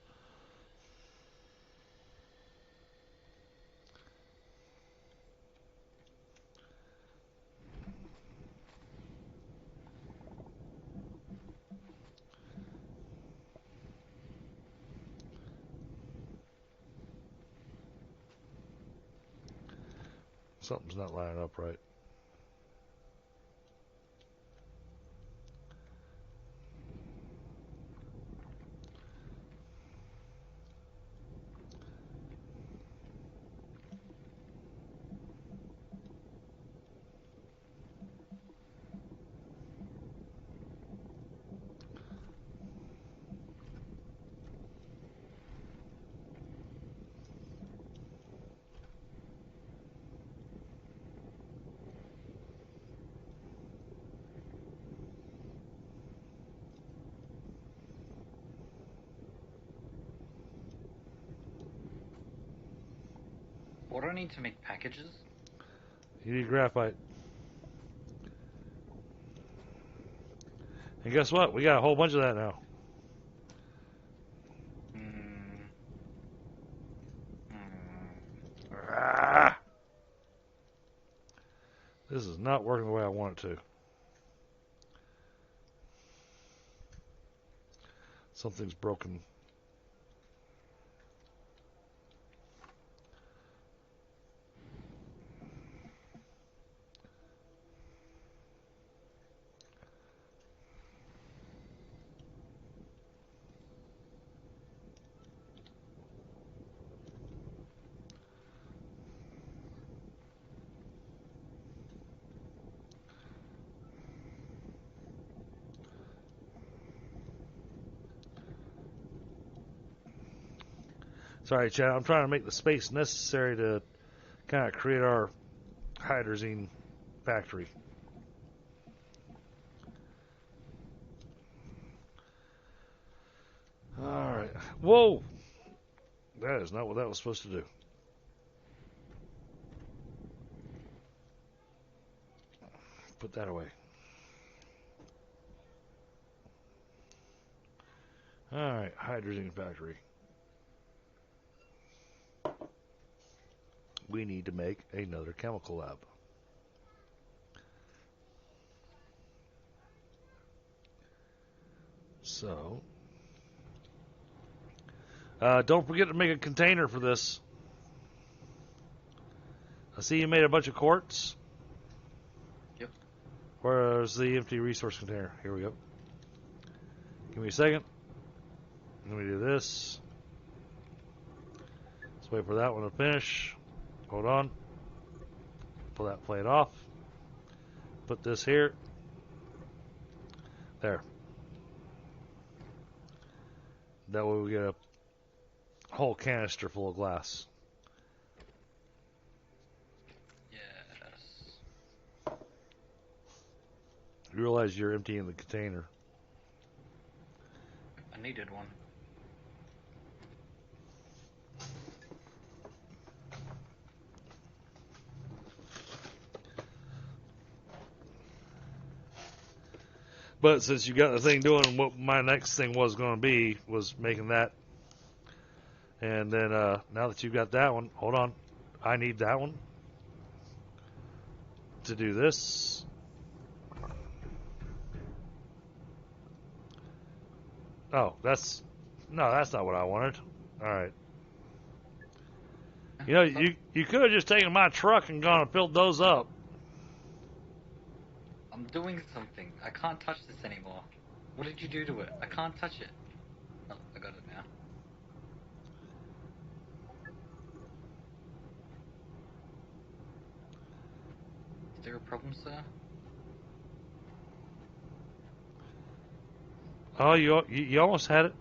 S1: Something's not lining up right.
S2: What do I need to make packages?
S1: You need graphite. And guess what? We got a whole bunch of that now. Ah! This is not working the way I want it to. Something's broken. Sorry, Chad. I'm trying to make the space necessary to kind of create our hydrazine factory. All right. Whoa! That is not what that was supposed to do. Put that away. All right, hydrazine factory. We need to make another chemical lab. So, don't forget to make a container for this. I see you made a bunch of quartz.
S2: Yep.
S1: Where's the empty resource container? Here we go. Give me a second. Let me do this. Let's wait for that one to finish. Hold on. Pull that plate off. Put this here. There. That way we get a whole canister full of glass.
S2: Yes.
S1: You realize you're emptying the container.
S2: I needed one.
S1: But since you got the thing doing, what my next thing was going to be was making that. And then now that you've got that one, hold on. I need that one to do this. Oh, that's not what I wanted. All right. You know, you could have just taken my truck and gone and filled those up.
S2: I'm doing something. I can't touch this anymore. What did you do to it? I can't touch it. Oh, I got it now. Is there a problem, sir?
S1: Oh, you almost had it.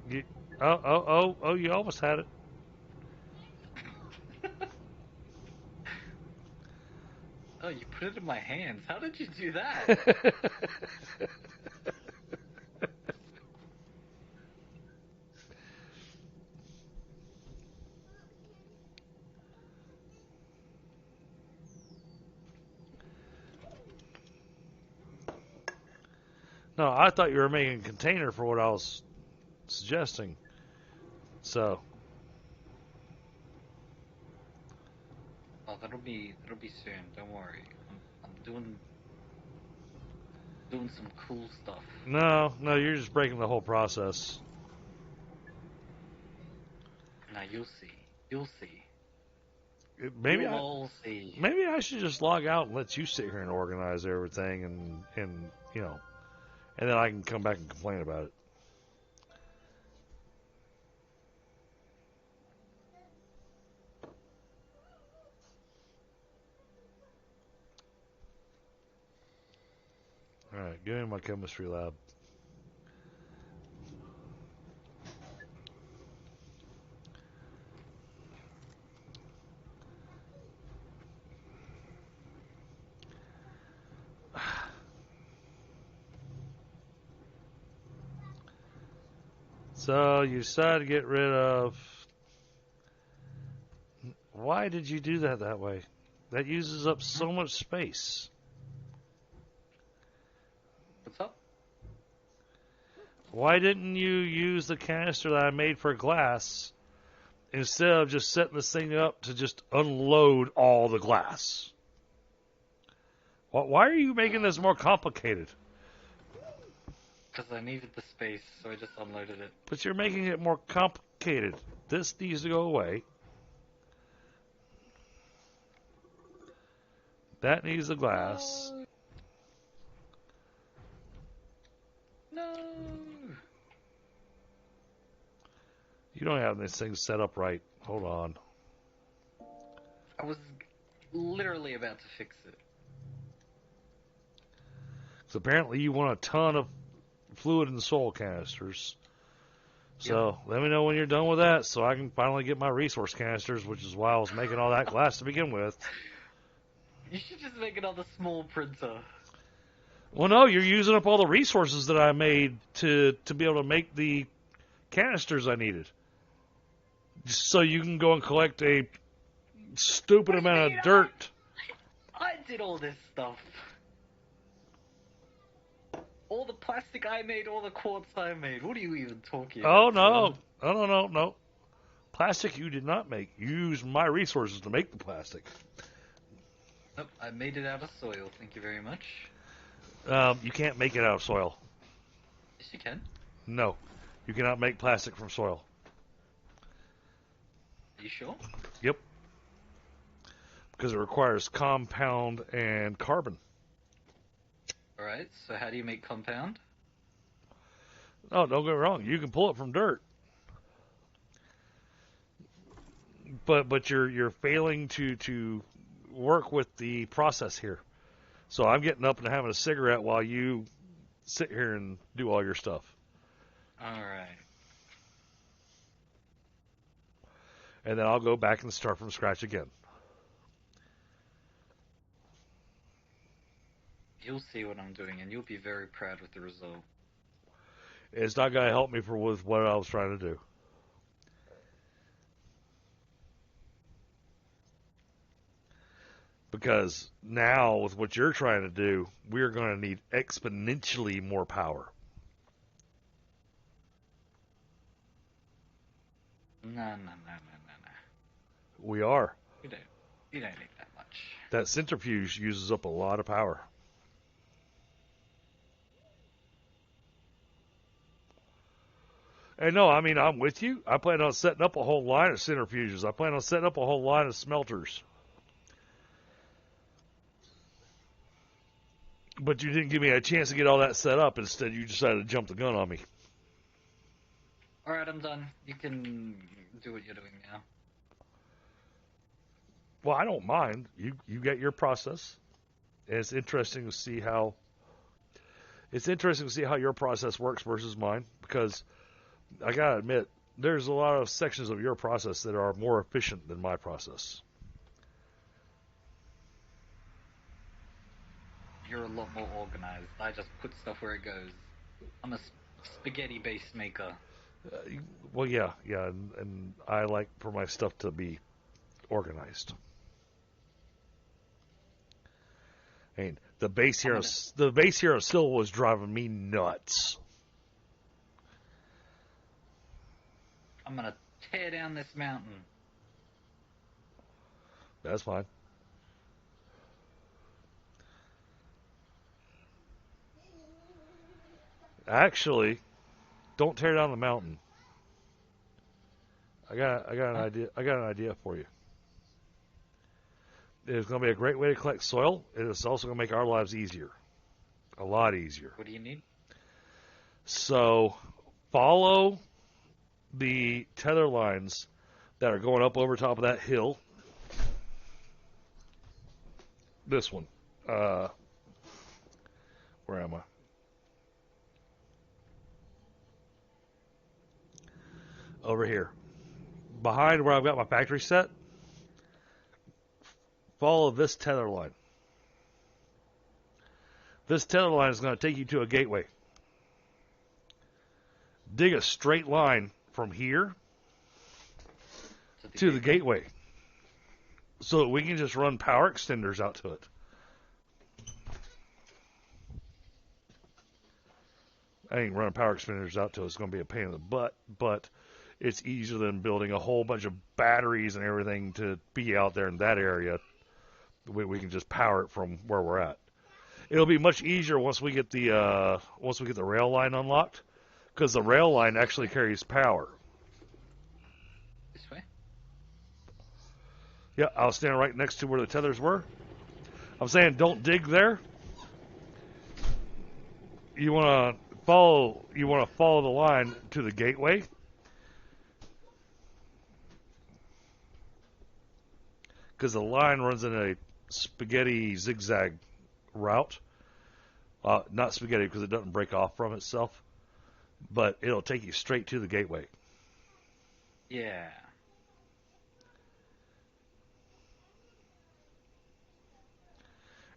S1: You almost had it.
S2: Oh, you put it in my hands. How did you do that?
S1: No, I thought you were making a container for what I was suggesting. So.
S2: Oh, that'll be soon. Don't worry. I'm doing some cool stuff.
S1: No, you're just breaking the whole process.
S2: Now you'll see. You'll see.
S1: maybe
S2: We'll see.
S1: Maybe I should just log out and let you sit here and organize everything, and you know, and then I can come back and complain about it. All right, give me my chemistry lab. So you decided to get rid of. Why did you do that way? That uses up so much space.
S2: What's up?
S1: Why didn't you use the canister that I made for glass instead of just setting this thing up to just unload all the glass? Why are you making this more complicated?
S2: Because I needed the space, so I just unloaded it.
S1: But you're making it more complicated. This needs to go away. That needs the glass.
S2: No.
S1: You don't have this thing set up right. Hold on.
S2: I was literally about to fix it.
S1: So apparently you want a ton of fluid and soil canisters. So let me know when you're done with that so I can finally get my resource canisters, which is why I was making all that glass to begin with.
S2: You should just make another small printer.
S1: Well, no, you're using up all the resources that I made to be able to make the canisters I needed. Just so you can go and collect a stupid amount of dirt.
S2: I did all this stuff. All the plastic I made, all the quartz I made. What are you even talking about?
S1: Oh, no. No. Plastic you did not make. You used my resources to make the plastic.
S2: Nope, I made it out of soil. Thank you very much.
S1: You can't make it out of soil.
S2: Yes, you can.
S1: No. You cannot make plastic from soil.
S2: Are you sure?
S1: Yep. Because it requires compound and carbon.
S2: Alright, so how do you make compound?
S1: Oh, don't get me wrong. You can pull it from dirt. But you're failing to work with the process here. So I'm getting up and having a cigarette while you sit here and do all your stuff.
S2: Alright.
S1: And then I'll go back and start from scratch again.
S2: You'll see what I'm doing, and you'll be very proud with the result.
S1: It's not going to help me with what I was trying to do. Because now, with what you're trying to do, we're going to need exponentially more power.
S2: No.
S1: We are.
S2: You don't need that much.
S1: That centrifuge uses up a lot of power. And no, I mean, I'm with you. I plan on setting up a whole line of centrifuges. I plan on setting up a whole line of smelters. But you didn't give me a chance to get all that set up. Instead, you decided to jump the gun on me.
S2: Alright, I'm done. You can do what you're doing now.
S1: Well, I don't mind. You get your process. And it's interesting to see how your process works versus mine, because I gotta admit, there's a lot of sections of your process that are more efficient than my process.
S2: You're a lot more organized. I just put stuff where it goes. I'm a spaghetti base maker.
S1: Well, yeah, and I like for my stuff to be organized. And the base here of Sylva was driving me nuts.
S2: I'm gonna tear down this mountain.
S1: That's fine. Actually, don't tear down the mountain. I got an idea. I got an idea for you. It's going to be a great way to collect soil. It's also going to make our lives easier. A lot easier.
S2: What do you need?
S1: So follow the tether lines that are going up over top of that hill. This one. Where am I? Over here. Behind where I've got my factory set, follow this tether line. This tether line is going to take you to a gateway. Dig a straight line from here to the gateway so that we can just run power extenders out to it. I think running power extenders out to it is going to be a pain in the butt, but it's easier than building a whole bunch of batteries and everything to be out there in that area. We can just power it from where we're at. It'll be much easier once we get the rail line unlocked, because the rail line actually carries power.
S2: This way?
S1: Yeah, I'll stand right next to where the tethers were. I'm saying don't dig there. You want to follow the line to the gateway. Because the line runs in a spaghetti zigzag route. Not spaghetti because it doesn't break off from itself, but it'll take you straight to the gateway.
S2: Yeah.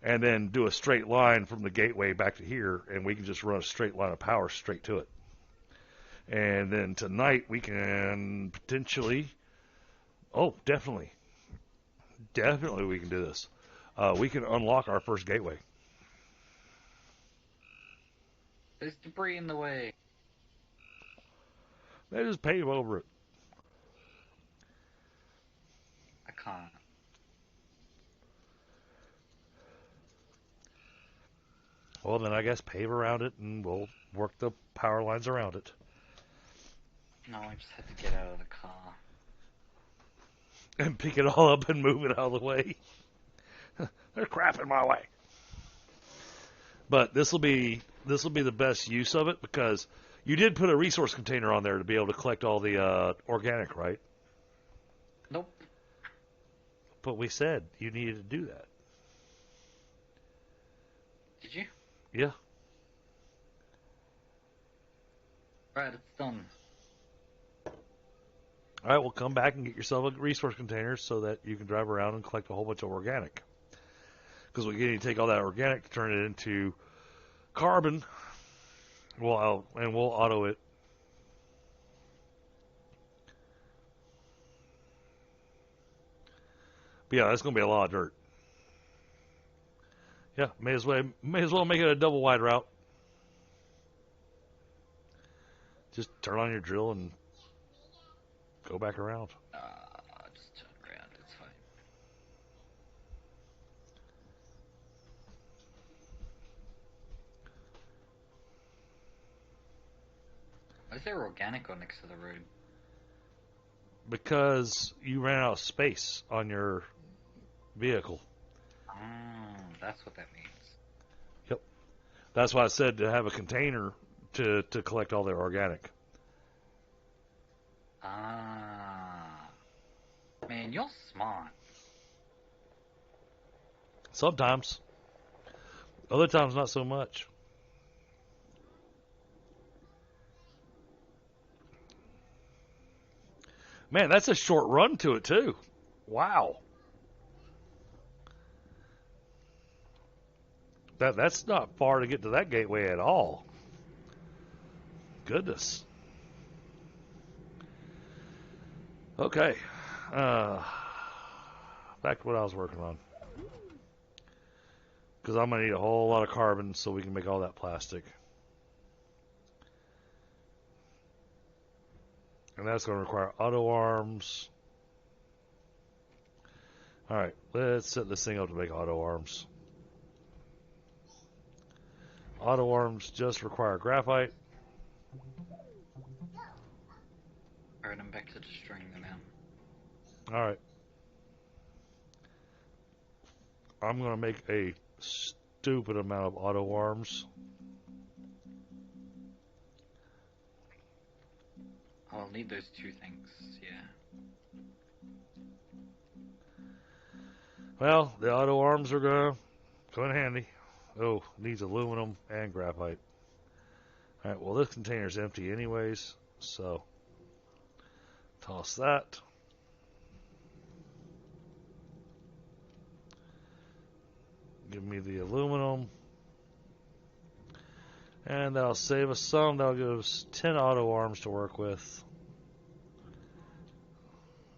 S1: And then do a straight line from the gateway back to here, and we can just run a straight line of power straight to it. And then tonight we can potentially, definitely we can do this. We can unlock our first gateway.
S2: There's debris in the way.
S1: They just pave over it.
S2: I can't.
S1: Well, then I guess pave around it, and we'll work the power lines around it.
S2: No, I just had to get out of the car.
S1: And pick it all up and move it out of the way. There's crap in my way. But this will be the best use of it, because you did put a resource container on there to be able to collect all the organic, right?
S2: Nope.
S1: But we said you needed to do that.
S2: Did you?
S1: Yeah.
S2: Right, it's done.
S1: All right, well, come back and get yourself a resource container so that you can drive around and collect a whole bunch of organic. Because we need to take all that organic to turn it into carbon. We'll auto it. But yeah, that's going to be a lot of dirt. Yeah, may as well make it a double wide route. Just turn on your drill and go back around.
S2: Just turn around. It's fine. Why is there organic on next to the road?
S1: Because you ran out of space on your vehicle.
S2: That's what that means.
S1: Yep. That's why I said to have a container to collect all their organic.
S2: Man, you're smart.
S1: Sometimes. Other times, not so much. Man, that's a short run to it, too. Wow. That's not far to get to that gateway at all. Goodness. Okay. Back to what I was working on. Because I'm going to need a whole lot of carbon so we can make all that plastic. And that's going to require auto arms. Alright, let's set this thing up to make auto arms. Auto arms just require graphite.
S2: Alright, I'm back to destroying them now.
S1: Alright. I'm going to make a stupid amount of auto arms.
S2: I'll need those two things, yeah.
S1: Well, the auto arms are going to come in handy. Oh, needs aluminum and graphite. Alright, well this container's empty anyways, so toss that. Give me the aluminum. And that'll save us some. That'll give us 10 auto arms to work with.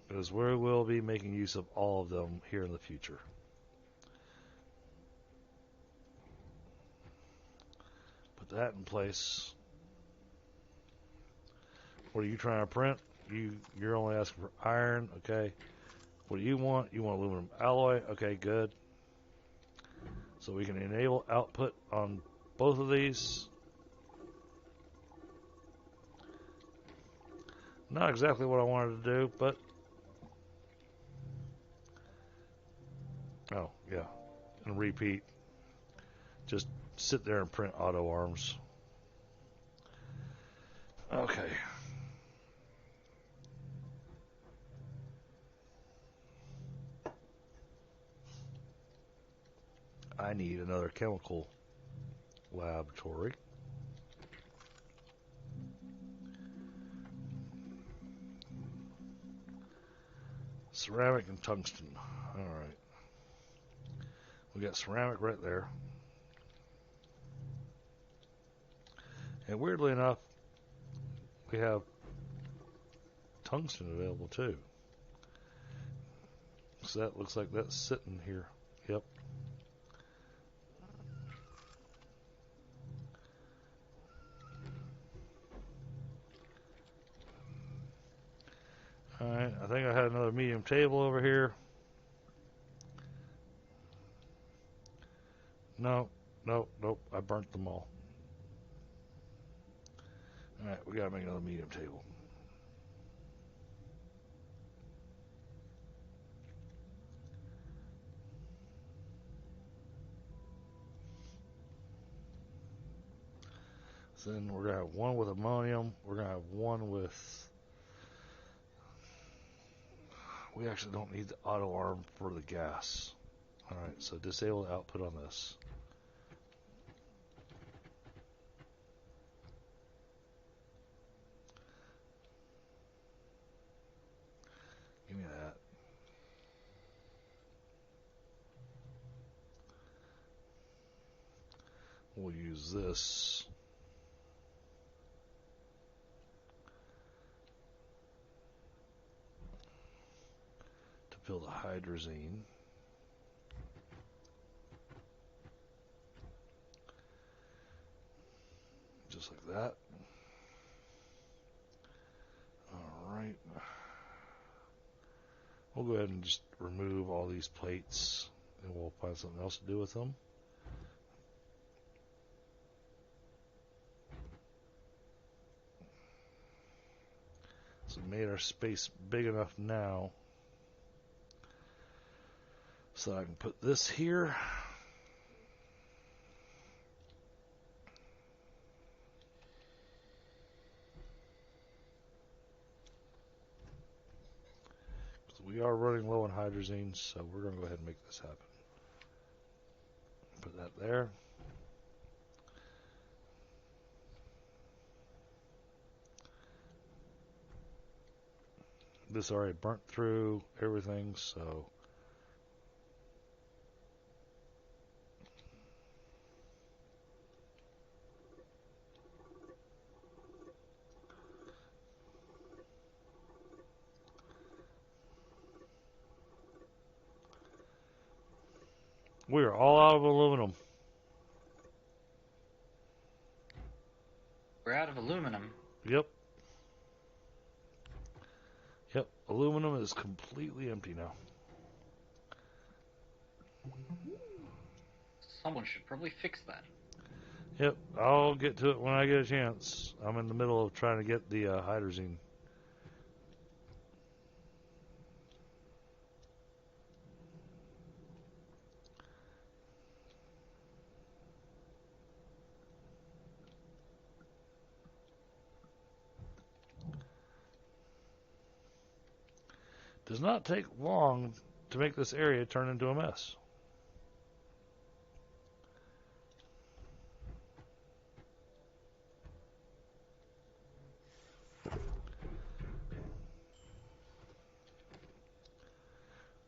S1: Because we will be making use of all of them here in the future. Put that in place. What are you trying to print? You're only asking for iron, okay. What do you want? You want aluminum alloy, okay, good. So we can enable output on both of these. Not exactly what I wanted to do, but oh yeah, and repeat. Just sit there and print auto arms. Okay. I need another chemical laboratory. Ceramic and tungsten. Alright. We got ceramic right there. And weirdly enough, we have tungsten available too. So that looks like that's sitting here. Yep. Alright, I think I had another medium table over here. No, nope, I burnt them all. Alright, we gotta make another medium table. So then we're gonna have one with ammonium. We're gonna have one with. We actually don't need the auto arm for the gas. Alright, so disable the output on this. Give me that. We'll use this to build a hydrazine. Just like that. Alright. We'll go ahead and just remove all these plates and we'll find something else to do with them. So we made our space big enough now so I can put this here. We are running low on hydrazine, so we're going to go ahead and make this happen. Put that there. This already burnt through everything, so we are all out of aluminum.
S2: We're out of aluminum.
S1: Yep. Yep, aluminum is completely empty now.
S2: Someone should probably fix that.
S1: Yep, I'll get to it when I get a chance. I'm in the middle of trying to get the hydrazine. Does not take long to make this area turn into a mess.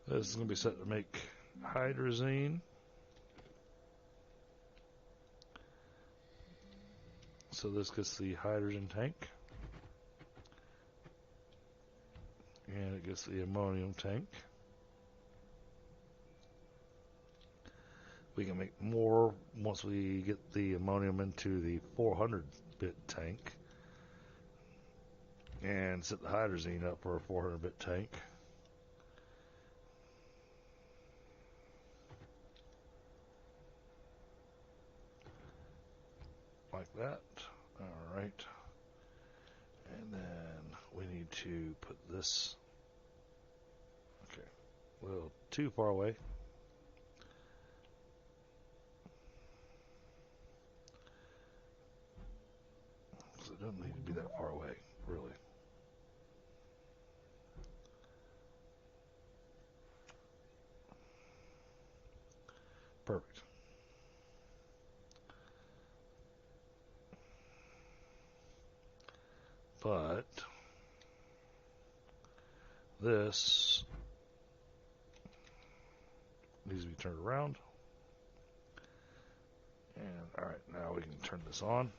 S1: This is going to be set to make hydrazine. So this gets the hydrogen tank. And it gets the ammonium tank. We can make more once we get the ammonium into the 400-bit tank. And set the hydrazine up for a 400-bit tank. Like that. Alright. And then we need to put this, okay, a little too far away. Because it doesn't need to be that far away, really. Perfect. But this needs to be turned around. And alright, now we can turn this on.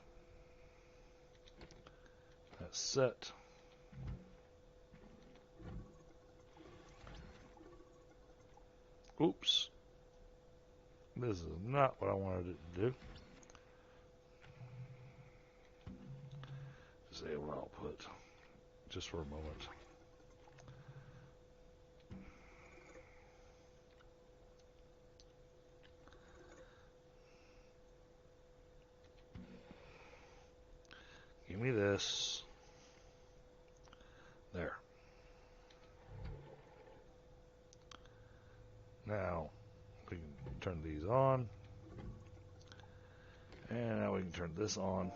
S1: That's set. Oops. This is not what I wanted it to do. Disable output. Just for a moment. Give me this. There. Now, we can turn these on. And now we can turn this on.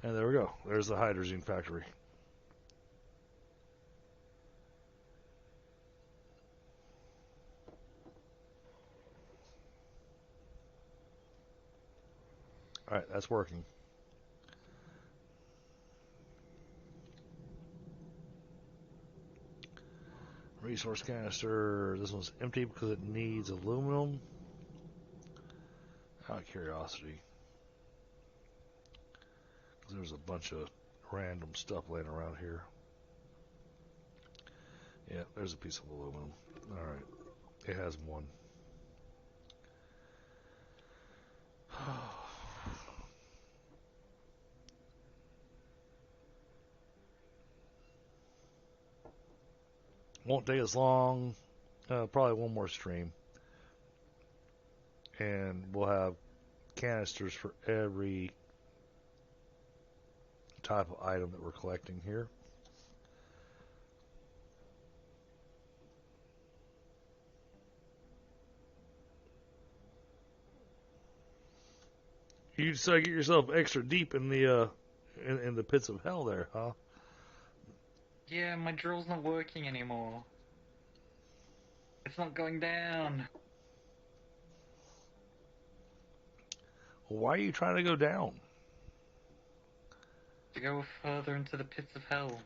S1: And there we go. There's the hydrazine factory. Alright, that's working. Resource canister. This one's empty because it needs aluminum. Out of curiosity. There's a bunch of random stuff laying around here. Yeah, there's a piece of aluminum. Alright. It has one. Won't take as long. Probably one more stream. And we'll have canisters for every type of item that we're collecting here. You decided to get yourself extra deep in the in the pits of hell there, huh?
S2: Yeah, my drill's not working anymore. It's not going down.
S1: Why are you trying to go down?
S2: To go further into the pits of hell.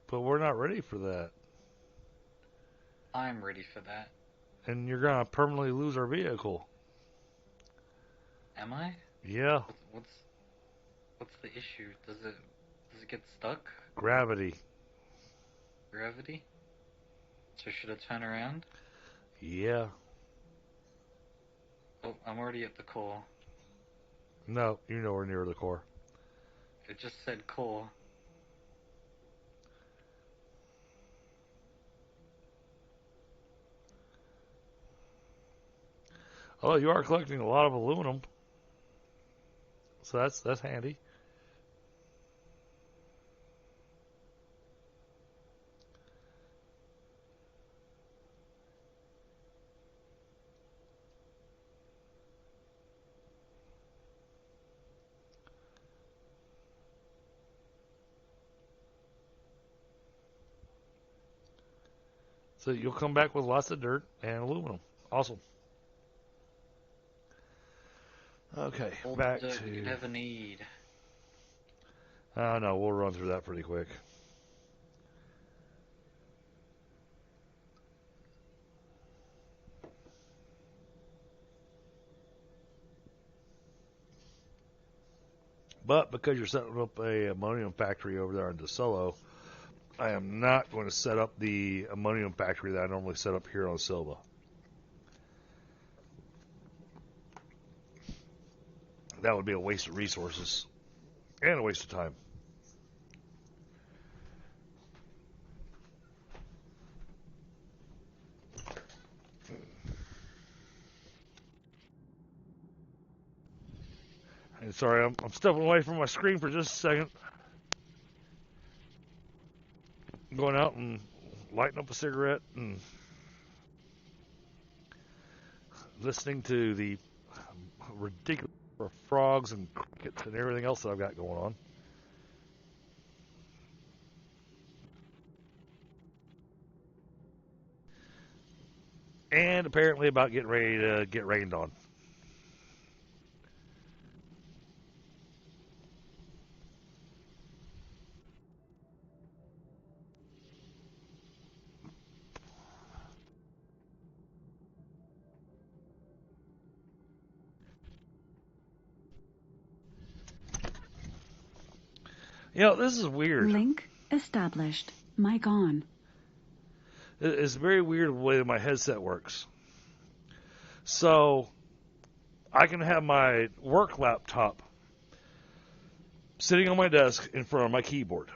S1: But we're not ready for that.
S2: I'm ready for that.
S1: And you're gonna permanently lose our vehicle.
S2: Am I?
S1: Yeah.
S2: What's the issue? Does it get stuck?
S1: Gravity.
S2: Gravity? So should I turn around?
S1: Yeah.
S2: Oh, I'm already at the core.
S1: No, you're nowhere near the core.
S2: It just said core.
S1: Oh, you are collecting a lot of aluminum. So that's handy. So you'll come back with lots of dirt and aluminum. Awesome. Okay,
S2: All
S1: back
S2: the dirt
S1: to...
S2: you could ever need.
S1: No, we'll run through that pretty quick. But because you're setting up a ammonium factory over there in DeSolo, I am not going to set up the ammonium factory that I normally set up here on Sylva. That would be a waste of resources and a waste of time. And sorry, I'm stepping away from my screen for just a second. I'm going out and lighting up a cigarette and listening to the ridiculous frogs and crickets and everything else that I've got going on. And apparently about getting ready to get rained on. You know, this is weird.
S3: Link established. Mic on.
S1: It's very weird the way my headset works. So, I can have my work laptop sitting on my desk in front of my keyboard.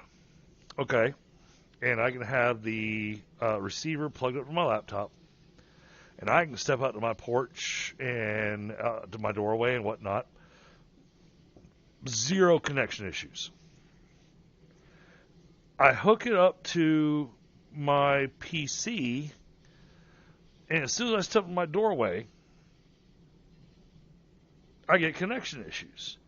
S1: Okay. And I can have the receiver plugged up to my laptop. And I can step out to my porch and to my doorway and whatnot. Zero connection issues. I hook it up to my PC, and as soon as I step in my doorway, I get connection issues.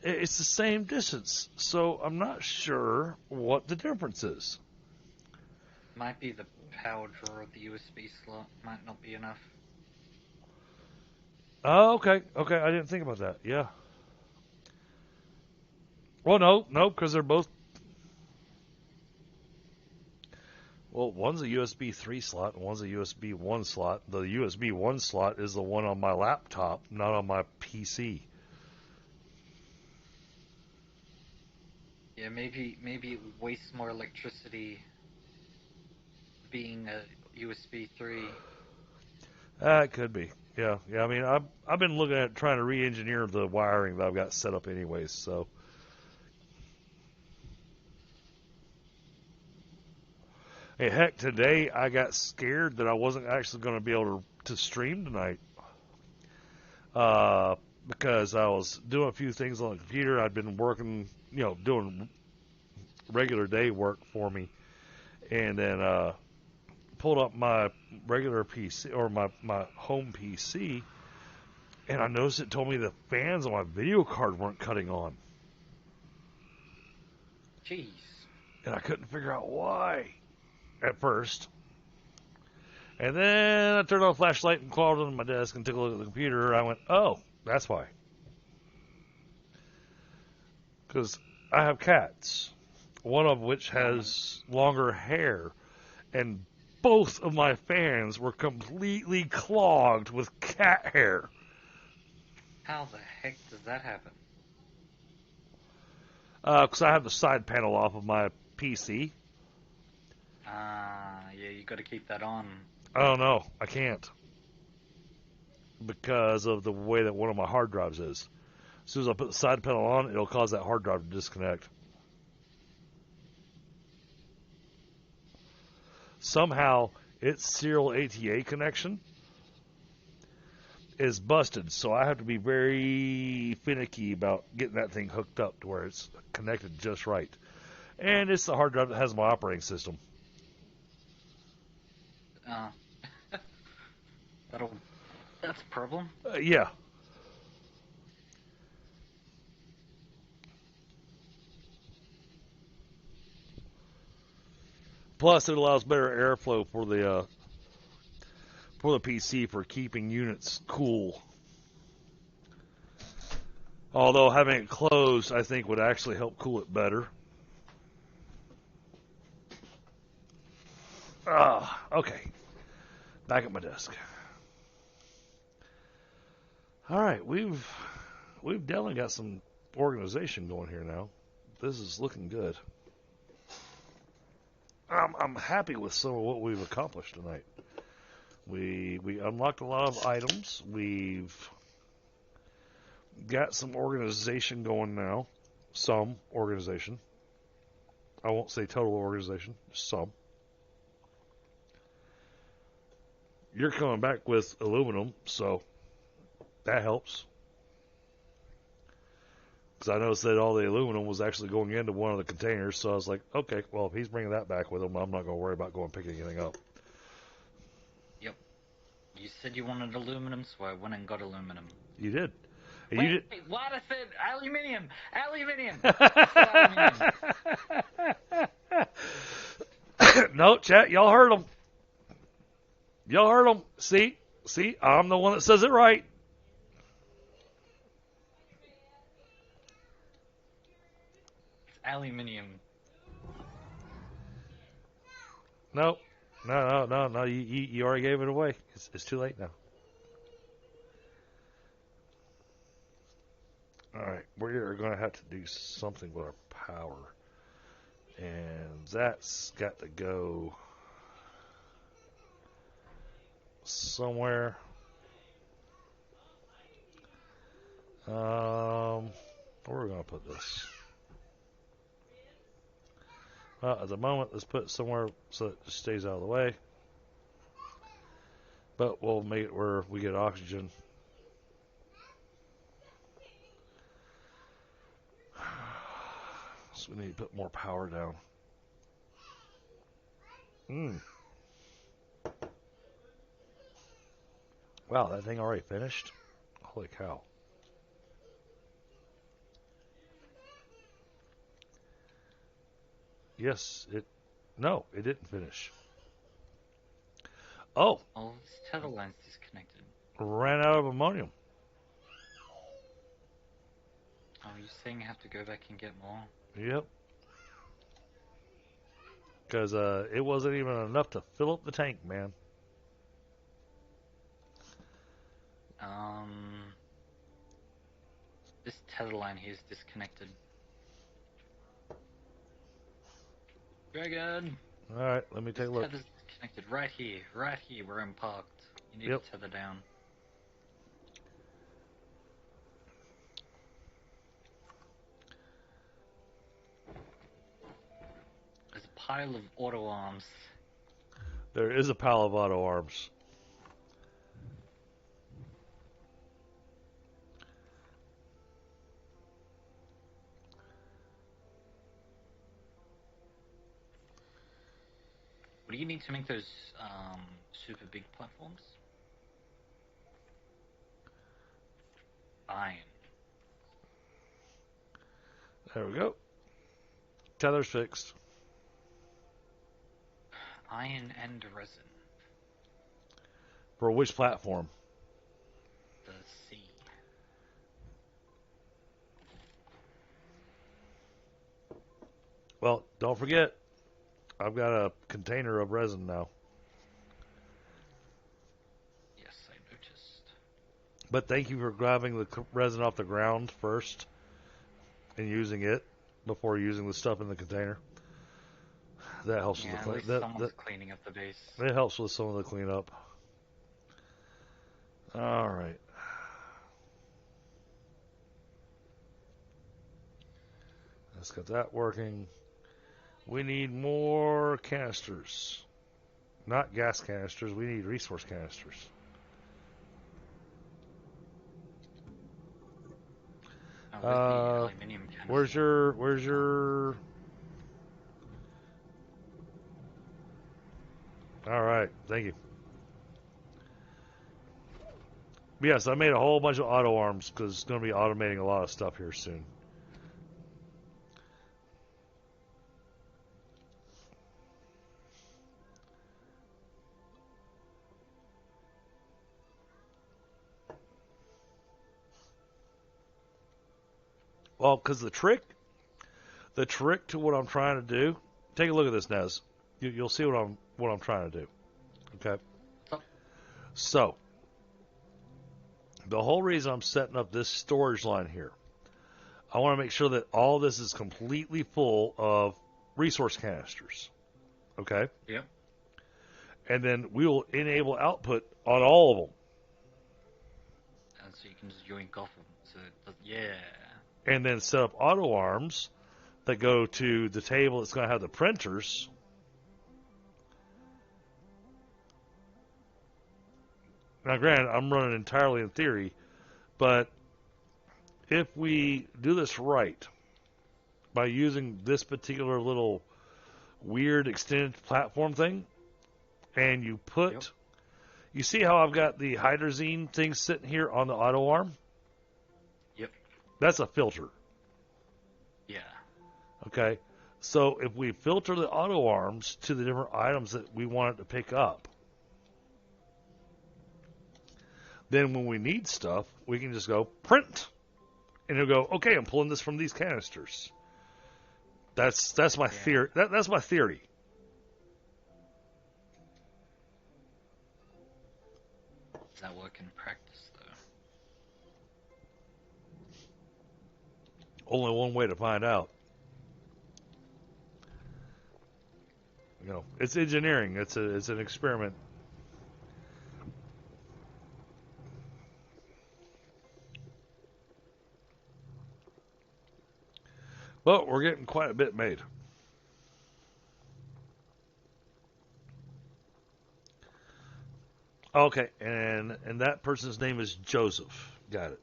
S1: It's the same distance, so I'm not sure what the difference is.
S2: Might be the power draw of the USB slot. Might not be enough.
S1: Oh, okay. Okay, I didn't think about that. Yeah. Well, no, because they're both... Well, one's a USB 3 slot and one's a USB 1 slot. The USB 1 slot is the one on my laptop, not on my PC.
S2: Yeah, maybe it wastes more electricity being a USB 3.
S1: It could be. Yeah. I mean, I've been looking at trying to re-engineer the wiring that I've got set up anyways, so... Hey, heck, today I got scared that I wasn't actually going to be able to stream tonight. Because I was doing a few things on the computer. I'd been working, doing regular day work for me. And then pulled up my regular PC, or my home PC, and I noticed it told me the fans on my video card weren't cutting on.
S2: Jeez.
S1: And I couldn't figure out why at first. And then I turned on the flashlight and crawled under my desk and took a look at the computer. I went, oh, that's why. Because I have cats, one of which has longer hair, and both of my fans were completely clogged with cat hair.
S2: How the heck does that happen?
S1: Because I have the side panel off of my PC.
S2: Yeah, you got to keep that on.
S1: I don't know. I can't. Because of the way that one of my hard drives is. As soon as I put the side panel on, it'll cause that hard drive to disconnect. Somehow, its serial ATA connection is busted, so I have to be very finicky about getting that thing hooked up to where it's connected just right. And it's the hard drive that has my operating system.
S2: That's a problem.
S1: Yeah. Plus, it allows better airflow for the PC for keeping units cool. Although having it closed, I think, would actually help cool it better. Okay. Back at my desk. All right, we've definitely got some organization going here now. This is looking good. I'm happy with some of what we've accomplished tonight. We unlocked a lot of items. We've got some organization going now. Some organization. I won't say total organization. Some. You're coming back with aluminum, so that helps. Because I noticed that all the aluminum was actually going into one of the containers, so I was like, okay, well, if he's bringing that back with him, I'm not going to worry about going picking anything up.
S2: Yep. You said you wanted aluminum, so I went and got aluminum.
S1: You did.
S2: Wait,
S1: you did.
S2: What? I said aluminium! Aluminium! I said
S1: aluminium. No, chat, y'all heard him. Y'all heard him. See, I'm the one that says it right.
S2: It's aluminium.
S1: No. You already gave it away. It's too late now. All right, we're going to have to do something with our power, and that's got to go somewhere. Where are we going to put this? At the moment, let's put it somewhere so it just stays out of the way. But we'll make it where we get oxygen. So we need to put more power down. Wow, that thing already finished? Holy cow. Yes, no, it didn't finish. Oh,
S2: this tether line's disconnected.
S1: Ran out of ammonium.
S2: Oh, you're saying I have to go back and get more?
S1: Yep. Because it wasn't even enough to fill up the tank, man.
S2: This tether line here is disconnected. Dragon!
S1: Alright, let me take a look.
S2: Tether's disconnected right here where I'm parked. You need to tether down. There's a pile of auto arms.
S1: There is a pile of auto arms.
S2: What do you need to make those super big platforms? Iron.
S1: There we go. Tether's fixed.
S2: Iron and resin.
S1: For which platform?
S2: The sea.
S1: Well, don't forget, I've got a container of resin now.
S2: Yes, I noticed.
S1: But thank you for grabbing the resin off the ground first and using it before using the stuff in the container. That helps with the
S2: someone's cleaning up the base.
S1: It helps with some of the cleanup. All right. Let's get that working. We need more canisters. Not gas canisters. We need resource canisters.
S2: Aluminium
S1: canister. Where's your... All right. Thank you. Yes, I made a whole bunch of auto arms because it's going to be automating a lot of stuff here soon. Well, because the trick to what I'm trying to do, take a look at this, Nez. You'll see what I'm trying to do. Okay. So, the whole reason I'm setting up this storage line here, I want to make sure that all this is completely full of resource canisters. Okay?
S2: Yep.
S1: And then we will enable output on all of them.
S2: And so you can just yoink off them. So, yeah.
S1: And then set up auto arms that go to the table that's going to have the printers. Now, granted, I'm running entirely in theory, but if we do this right, by using this particular little weird extended platform thing, and you put,
S2: Yep.
S1: you see how I've got the hydrazine thing sitting here on the auto arm?
S2: Yep.
S1: That's a filter.
S2: Yeah.
S1: Okay? So if we filter the auto arms to the different items that we want it to pick up, then when we need stuff, we can just go print. And it'll go, okay, I'm pulling this from these canisters. That's my theory. That's my theory.
S2: Does that work in practice, though?
S1: Only one way to find out. You know, it's engineering. It's an experiment. But we're getting quite a bit made. Okay, and that person's name is Joseph. Got it.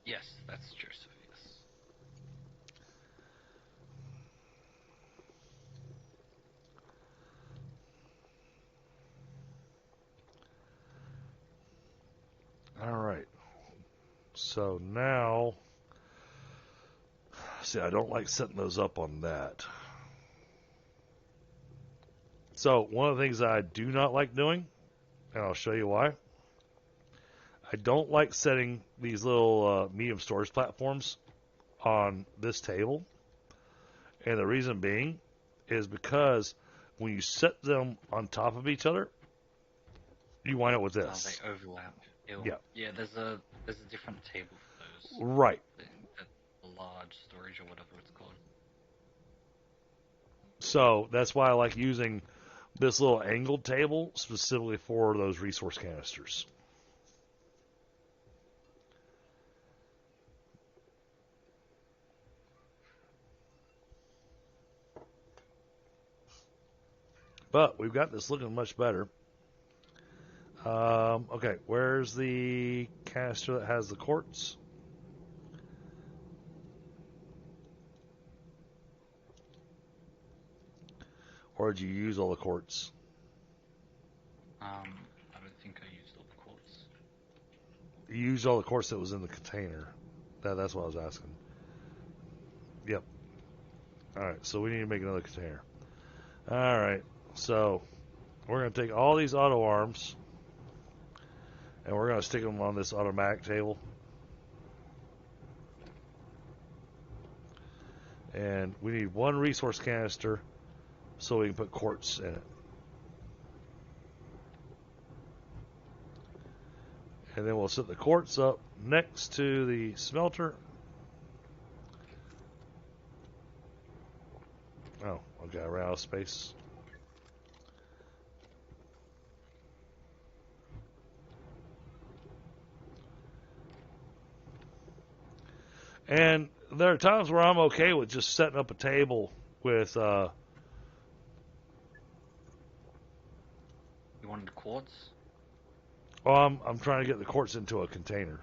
S2: Yes, that's Joseph, yes.
S1: All right. So now, see, I don't like setting those up on that. So one of the things that I do not like doing, and I'll show you why. I don't like setting these little medium storage platforms on this table. And the reason being is because when you set them on top of each other, you wind up with this.
S2: They overlap.
S1: Yeah.
S2: Yeah, there's a different table for those.
S1: Right.
S2: The large storage or whatever it's called.
S1: So that's why I like using this little angled table specifically for those resource canisters. But we've got this looking much better. Okay, where's the canister that has the quartz? Or did you use all the quartz?
S2: I don't think I used all the quartz.
S1: You used all the quartz that was in the container. That's what I was asking. Yep. Alright, so we need to make another container. Alright, so we're going to take all these auto arms and we're going to stick them on this automatic table. And we need one resource canister so we can put quartz in it. And then we'll set the quartz up next to the smelter. Oh, okay, I ran out of space. And there are times where I'm okay with just setting up a table with
S2: You wanted quartz?
S1: I'm trying to get the quartz into a container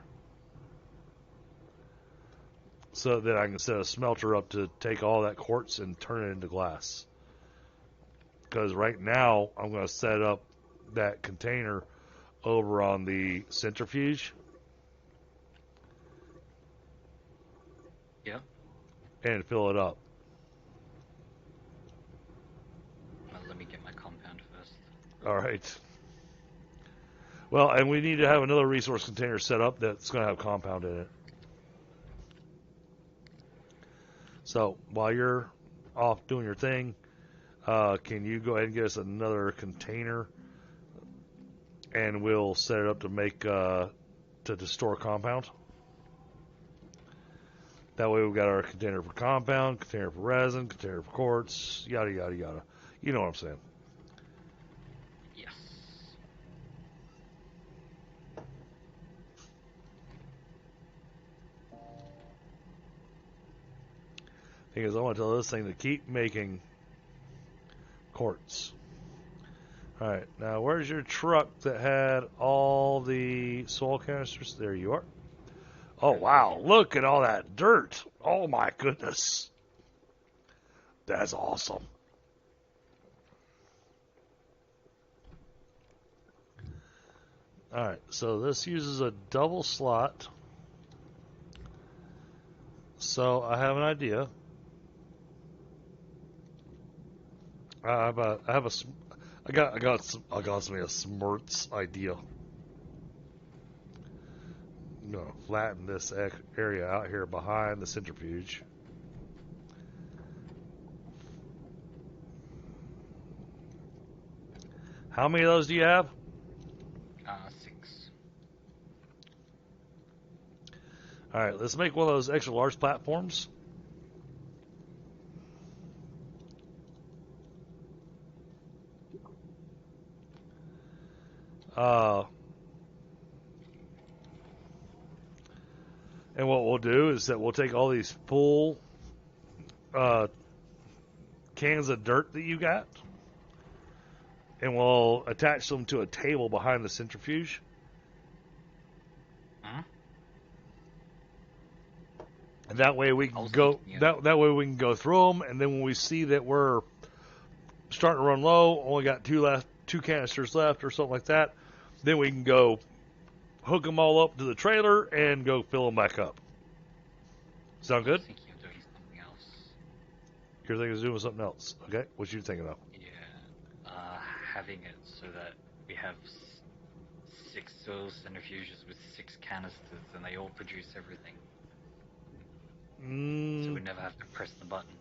S1: so that I can set a smelter up to take all that quartz and turn it into glass. Because right now I'm going to set up that container over on the centrifuge.
S2: Yep.
S1: And fill it up.
S2: Well, let me get my compound first.
S1: All right. Well, and we need to have another resource container set up that's going to have compound in it. So while you're off doing your thing, can you go ahead and get us another container, and we'll set it up to make to store a compound. That way we've got our container for compound, container for resin, container for quartz, yada yada yada. You know what I'm saying?
S2: Yes.
S1: Thing is, I want to tell this thing to keep making quartz. Alright, now where's your truck that had all the soil canisters? There you are. Oh wow, look at all that dirt. Oh my goodness. That's awesome. Alright, so this uses a double slot. So I have an idea. I got some a smarts idea. I'm gonna flatten this area out here behind the centrifuge. How many of those do you have?
S2: 6.
S1: All right, let's make one of those extra large platforms. And what we'll do is that we'll take all these full cans of dirt that you got, and we'll attach them to a table behind the centrifuge.
S2: Huh?
S1: And that way we can go. That way we can go through them, and then when we see that we're starting to run low, only got two canisters left, or something like that, then we can go hook them all up to the trailer and go fill them back up. Sound good?
S2: I think you're doing something else.
S1: You're thinking of doing something else. Okay, what you thinking of?
S2: Yeah, having it so that we have 6 soil centrifuges with 6 canisters, and they all produce everything. So we never have to press the button.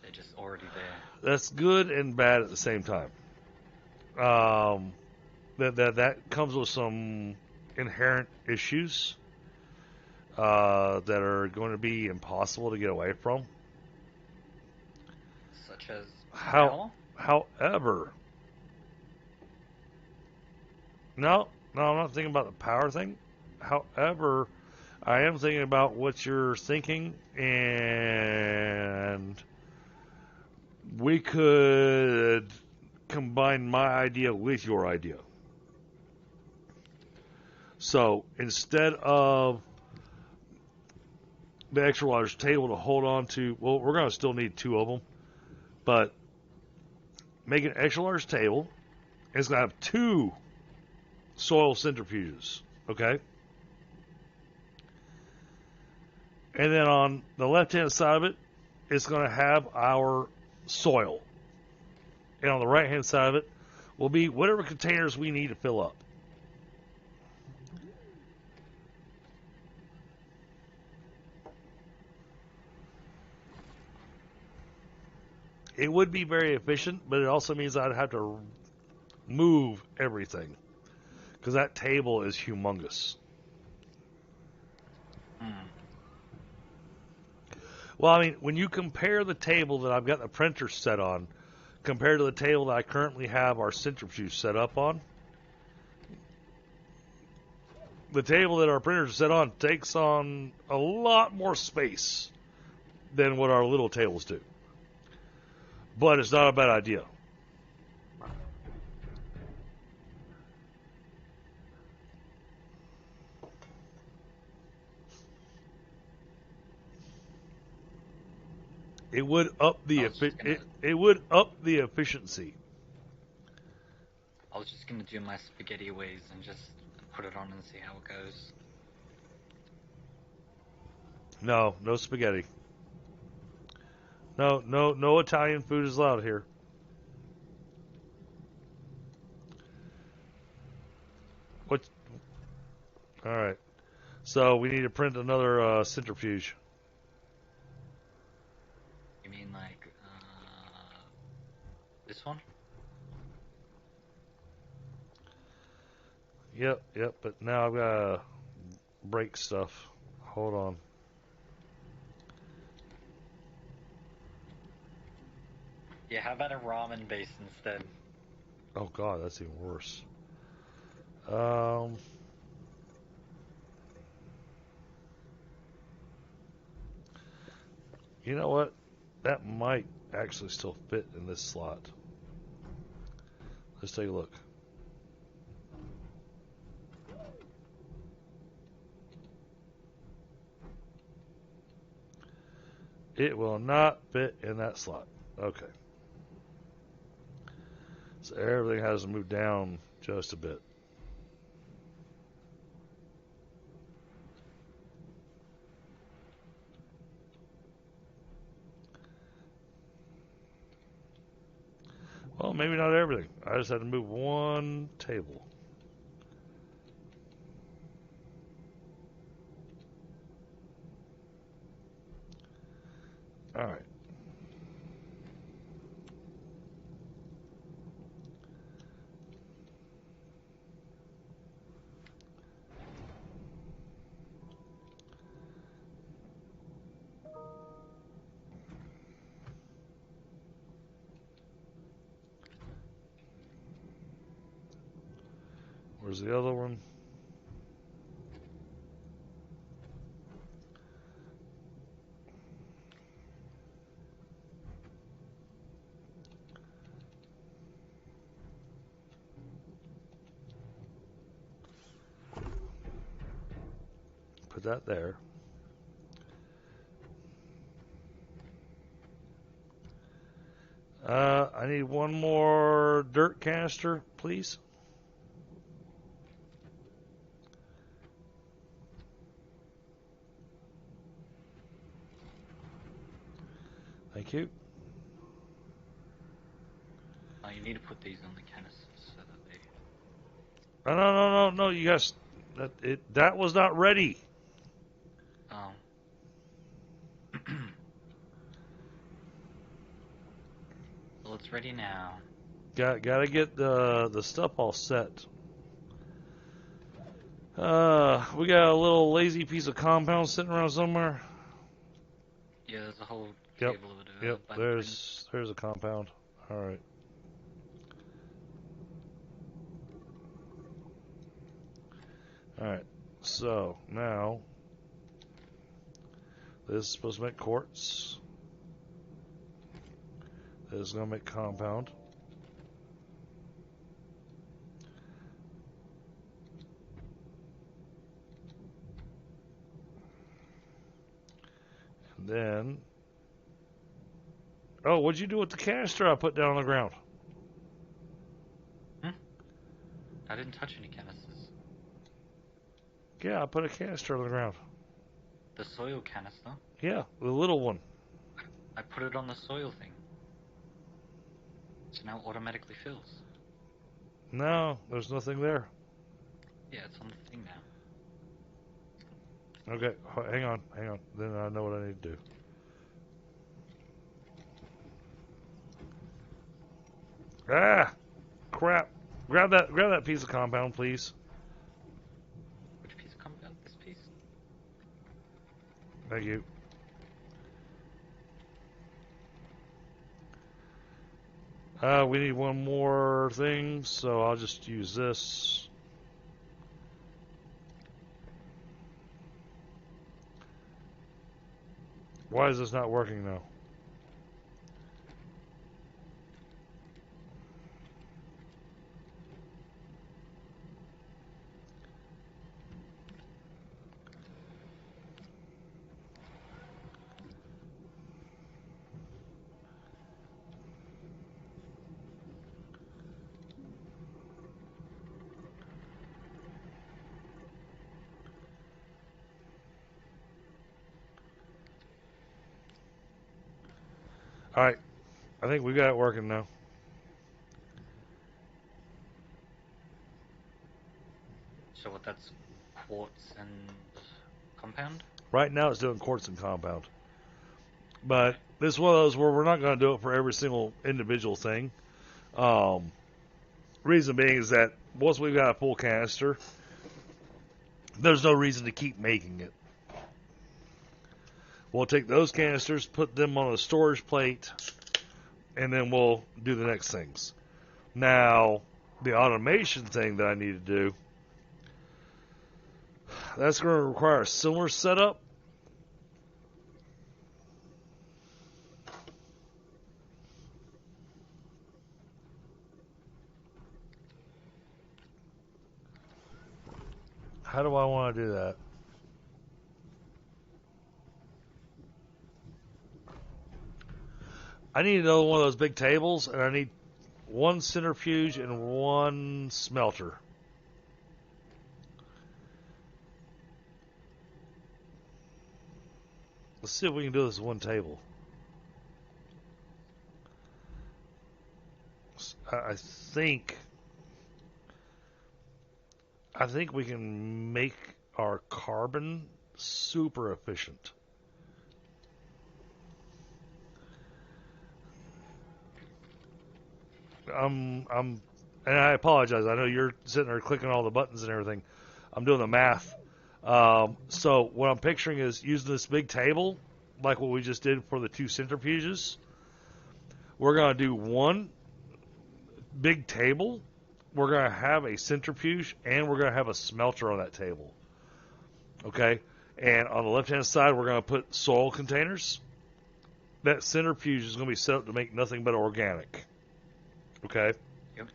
S2: They're just already there.
S1: That's good and bad at the same time. That comes with some inherent issues that are going to be impossible to get away from.
S2: Such as power?
S1: However, no, I'm not thinking about the power thing. However, I am thinking about what you're thinking, and we could combine my idea with your idea. So instead of the extra large table to hold on to, well, we're going to still need 2 of them, but make an extra large table. It's going to have 2 soil centrifuges, okay? And then on the left-hand side of it, it's going to have our soil. And on the right-hand side of it will be whatever containers we need to fill up. It would be very efficient, but it also means I'd have to move everything, because that table is humongous. Well, I mean, when you compare the table that I've got the printer set on compared to the table that I currently have our centrifuge set up on, the table that our printer is set on takes on a lot more space than what our little tables do. But it's not a bad idea. It would up the efficiency.
S2: I was just gonna do my spaghetti ways and just put it on and see how it goes.
S1: No spaghetti. No Italian food is allowed here. What? All right. So we need to print another centrifuge.
S2: this one?
S1: Yep, but now I've got to break stuff. Hold on.
S2: Yeah, how about a ramen base instead?
S1: Oh god, that's even worse. You know what? That might actually still fit in this slot. Let's take a look. It will not fit in that slot. Okay. So everything has to move down just a bit. Well, maybe not everything. I just had to move one table. All right. Where's the other one? Put that there. I need one more dirt canister, please. Thank you.
S2: Oh, you need to put these on the canisters so that they...
S1: No. You guys, that was not ready.
S2: Oh. Well, it's ready now.
S1: Gotta get the stuff all set. We got a little lazy piece of compound sitting around somewhere.
S2: Yeah, there's a whole table of it.
S1: Yep. There's a compound. All right. All right. So now this is supposed to make quartz. This is gonna make compound. And then, oh, what'd you do with the canister I put down on the ground?
S2: I didn't touch any canisters.
S1: Yeah, I put a canister on the ground.
S2: The soil canister?
S1: Yeah, the little one.
S2: I put it on the soil thing. So now it automatically fills.
S1: No, there's nothing there.
S2: Yeah, it's on the thing now.
S1: Okay, hang on. Then I know what I need to do. Ah, crap! Grab that piece of compound, please.
S2: Which piece of compound? This piece?
S1: Thank you. We need one more thing, so I'll just use this. Why is this not working now? Alright, I think we got it working now.
S2: So what, that's quartz and compound?
S1: Right now it's doing quartz and compound. But this is one of those where we're not going to do it for every single individual thing. Reason being is that once we've got a full canister, there's no reason to keep making it. We'll take those canisters, put them on a storage plate, and then we'll do the next things. Now, the automation thing that I need to do, that's going to require a similar setup. How do I want to do that? I need another one of those big tables, and I need one centrifuge and one smelter. Let's see if we can do this with one table. I think we can make our carbon super efficient. And I apologize. I know you're sitting there clicking all the buttons and everything. I'm doing the math. So what I'm picturing is using this big table, like what we just did for the two centrifuges. We're going to do one big table. We're going to have a centrifuge, and we're going to have a smelter on that table. Okay? And on the left-hand side, we're going to put soil containers. That centrifuge is going to be set up to make nothing but organic. Okay?
S2: Yep.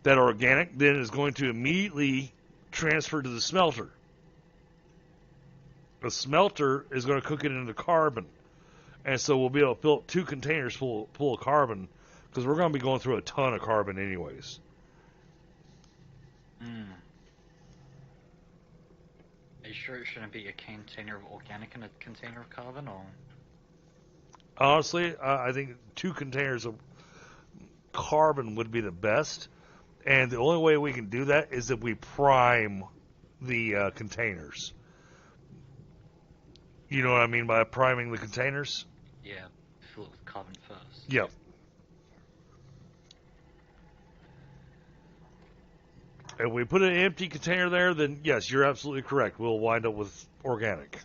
S1: That organic then is going to immediately transfer to the smelter. The smelter is going to cook it into carbon. And so we'll be able to fill up 2 containers full of carbon, because we're going to be going through a ton of carbon anyways.
S2: Are you sure it shouldn't be a container of organic and a container of carbon, or?
S1: Honestly, I think 2 containers of carbon would be the best. And the only way we can do that is if we prime the containers. You know what I mean by priming the containers?
S2: Yeah, fill it with carbon first.
S1: Yep. If we put an empty container there, then yes, you're absolutely correct. We'll wind up with organic.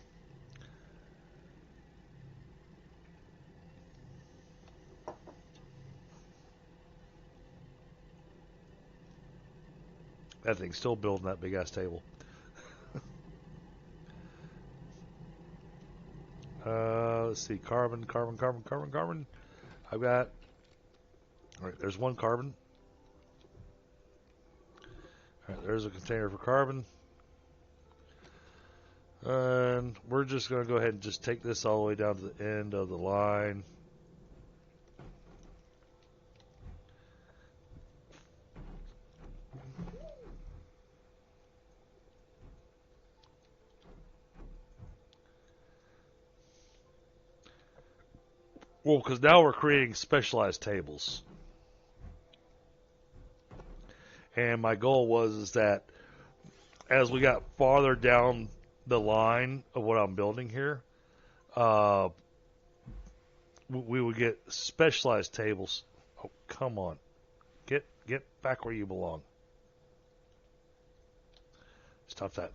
S1: That thing's still building that big ass table. Let's see, carbon. I've got. All right, there's one carbon. All right, there's a container for carbon. And we're just going to go ahead and just take this all the way down to the end of the line. Well, because now we're creating specialized tables. And my goal is that as we got farther down the line of what I'm building here, we would get specialized tables. Oh, come on. Get back where you belong. Stop that.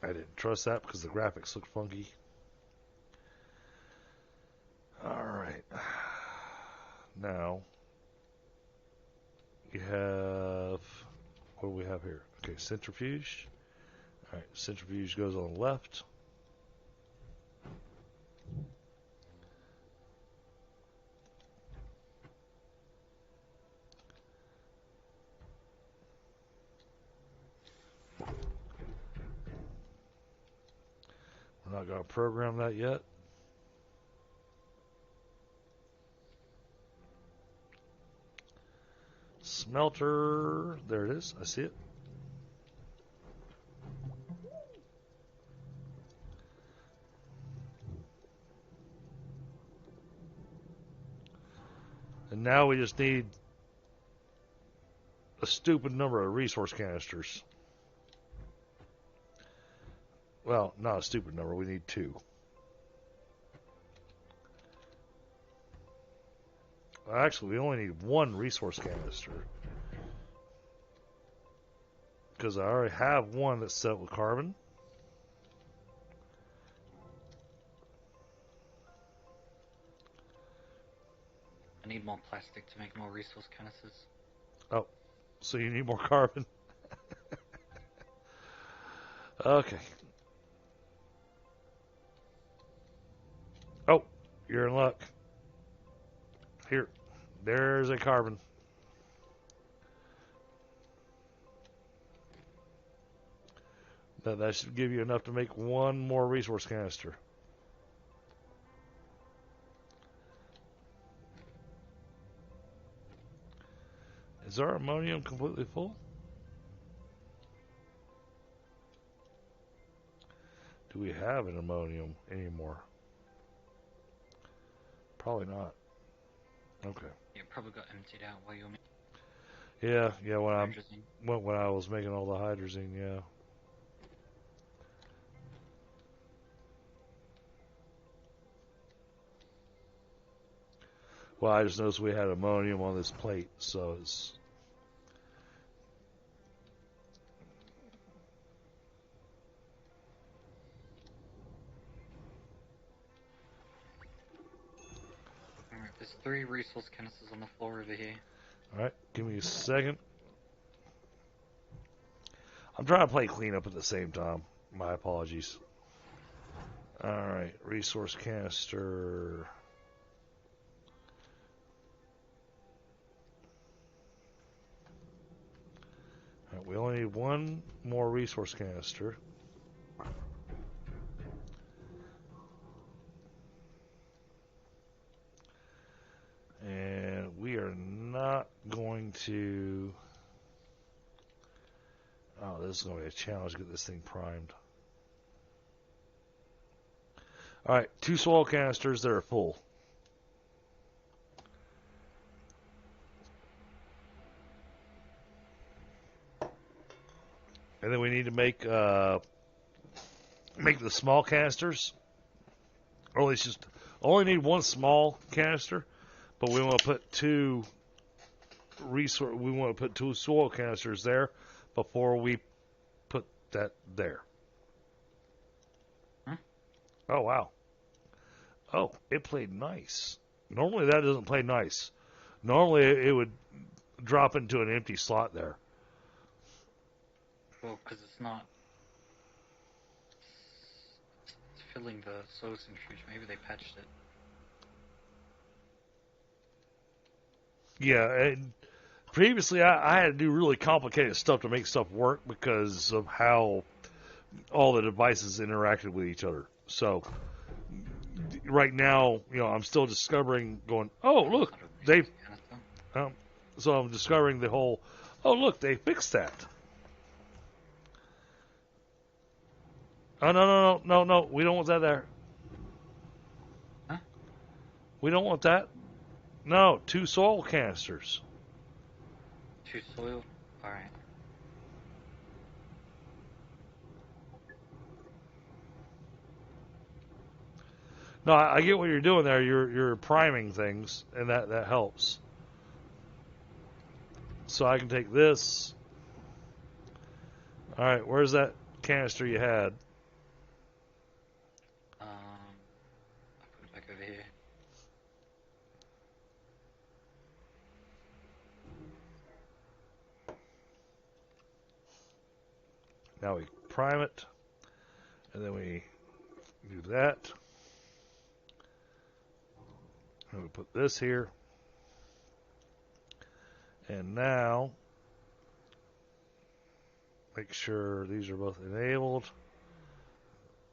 S1: I didn't trust that because the graphics look funky. Alright. Now, you have, what do we have here? Okay, centrifuge. Alright, centrifuge goes on the left. We're not going to program that yet. Smelter, there it is. I see it. And now we just need a stupid number of resource canisters. Well, not a stupid number. We need 2. Actually, we only need 1 resource canister. Because I already have 1 that's set with carbon.
S2: I need more plastic to make more resource canisters.
S1: Oh, so you need more carbon? Okay. Oh, you're in luck. Here, there's a carbon. That should give you enough to make 1 more resource canister. Is our ammonium completely full? Do we have an ammonium anymore? Probably not. Okay.
S2: Yeah, probably got emptied out while you were
S1: Yeah, when I was making all the hydrazine, yeah. Well, I just noticed we had ammonium on this plate, so it's...
S2: Alright, there's 3 resource canisters on the floor over here.
S1: Alright, give me a second. I'm trying to play cleanup at the same time. My apologies. Alright, resource canister... Right, we only need 1 more resource canister. And we are not going to... Oh, this is going to be a challenge to get this thing primed. Alright, 2 soil canisters that are full. And then we need to make the small canisters. Or at least just only need 1 small canister, but we want to put 2 soil canisters there before we put that there.
S2: Huh?
S1: Oh wow. Oh, it played nice. Normally that doesn't play nice. Normally it would drop into an empty slot there.
S2: Well, because it's not... It's filling the soil centrifuge. Maybe they patched it.
S1: Yeah, and previously I had to do really complicated stuff to make stuff work because of how all the devices interacted with each other. So right now, I'm still discovering going, oh, look, so I'm discovering the whole, oh, look, they fixed that. Oh, no, we don't want that there.
S2: Huh?
S1: We don't want that. No, 2 soil canisters.
S2: 2 soil? Alright.
S1: No, I get what you're doing there. You're priming things, and that helps. So I can take this. All right, where's that canister you had?
S2: I'll put it back over here.
S1: Now we prime it, and then we do that. And we put this here. And now, make sure these are both enabled.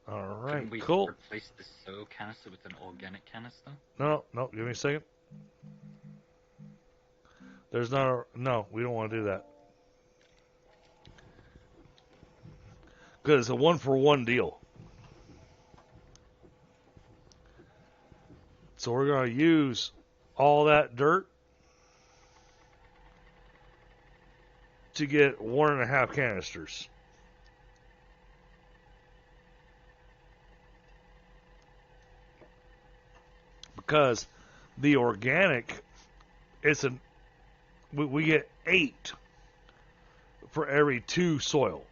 S1: All right,
S2: Couldn't we
S1: cool.
S2: replace the soil canister with an organic canister?
S1: No, give me a second. There's not no, we don't want to do that. Because it's a 1-for-1 deal. So we're going to use all that dirt. to get 1.5 canisters. Because the organic, we get 8 for every 2 soil.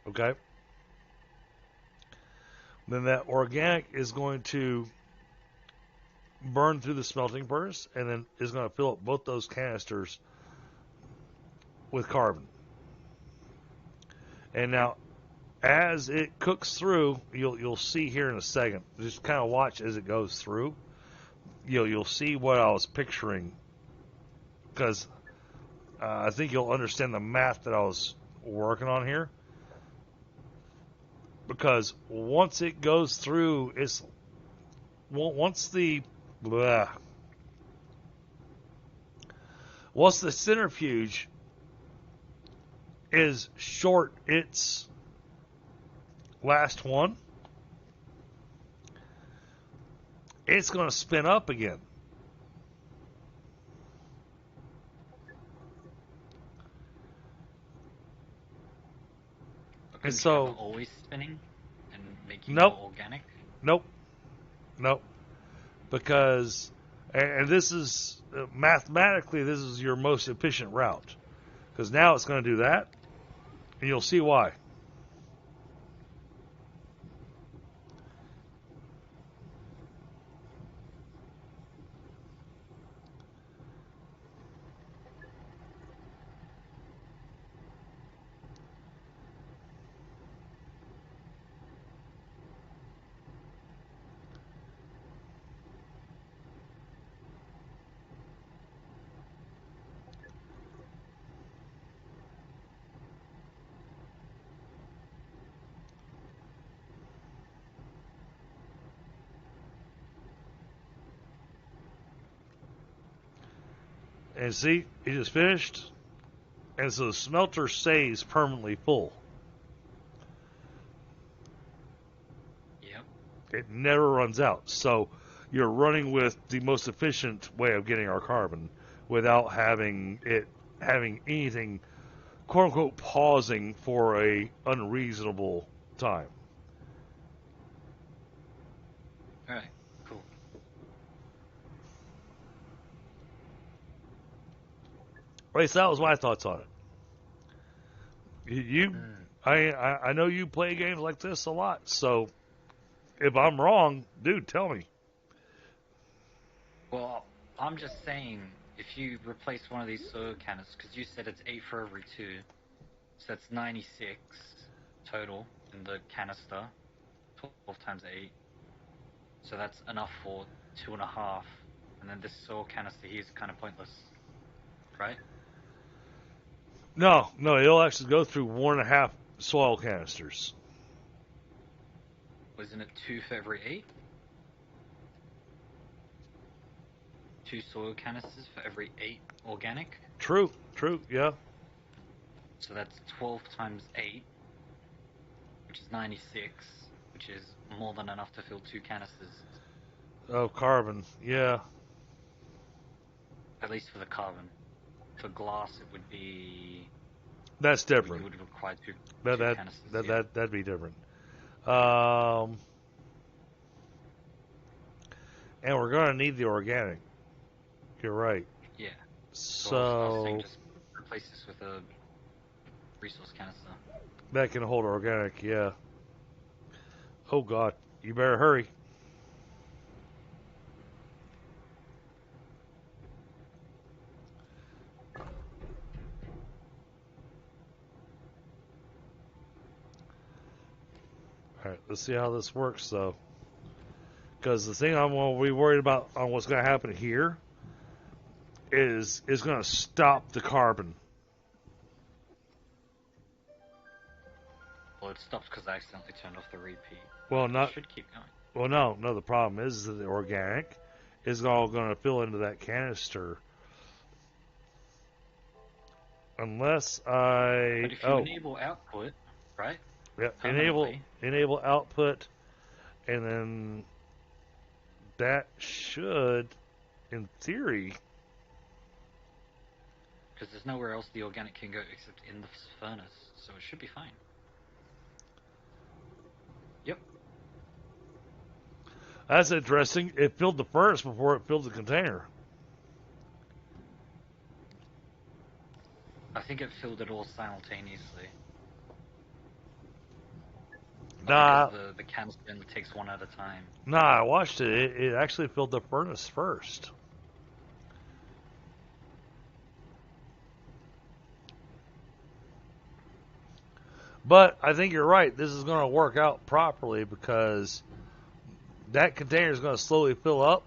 S1: Okay? Then that organic is going to burn through the smelting furnace and then is going to fill up both those canisters with carbon. And now, as it cooks through, you'll see here in a second. Just kind of watch as it goes through. You'll see what I was picturing, because I think you'll understand the math that I was working on here. Because once it goes through, once the centrifuge is short its last one, it's going to spin up again.
S2: And so always spinning and making it organic?
S1: Nope. Because, and this is, mathematically, this is your most efficient route. Because now it's going to do that, and you'll see why. And see, it just finished. And so the smelter stays permanently full.
S2: Yep.
S1: It never runs out. So you're running with the most efficient way of getting our carbon without having anything, quote unquote, pausing for a unreasonable time.
S2: All right. Cool.
S1: Right, so that was my thoughts on it. I know you play games like this a lot, so if I'm wrong, dude, tell me.
S2: Well, I'm just saying, if you replace one of these soil canisters, because you said it's 8 for every 2, so that's 96 total in the canister, 12 times 8. So that's enough for 2.5, and then this soil canister here is kind of pointless, right?
S1: No, it'll actually go through 1.5 soil canisters.
S2: Wasn't it 2 for every 8? 2 soil canisters for every 8 organic?
S1: True, yeah.
S2: So that's 12 times 8, which is 96, which is more than enough to fill 2 canisters.
S1: Of carbon, yeah.
S2: At least for the carbon. For glass, it would be...
S1: That's different.
S2: You would require two canisters.
S1: That'd be different. And we're going to need the organic. You're right.
S2: Yeah.
S1: So
S2: I was saying just replace this with a resource canister.
S1: That can hold organic, yeah. Oh, God. You better hurry. Alright, let's see how this works, though. Because the thing I'm going to be worried about on what's going to happen here is going to stop the carbon.
S2: Well, it stops because I accidentally turned off the repeat.
S1: Well,
S2: It should keep going.
S1: Well, no. The problem is that the organic is all going to fill into that canister. Unless I...
S2: But if you enable output, right?
S1: Yeah, enable output, and then that should, in theory...
S2: Because there's nowhere else the organic can go except in the furnace, so it should be fine. Yep.
S1: That's interesting. It filled the furnace before it filled the container.
S2: I think it filled it all simultaneously.
S1: Nah,
S2: Because the canister only takes one at a time.
S1: nah, I watched it. It actually filled the furnace first. But I think you're right. This is going to work out properly because that container is going to slowly fill up.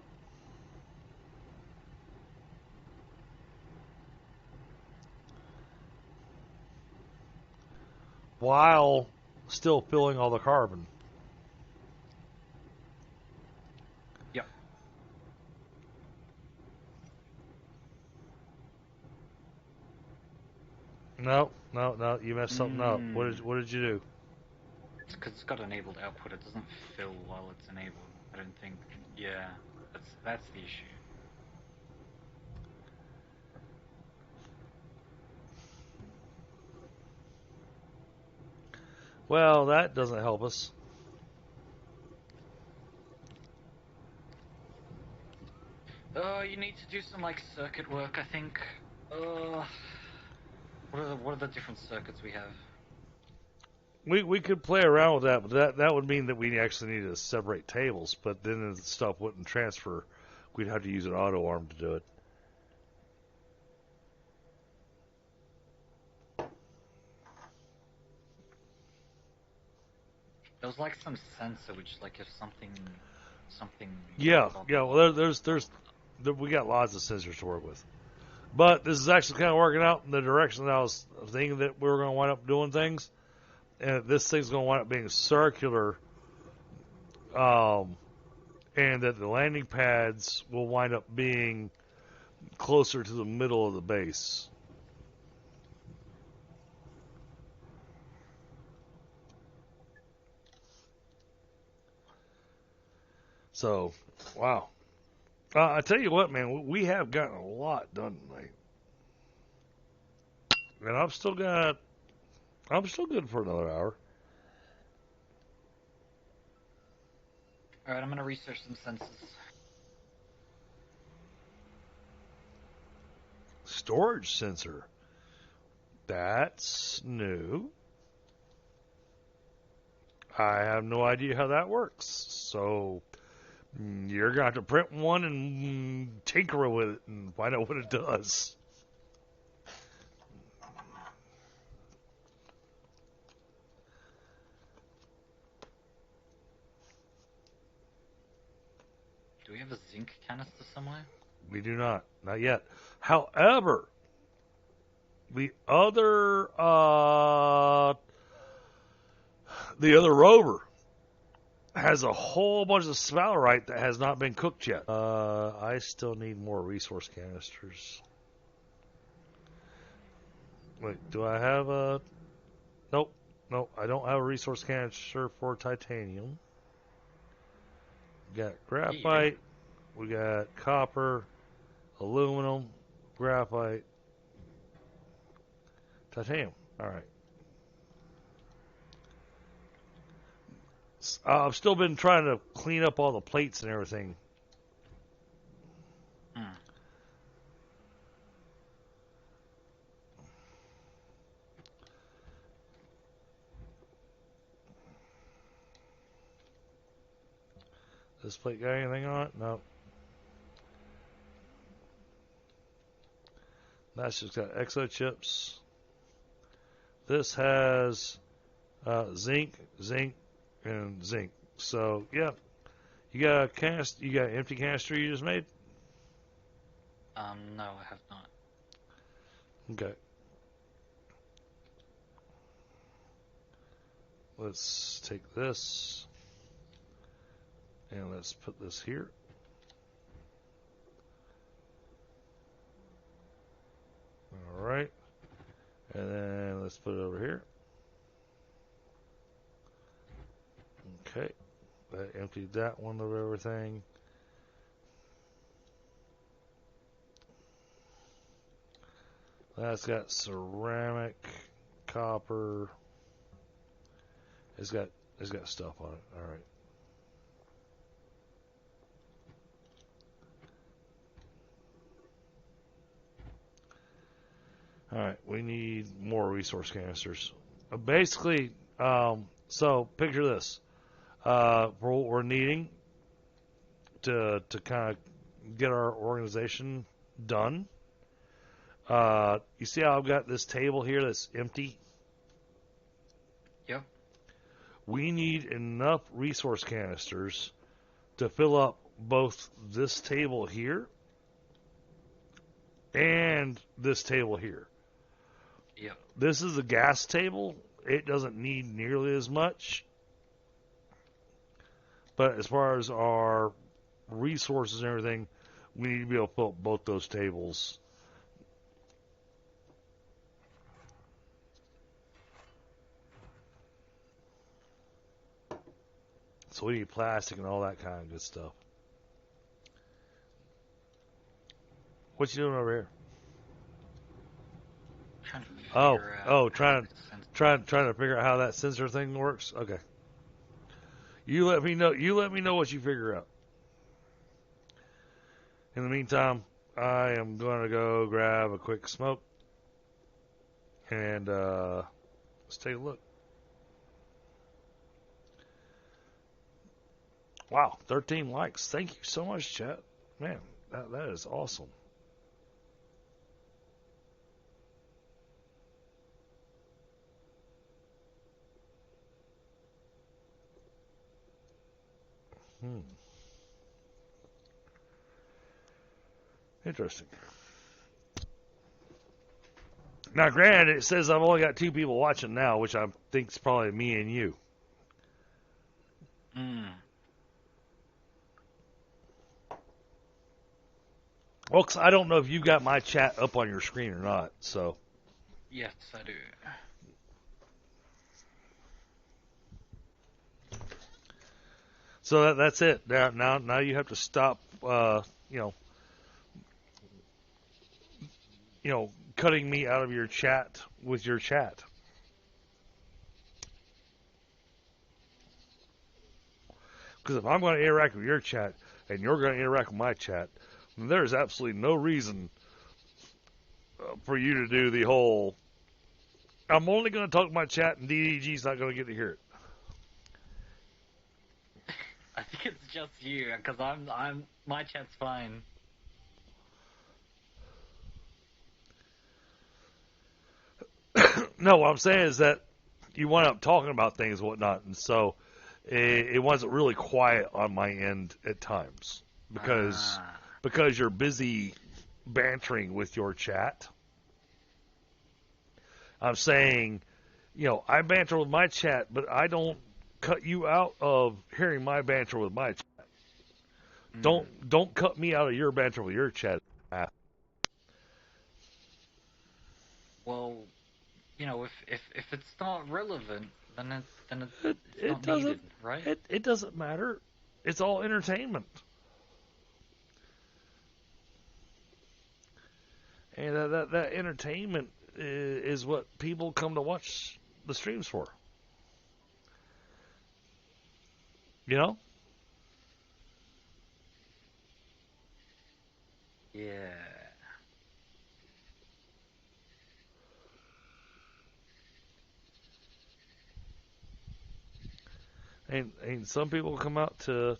S1: While still filling all the carbon.
S2: Yep.
S1: No, you messed something up. What did you do?
S2: It's because it's got enabled output. It doesn't fill while it's enabled. I don't think. Yeah, that's the issue.
S1: Well, that doesn't help us.
S2: You need to do some like circuit work, I think. What are the different circuits we have?
S1: We could play around with that, but that would mean that we actually need to separate tables, but then the stuff wouldn't transfer. We'd have to use an auto arm to do it.
S2: There was like some sensor which like if something
S1: Yeah.
S2: blah, blah,
S1: Well,
S2: blah.
S1: we got lots of sensors to work with, but this is actually kind of working out in the direction that I was thinking that we were going to wind up doing things, and this thing's going to wind up being circular, and that the landing pads will wind up being closer to the middle of the base. So, wow. I tell you what, man, we have gotten a lot done tonight, and I'm still good for another hour.
S2: All right, I'm gonna research some sensors.
S1: Storage sensor. That's new. I have no idea how that works. So you're going to have to print one and tinker with it and find out what it does.
S2: Do we have a zinc canister somewhere?
S1: We do not. Not yet. However, the other rover has a whole bunch of sphalerite that has not been cooked yet. I still need more resource canisters. Wait, do I have a... Nope, I don't have a resource canister for titanium. We got graphite, we got copper, aluminum, graphite, titanium. Alright. I've still been trying to clean up all the plates and everything. This plate got anything on it? No. That's just got exo chips. This has zinc, and zinc. So yeah, you got an empty canister you just made.
S2: No, I have not.
S1: Okay. Let's take this and let's put this here. All right. And then let's put it over here. Okay. That emptied that one of everything. That's got ceramic, copper. It's got stuff on it. All right. All right. We need more resource canisters. Basically, so picture this. We're needing to kind of get our organization done. You see how I've got this table here that's empty?
S2: Yep.
S1: We need enough resource canisters to fill up both this table here and this table here.
S2: Yep.
S1: This is a gas table. It doesn't need nearly as much. But as far as our resources and everything, we need to be able to fill up both those tables. So we need plastic and all that kind of good stuff. What you doing over here?
S2: Trying to figure
S1: Oh,
S2: out
S1: trying
S2: how this
S1: to figure out how that sensor thing works. Okay. You let me know. You let me know what you figure out. In the meantime, I am going to go grab a quick smoke and let's take a look. Wow, 13 likes. Thank you so much, chat. Man, that is awesome. Interesting. Now, granted, it says I've only got 2 people watching now, which I think is probably me and you. Well, 'cause I don't know if you got my chat up on your screen or not, so.
S2: Yes, I do.
S1: So that's it. Now you have to stop, cutting me out of your chat with your chat. Because if I'm going to interact with your chat and you're going to interact with my chat, then there's absolutely no reason for you to do the whole. I'm only going to talk to my chat and DDG's not going to get to hear it.
S2: I think it's just you, because my chat's fine.
S1: No, what I'm saying is that you wind up talking about things and whatnot, and so it wasn't really quiet on my end at times because you're busy bantering with your chat. I'm saying, I banter with my chat, but I don't cut you out of hearing my banter with my chat. Don't cut me out of your banter with your chat.
S2: Well, if it's not relevant, then it's not needed, right?
S1: It doesn't matter. It's all entertainment. And that entertainment is what people come to watch the streams for. You know?
S2: Yeah.
S1: And some people come out for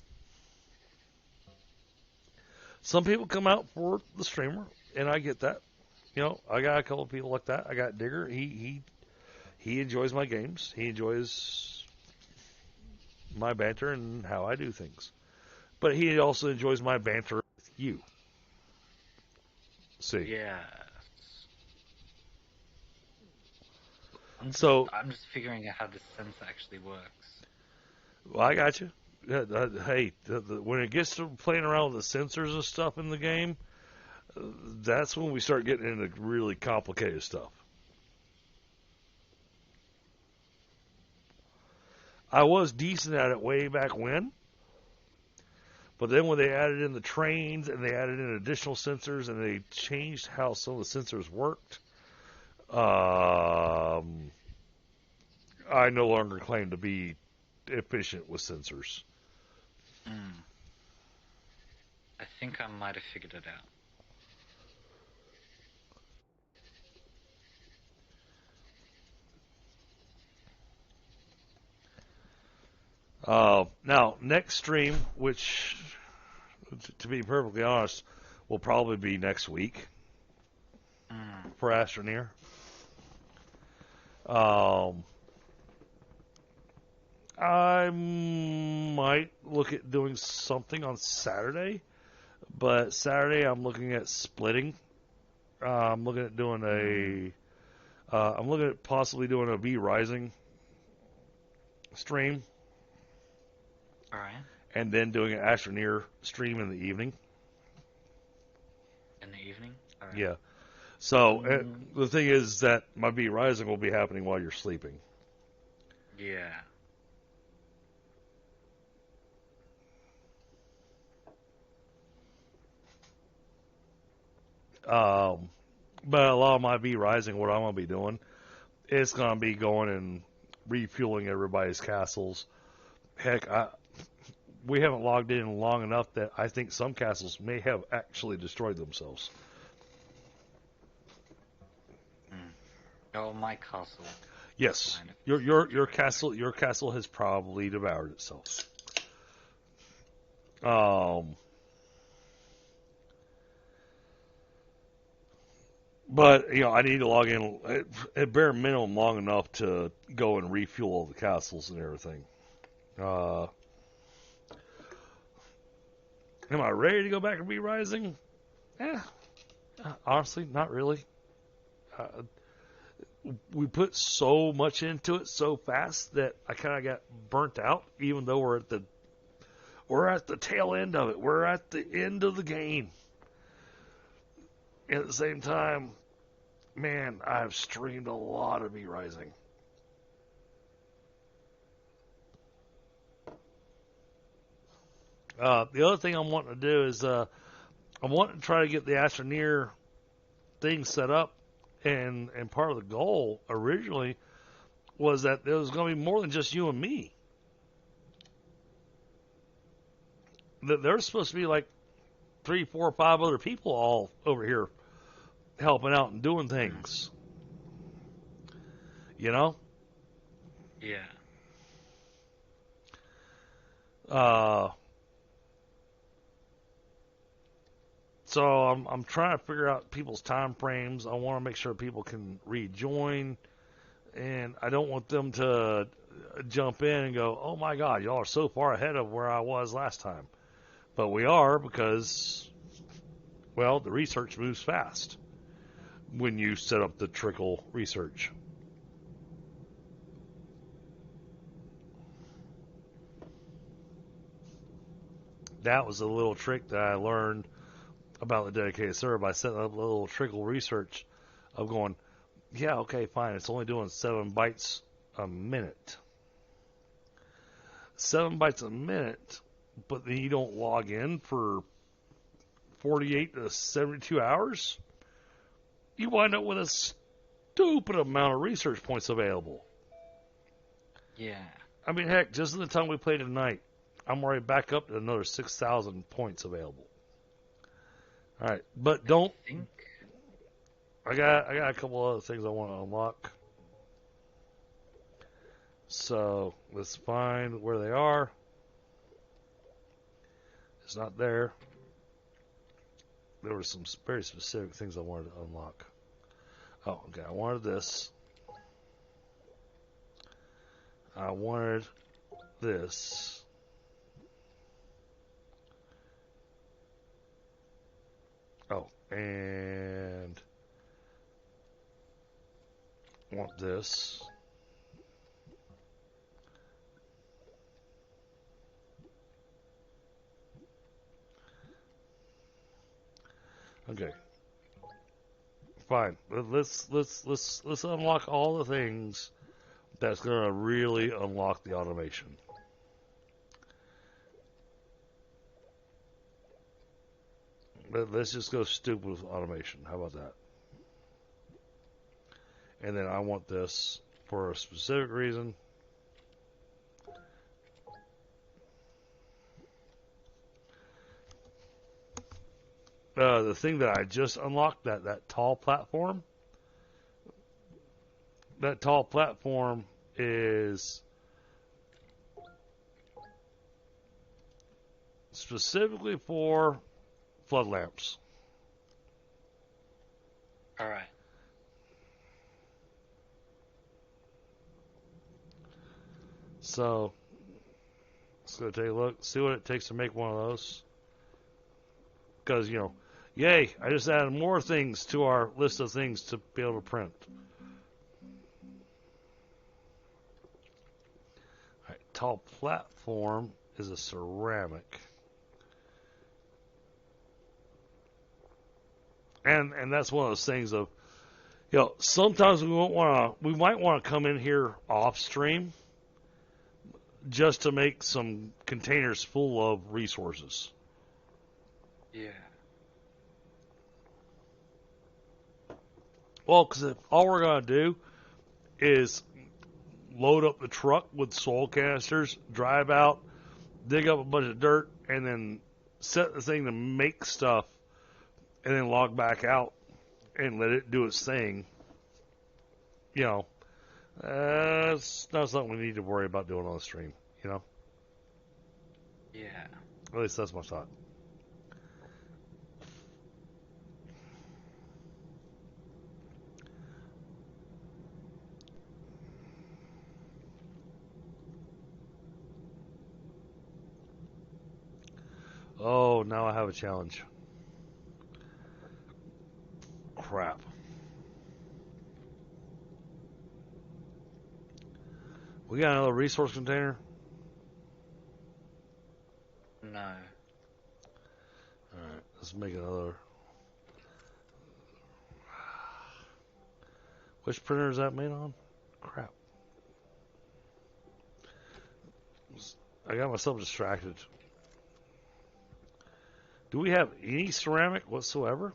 S1: the streamer, and I get that. I got a couple of people like that. I got Digger. He enjoys my games. He enjoys my banter and how I do things. But he also enjoys my banter with you. See?
S2: Yeah. I'm just figuring out how this sense actually works.
S1: Well, I got you. Hey, when it gets to playing around with the sensors and stuff in the game, that's when we start getting into really complicated stuff. I was decent at it way back when, but then when they added in the trains and they added in additional sensors and they changed how some of the sensors worked, I no longer claim to be efficient with sensors.
S2: Hmm. I think I might have figured it out.
S1: Now, next stream, which, to be perfectly honest, will probably be next week for Astroneer. I might look at doing something on Saturday, but Saturday I'm looking at splitting. I'm looking at doing I'm looking at possibly doing a V Rising stream,
S2: All right.
S1: and then doing an Astroneer stream in the evening.
S2: In the evening. All right.
S1: Yeah. So the thing is that my V Rising will be happening while you're sleeping.
S2: Yeah.
S1: But a lot of my V Rising, what I'm gonna be doing, it's gonna be going and refueling everybody's castles. Heck, we haven't logged in long enough that I think some castles may have actually destroyed themselves.
S2: Oh, my castle.
S1: Yes, your castle has probably devoured itself. But I need to log in at bare minimum long enough to go and refuel all the castles and everything. Am I ready to go back and be Rising? Honestly, not really. We put so much into it so fast that I kind of got burnt out. Even though we're at the tail end of it, we're at the end of the game. And at the same time, man, I've streamed a lot of V Rising. The other thing I'm wanting to do is I'm wanting to try to get the Astroneer thing set up, and part of the goal originally was that there was going to be more than just you and me. That there's supposed to be like 3, 4, 5 other people all over here helping out and doing things.
S2: Yeah.
S1: So I'm trying to figure out people's time frames. I want to make sure people can rejoin, and I don't want them to jump in and go, "Oh my God, y'all are so far ahead of where I was last time." But we are, because, well, the research moves fast when you set up the trickle research. That was a little trick that I learned about the dedicated server by setting up a little trickle research of going, yeah, okay, fine, it's only doing 7 bytes a minute. 7 bytes a minute, but then you don't log in for 48 to 72 hours? You wind up with a stupid amount of research points available.
S2: Yeah.
S1: I mean, heck, just in the time we played tonight, I'm already back up to another 6,000 points available. All right, but don't. I got a couple other things I want to unlock. So let's find where they are. It's not there. There were some very specific things I wanted to unlock. Oh, okay. I wanted this. I wanted this. Oh, and I want this. Okay. Fine. Let's unlock all the things that's gonna really unlock the automation. Let's just go stupid with automation. How about that? and then I want this for a specific reason. The thing that I just unlocked, that tall platform, is specifically for flood lamps.
S2: All right.
S1: So let's go take a look, see what it takes to make one of those. Because, yay, I just added more things to our list of things to be able to print. All right, tall platform is a ceramic. And that's one of those things of, sometimes we might want to come in here off stream just to make some containers full of resources.
S2: Yeah.
S1: Well, because if all we're going to do is load up the truck with soil canisters, drive out, dig up a bunch of dirt, and then set the thing to make stuff, and then log back out and let it do its thing, it's not something we need to worry about doing on the stream,
S2: Yeah.
S1: At least that's my thought. Oh, now I have a challenge. Crap. We got another resource container?
S2: No.
S1: Alright, let's make another. Which printer is that made on? Crap. I got myself distracted. Do we have any ceramic whatsoever?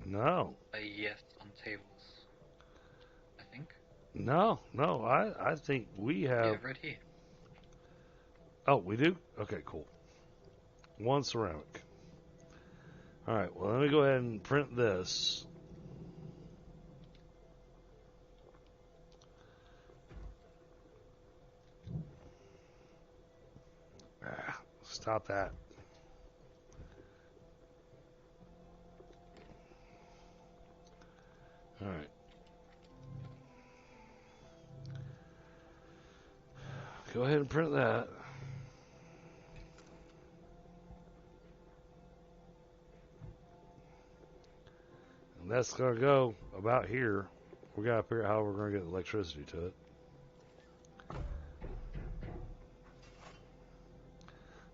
S1: No.
S2: Yes, on tables. I think.
S1: No. I think we have.
S2: Yeah, right here.
S1: Oh, we do? Okay, cool. One ceramic. Alright, well, let me go ahead and print this. Stop that. Alright. Go ahead and print that. And that's going to go about here. We got to figure out how we're going to get electricity to it.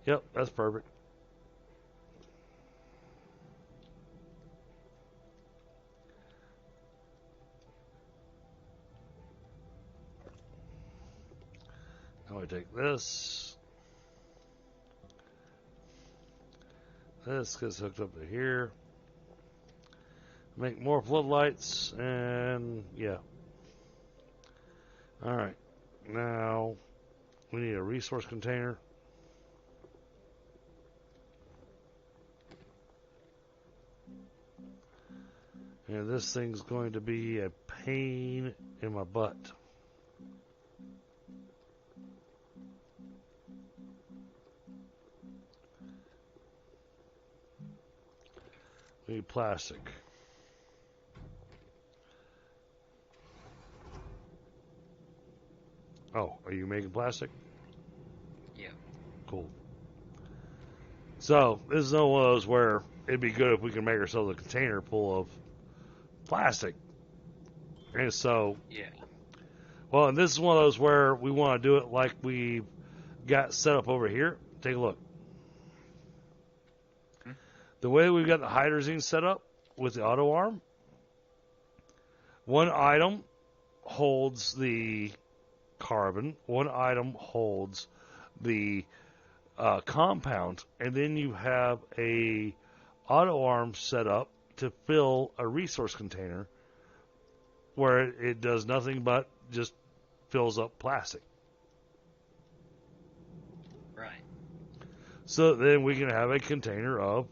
S1: Yep, that's perfect. Now we take this. This gets hooked up to here. Make more floodlights, and yeah. Alright, now we need a resource container. And this thing's going to be a pain in my butt. We need plastic. Oh, are you making plastic?
S2: Yeah.
S1: Cool. So, this is one of those where it'd be good if we can make ourselves a container full of plastic. And so,
S2: Yeah.
S1: well, and this is one of those where we want to do it like we got set up over here. Take a look. The way we've got the hydrazine set up with the auto arm, one item holds the carbon, one item holds the compound, and then you have a auto arm set up to fill a resource container where it does nothing but just fills up plastic.
S2: Right.
S1: So then we can have a container of,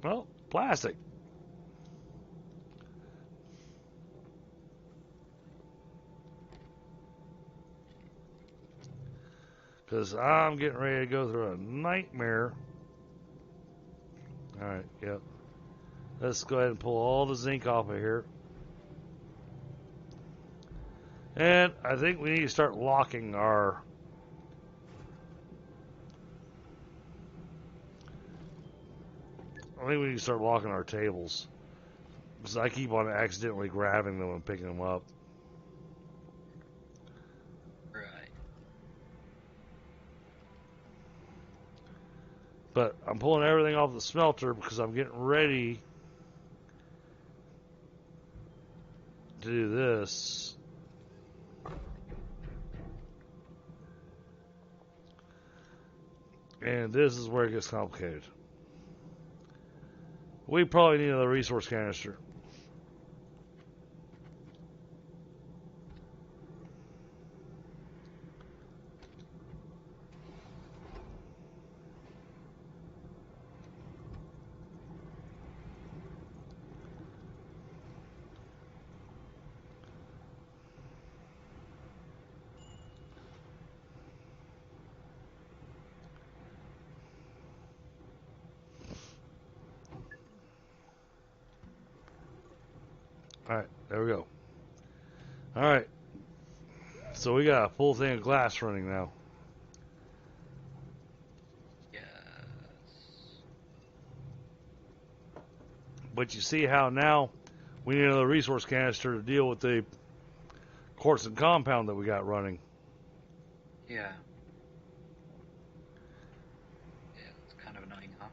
S1: well, plastic. Because I'm getting ready to go through a nightmare. Alright, yep. Let's go ahead and pull all the zinc off of here. And I think we need to start locking our... I think we need to start locking our tables. Because I keep on accidentally grabbing them and picking them up.
S2: Right.
S1: But I'm pulling everything off the smelter because I'm getting ready to do this. And this is where it gets complicated. We probably need another resource canister. Alright, there we go. Alright. So we got a full thing of glass running now.
S2: Yes.
S1: But you see how now we need another resource canister to deal with the quartz and compound that we got running.
S2: Yeah. Yeah, it's kind of annoying, huh?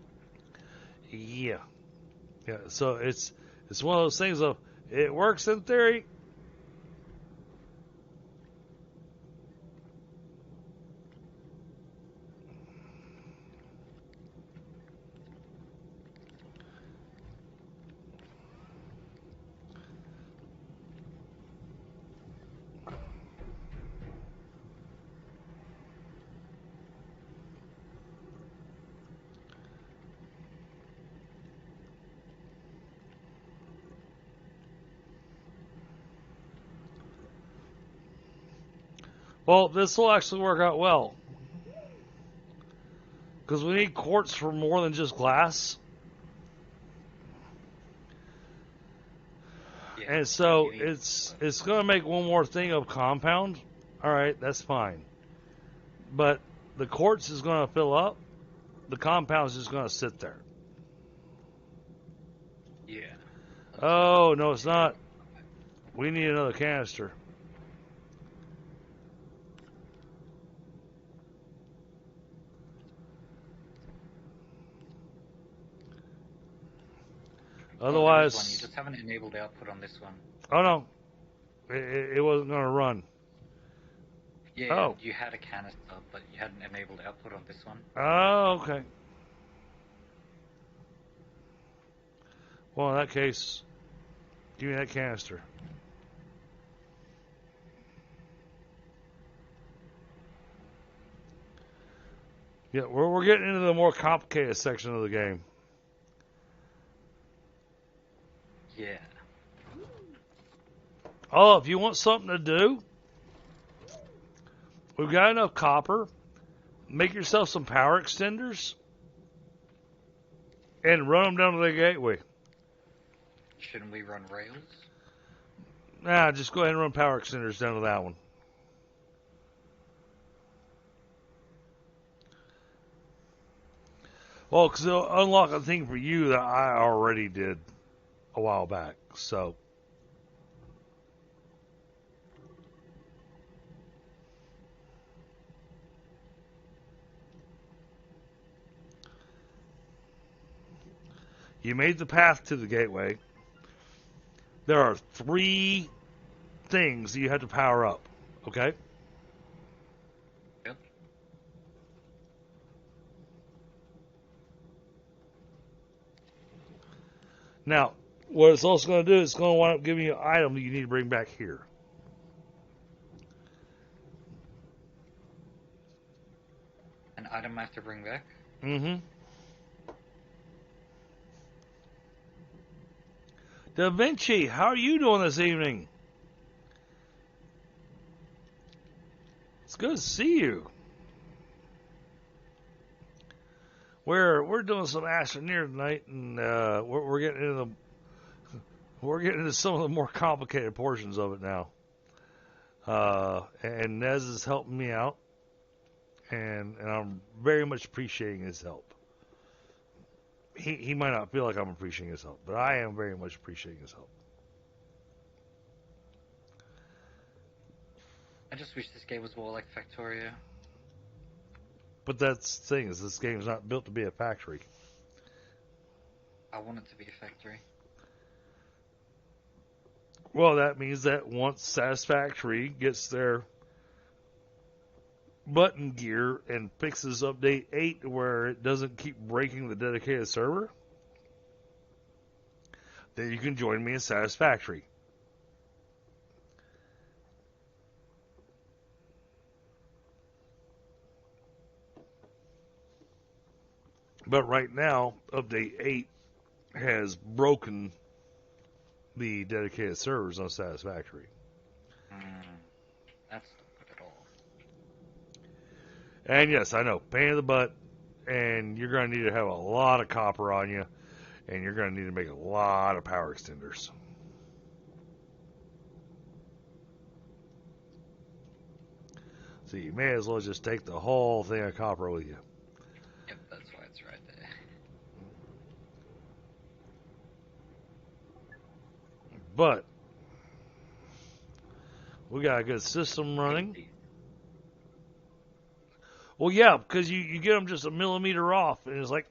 S1: Yeah. Yeah, so it's one of those things of it works in theory. Well, this will actually work out well. Because we need quartz for more than just glass.
S2: Yeah.
S1: And so
S2: You need-
S1: it's going to make one more thing of compound. All right, that's fine. But the quartz is going to fill up. The compound is just going to sit there.
S2: Yeah.
S1: Oh, no, it's not. We need another canister.
S2: There is one. You
S1: Otherwise,
S2: just haven't enabled output on this one.
S1: oh no, it wasn't going to run.
S2: Yeah,
S1: Oh.
S2: you had a canister, but you hadn't enabled output on this one.
S1: Oh, okay. Well, in that case, give me that canister. Yeah, we're getting into the more complicated section of the game.
S2: Yeah.
S1: Oh, if you want something to do, we've got enough copper. Make yourself some power extenders and run them down to the gateway.
S2: Shouldn't we run rails?
S1: Nah, just go ahead and run power extenders down to that one. Well, because it'll unlock a thing for you that I already did a while back. So, you made the path to the gateway. There are 3 things you have to power up. Okay?
S2: Yep.
S1: Now, what it's also going to do is it's going to wind up giving you an item that you need to bring back here.
S2: An item I have to bring back?
S1: Mm-hmm. Da Vinci, how are you doing this evening? It's good to see you. We're doing some Astroneer tonight, and we're getting into some of the more complicated portions of it now. And Nez is helping me out, and I'm very much appreciating his help. He might not feel like I'm appreciating his help, but I am very much appreciating his help.
S2: I just wish this game was more like Factorio.
S1: But that's the thing, is this game's not built to be a factory.
S2: I want it to be a factory.
S1: Well, that means that once Satisfactory gets their button gear and fixes update 8 where it doesn't keep breaking the dedicated server, then you can join me in Satisfactory. But right now, update 8 has broken the dedicated servers on Satisfactory.
S2: That's not good at all.
S1: And yes, I know, pain in the butt, and you're going to need to have a lot of copper on you, and you're going to need to make a lot of power extenders. So you may as well just take the whole thing of copper with you.
S2: Yep, that's why it's right there.
S1: But we got a good system running. Well, yeah, because you get them just a millimeter off, and it's like,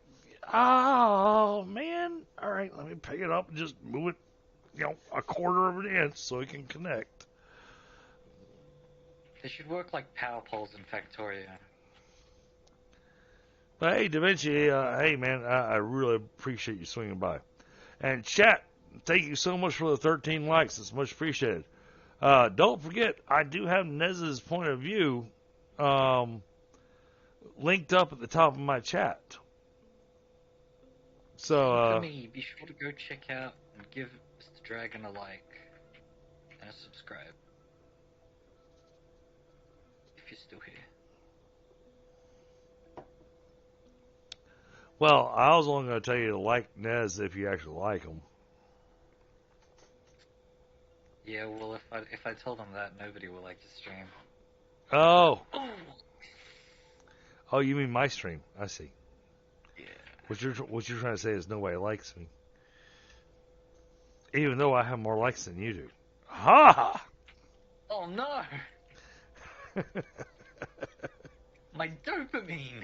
S1: oh, man. All right, let me pick it up and just move it, a quarter of an inch so it can connect.
S2: They should work like power poles in Factorio.
S1: But hey, Da Vinci, hey, man, I really appreciate you swinging by. And chat, thank you so much for the 13 likes. It's much appreciated. Don't forget, I do have Nez's point of view linked up at the top of my chat. So,
S2: For me, be sure to go check out and give Mr. Dragon a like and a subscribe. If you're still here.
S1: well, I was only going to tell you to like Nez if you actually like him.
S2: Yeah, well, if I told him that, nobody will like the stream.
S1: Oh, you mean my stream? I see.
S2: Yeah.
S1: What you're trying to say is nobody likes me, even though I have more likes than you do. Ha!
S2: Oh no! My dopamine!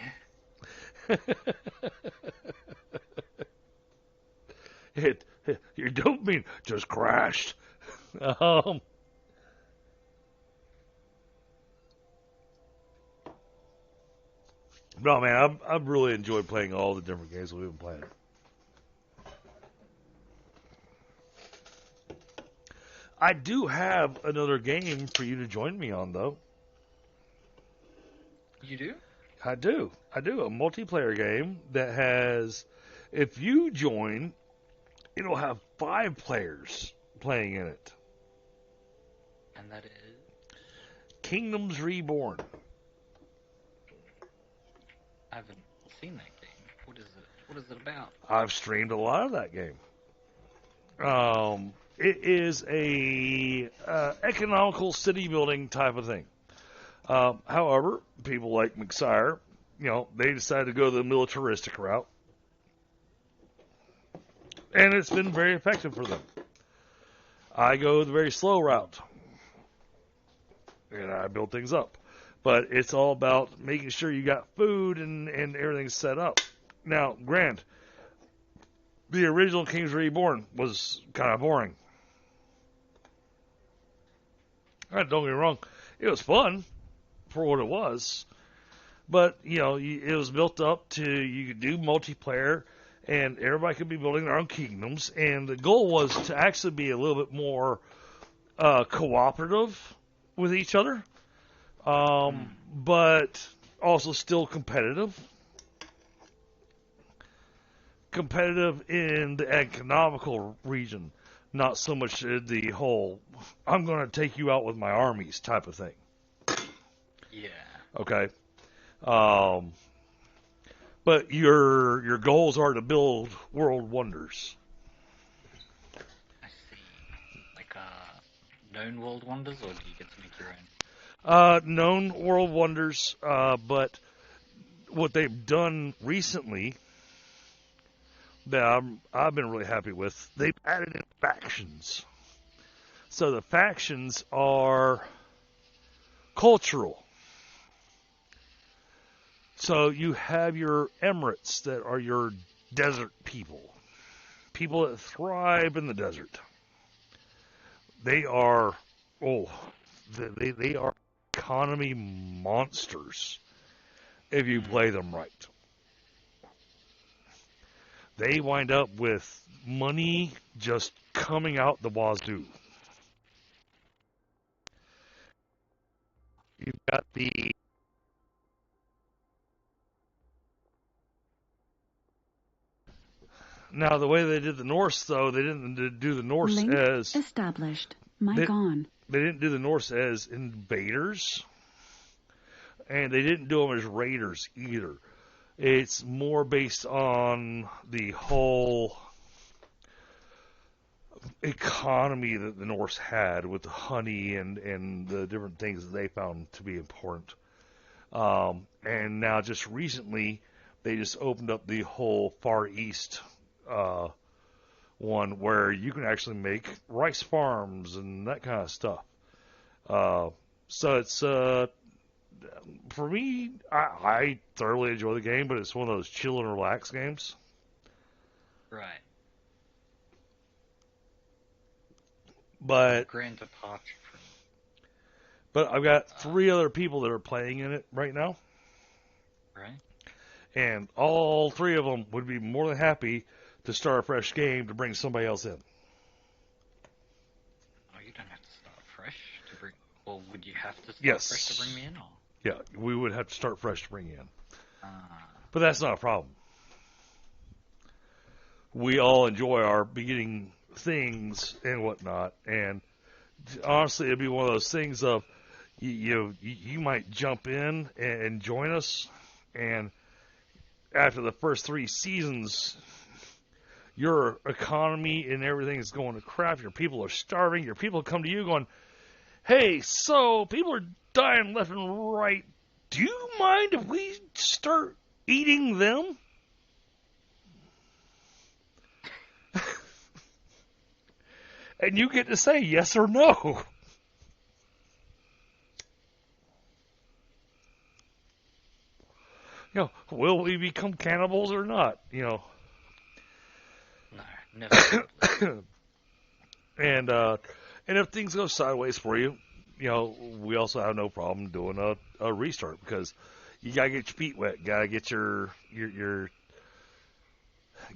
S1: Your dopamine just crashed. No, man, I've really enjoyed playing all the different games we've been playing. I do have another game for you to join me on, though.
S2: You do?
S1: I do. A multiplayer game that has, if you join, it'll have 5 players playing in it.
S2: And that is?
S1: Kingdoms Reborn.
S2: I haven't seen that game. What is it? What is it about?
S1: I've streamed a lot of that game. It is a economical city building type of thing. However, people like McSire, they decided to go the militaristic route. And it's been very effective for them. I go the very slow route. And I build things up. But it's all about making sure you got food and everything's set up. Now, granted, the original Kings Reborn was kind of boring. Don't get me wrong. It was fun for what it was. But, it was built up to, you could do multiplayer, and everybody could be building their own kingdoms. And the goal was to actually be a little bit more cooperative with each other, but also still competitive. Competitive in the economical region, not so much the whole "I'm going to take you out with my armies" type of thing.
S2: Yeah.
S1: Okay. But your goals are to build world wonders.
S2: I see. Like known world wonders, or do you get to make your own?
S1: Known world wonders, but what they've done recently that I've been really happy with, they've added in factions. So the factions are cultural. So you have your Emirates that are your desert people, people that thrive in the desert. They are, they are economy monsters if you play them right. They wind up with money just coming out the wazoo. You've got the now the way they did the Norse though they didn't do the Norse
S3: Link
S1: as
S3: established. Mic
S1: they,
S3: on.
S1: they didn't do the Norse as invaders, and they didn't do them as raiders either. It's more based on the whole economy that the Norse had with the honey and the different things that they found to be important. And now just recently, they just opened up the whole Far East one where you can actually make rice farms and that kind of stuff. So it's for me, I thoroughly enjoy the game, but it's one of those chill and relax games.
S2: Right.
S1: But
S2: Grand departure from.
S1: but I've got 3 other people that are playing in it right now,
S2: Right.
S1: and all 3 of them would be more than happy to start a fresh game to bring somebody else in.
S2: Oh, you don't have to start fresh to bring. Well, would you have to start
S1: Yes.
S2: fresh to bring me in, or?
S1: Yeah, we would have to start fresh to bring you in.
S2: Ah.
S1: But that's not a problem. We all enjoy our beginning things and whatnot, and honestly, it'd be one of those things of you might jump in and join us, and after the first 3 seasons, your economy and everything is going to crap. Your people are starving. Your people come to you going, "Hey, so people are dying left and right. Do you mind if we start eating them?" And you get to say yes or no. Will we become cannibals or not?
S2: No, never.
S1: And if things go sideways for you, we also have no problem doing a restart because you gotta get your feet wet, gotta get your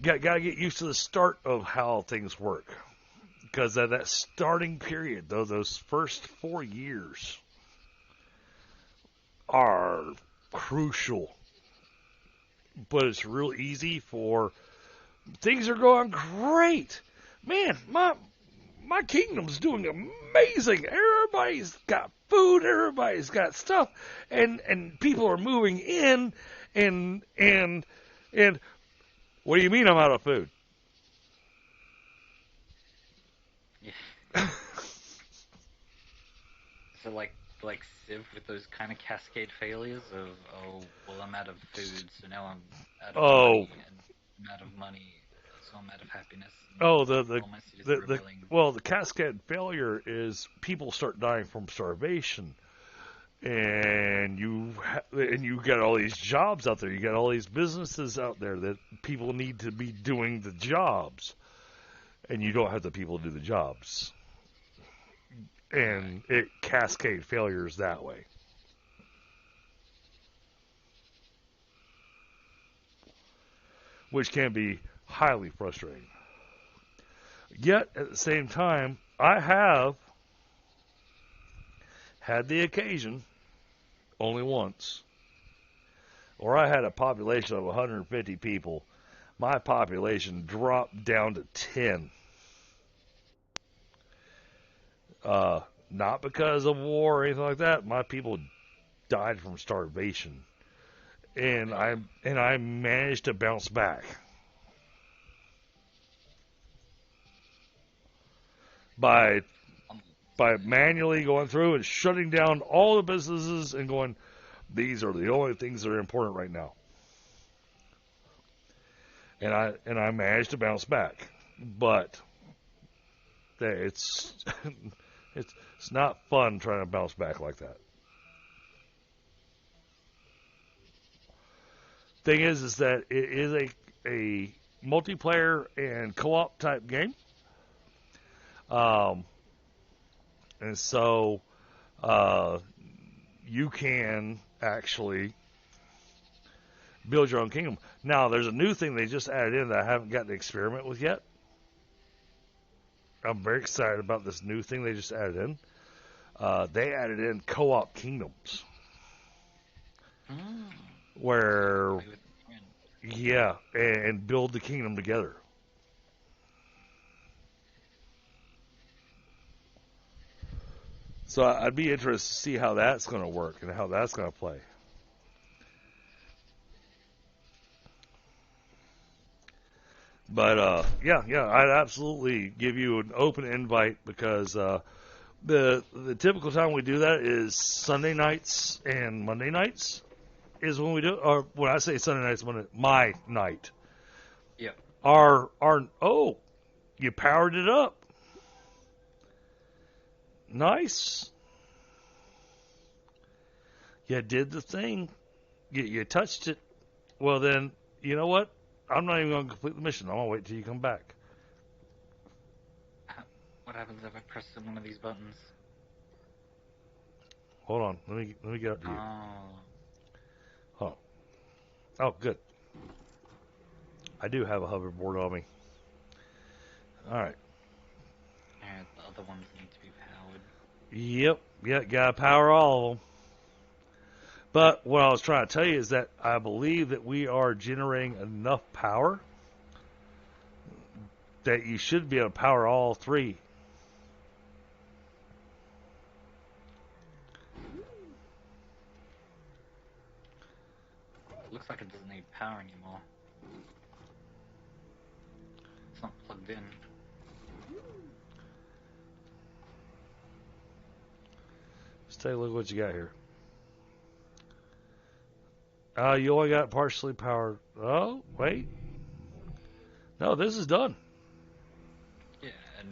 S1: gotta get used to the start of how things work. Because at that starting period, though, those first 4 years are crucial. But it's real easy for things are going great. Man, my kingdom's doing amazing. Everybody's got food, everybody's got stuff, and people are moving in and what do you mean I'm out of food?
S2: Yeah. So like Civ with those kind of cascade failures of, oh, well, I'm out of food, so now I'm out of money, and I'm out of money, so I'm out of happiness.
S1: Oh, the cascade failure is people start dying from starvation, and you got all these jobs out there. You got all these businesses out there that people need to be doing the jobs, and you don't have the people to do the jobs, and it cascade failures that way. Which can be highly frustrating. Yet, at the same time, I have had the occasion, only once, where I had a population of 150 people. My population dropped down to 10. Not because of war or anything like that. My people died from starvation, and I managed to bounce back by manually going through and shutting down all the businesses and going, these are the only things that are important right now. And I managed to bounce back, but it's it's not fun trying to bounce back like that. Thing is that it is a multiplayer and co-op type game, and so you can actually build your own kingdom. Now, there's a new thing they just added in that I haven't gotten to experiment with yet. I'm very excited about this new thing they just added in. They added in co-op kingdoms. Where, yeah, and build the kingdom together. So I'd be interested to see how that's going to work and how that's going to play. But yeah, I'd absolutely give you an open invite because the typical time we do that is Sunday nights and Monday nights is when we do. Or when I say Sunday nights, my night.
S2: Yeah.
S1: Oh, you powered it up. Nice. You did the thing. You touched it. Well then, you know what? I'm not even going to complete the mission. I'm going to wait till you come back.
S2: What happens if I press one of these buttons?
S1: Hold on. Let me get up to you.
S2: Oh.
S1: Oh, good. I do have a hoverboard on me. All right.
S2: And the other ones need to be powered.
S1: Yep. Got to power all of them. But what I was trying to tell you is that I believe that we are generating enough power that you should be able to power all three.
S2: Looks like it doesn't need power anymore. It's not plugged in.
S1: Let's take a look at what you got here. You only got partially powered. Oh, wait. No, this is done.
S2: Yeah, and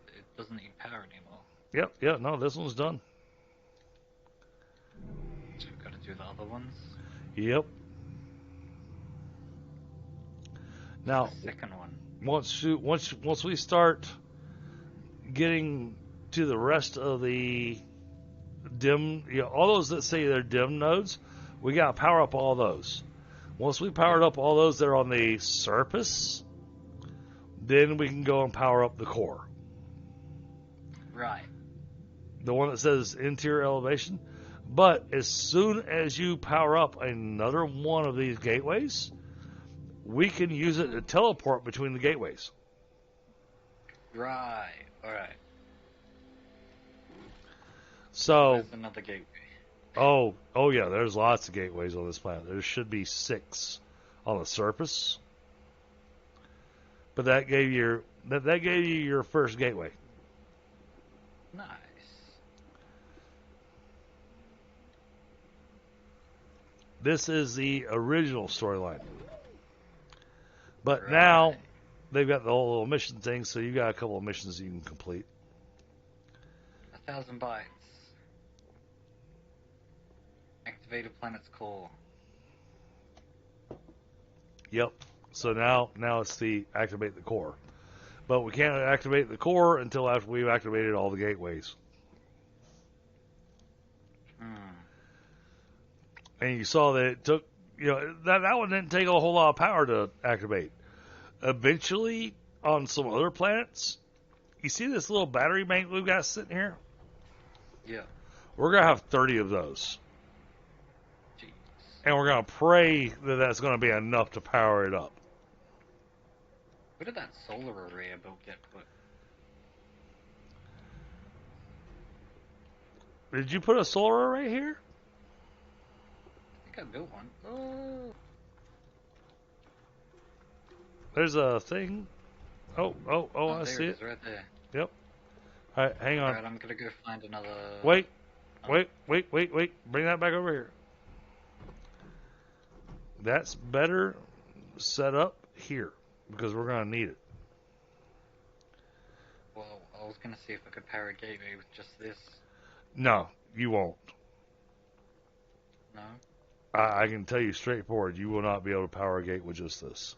S2: it doesn't need power anymore.
S1: Yep. No, this one's done.
S2: So we've got to do the other ones.
S1: Yep. Now,
S2: the second one.
S1: Once we start getting to the rest of the dim, all those that say they're dim nodes, we got to power up all those. Once we powered up all those that are on the surface, then we can go and power up the core.
S2: Right.
S1: The one that says interior elevation. But as soon as you power up another one of these gateways, we can use it to teleport between the gateways.
S2: Right. Alright.
S1: So
S2: there's another gateway.
S1: Oh yeah, there's lots of gateways on this planet. There should be 6 on the surface. But that gave you your first gateway.
S2: Nice.
S1: This is the original storyline. But
S2: Right.
S1: now they've got the whole little mission thing, so you got a couple of missions you can complete.
S2: 1,000 bytes. Activate a planet's core.
S1: Yep. So now it's the activate the core. But we can't activate the core until after we've activated all the gateways. And you saw that it took, that one didn't take a whole lot of power to activate. Eventually, on some other planets, you see this little battery bank we've got sitting here?
S2: Yeah.
S1: We're going to have 30 of those.
S2: Jeez.
S1: And we're going to pray that that's going to be enough to power it up.
S2: Where did that solar array I built get put?
S1: Did you put a solar array here?
S2: I think I built one. Oh.
S1: There's a thing. Oh, I
S2: There
S1: see
S2: it
S1: it.
S2: is, right there.
S1: Yep. All right, hang on.
S2: Alright, I'm gonna go find another...
S1: Wait. Bring that back over here. That's better set up here because we're going to need it.
S2: Well, I was gonna see if I could power a gateway with just this.
S1: No, you won't.
S2: No?
S1: I can tell you straightforward, you will not be able to power a gate with just this.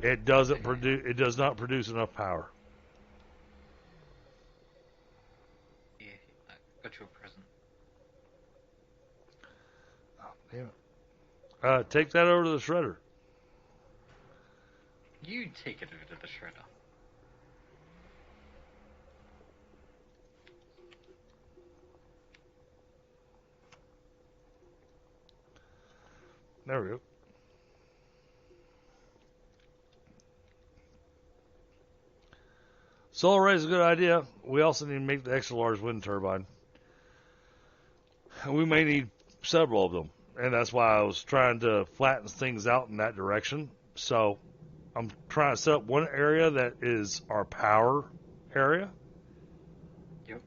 S1: It doesn't produce. It does not produce enough power.
S2: Yeah, I got you a present.
S1: Oh, damn it. Take that over to the shredder.
S2: You take it over to the shredder.
S1: There we go. Solar array is a good idea. We also need to make the extra large wind turbine. We may need several of them, and that's why I was trying to flatten things out in that direction. So I'm trying to set up one area that is our power area.
S2: Yep.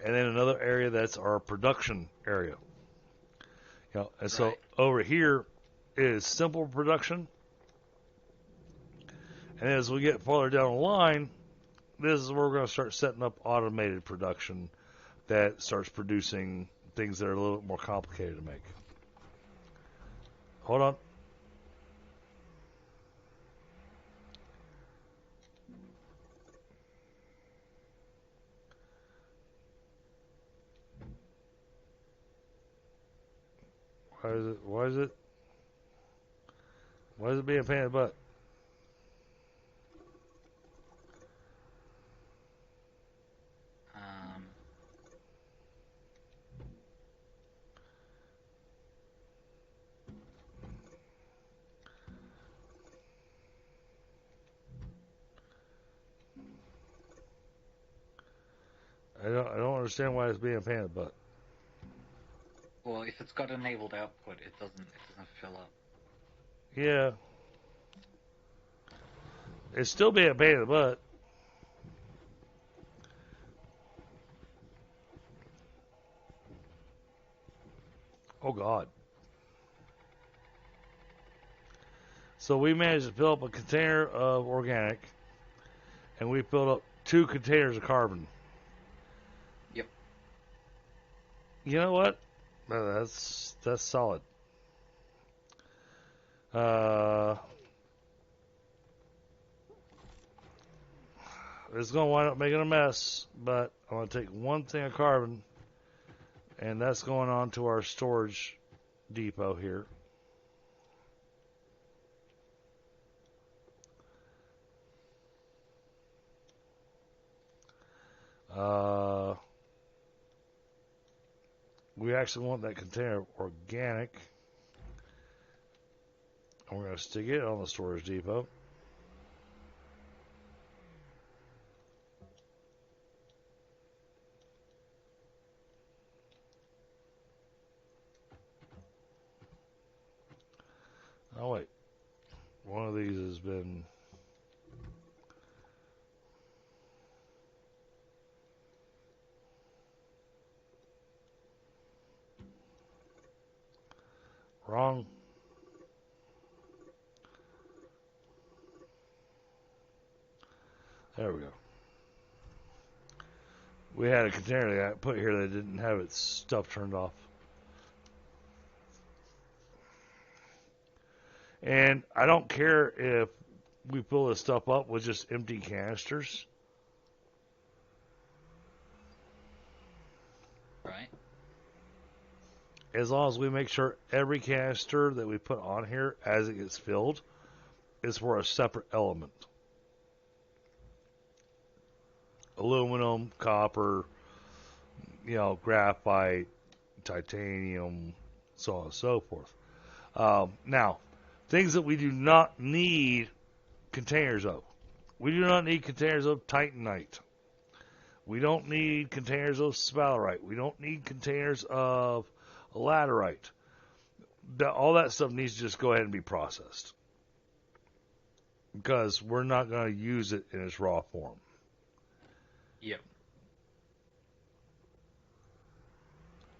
S1: And then another area that's our production area. You know, and so
S2: Right.
S1: over here is simple production. And as we get farther down the line, this is where we're going to start setting up automated production that starts producing things that are a little bit more complicated to make. Hold on. Why is it being a pain in the butt? I don't understand why it's being a pain in the butt.
S2: Well, if it's got enabled output, it doesn't fill up.
S1: Yeah. It's still being a pain in the butt. Oh, God. So we managed to fill up a container of organic, and we filled up 2 containers of carbon.
S2: Yep.
S1: You know what? That's solid. It's going to wind up making a mess, but I'm going to take one thing of carbon, and that's going on to our storage depot here. We actually want that container organic. And we're going to stick it on the storage depot. Oh, wait. One of these has been... wrong. There we go. We had a container that I put here that didn't have its stuff turned off. And I don't care if we fill this stuff up with just empty canisters.
S2: Right.
S1: as long as we make sure every canister that we put on here as it gets filled is for a separate element. Aluminum, copper, graphite, titanium, so on and so forth. Now, things that we do not need containers of. We do not need containers of titanite. We don't need containers of sphalerite. We don't need containers of laterite. All that stuff needs to just go ahead and be processed. Because we're not going to use it in its raw form.
S2: Yep.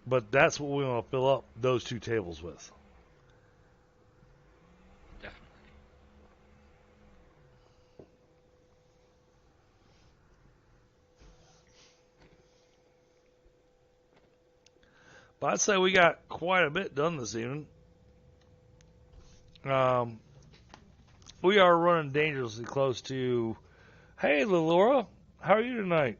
S1: But that's what we want to fill up those two tables with.
S2: Definitely.
S1: But I'd say we got quite a bit done this evening. We are running dangerously close to... Hey, Laura, how are you tonight?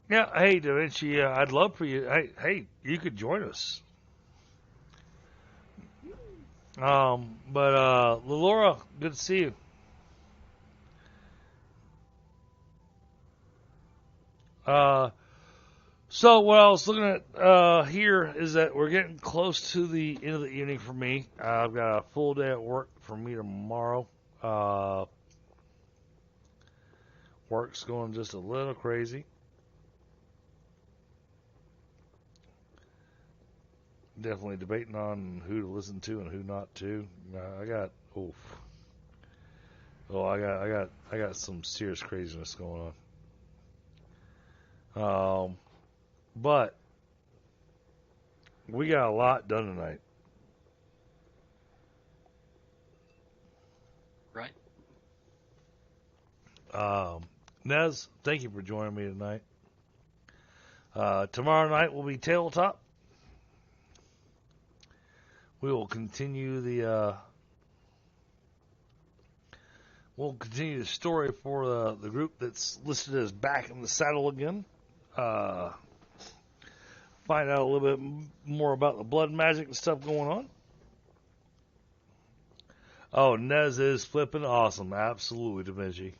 S1: Yeah, hey, Da Vinci, I'd love for you. Hey, you could join us. But Laura, good to see you. So what I was looking at here is that we're getting close to the end of the evening for me. I've got a full day at work for me tomorrow. Work's going just a little crazy. Definitely debating on who to listen to and who not to. I got some serious craziness going on. But we got a lot done tonight.
S2: Right.
S1: Nez, thank you for joining me tonight. Tomorrow night will be tabletop. We will continue the story for the group that's listed as back in the saddle again. Find out a little bit more about the blood magic and stuff going on. Oh, Nez is flipping awesome. Absolutely, Da Vinci.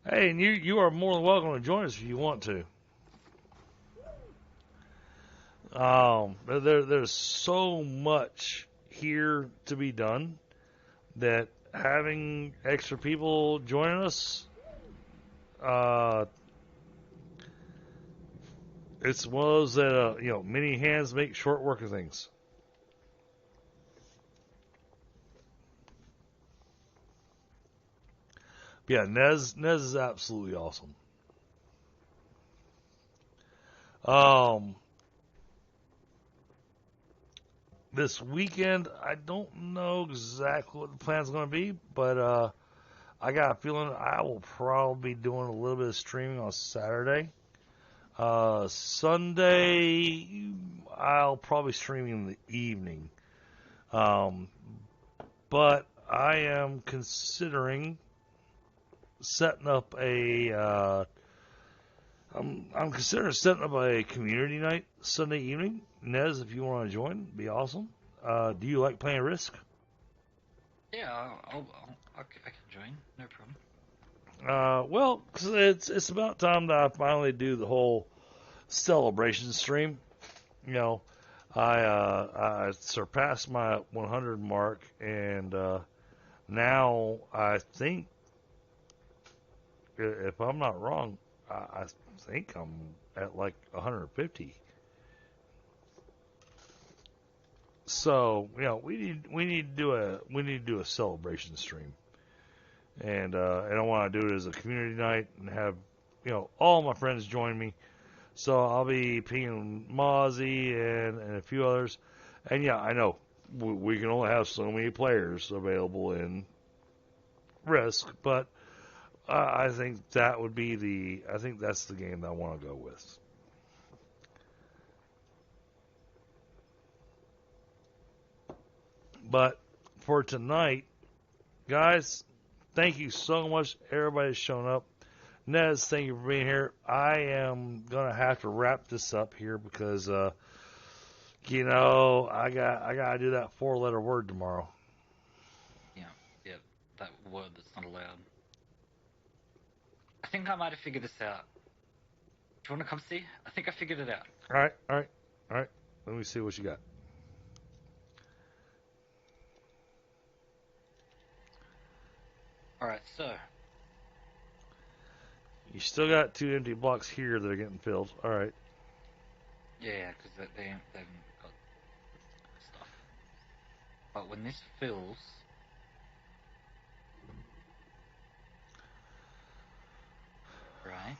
S1: Hey, and you are more than welcome to join us if you want to. There's so much here to be done that having extra people joining us, it's one of those that many hands make short work of things. Yeah, Nez is absolutely awesome. This weekend, I don't know exactly what the plan's going to be, but I got a feeling I will probably be doing a little bit of streaming on Saturday. Sunday, I'll probably stream in the evening. But I am considering setting up I'm considering setting up a community night Sunday evening. Nez, if you want to join, it'd be awesome. Do you like playing Risk?
S2: Yeah, I can join. No problem.
S1: Well, cause it's about time that I finally do the whole celebration stream. I surpassed my 100 mark, and now I think, if I'm not wrong, I think I'm at like 150. So we need to do a celebration stream, and I want to do it as a community night and have all my friends join me. So I'll be pinging Mozzie and a few others, and yeah, I know we can only have so many players available in Risk, but I think that's the game that I want to go with. But for tonight, guys, thank you so much. Everybody's shown up. Nez, thank you for being here. I am gonna have to wrap this up here because I gotta do that 4-letter word tomorrow.
S2: Yeah, that word that's not allowed. I think I might have figured this out. Do you want to come see? I think I figured it out.
S1: All right. Let me see what you got.
S2: Alright, so.
S1: You still got 2 empty blocks here that are getting filled. All right.
S2: Yeah, because they haven't got stuff. But when this fills. Right.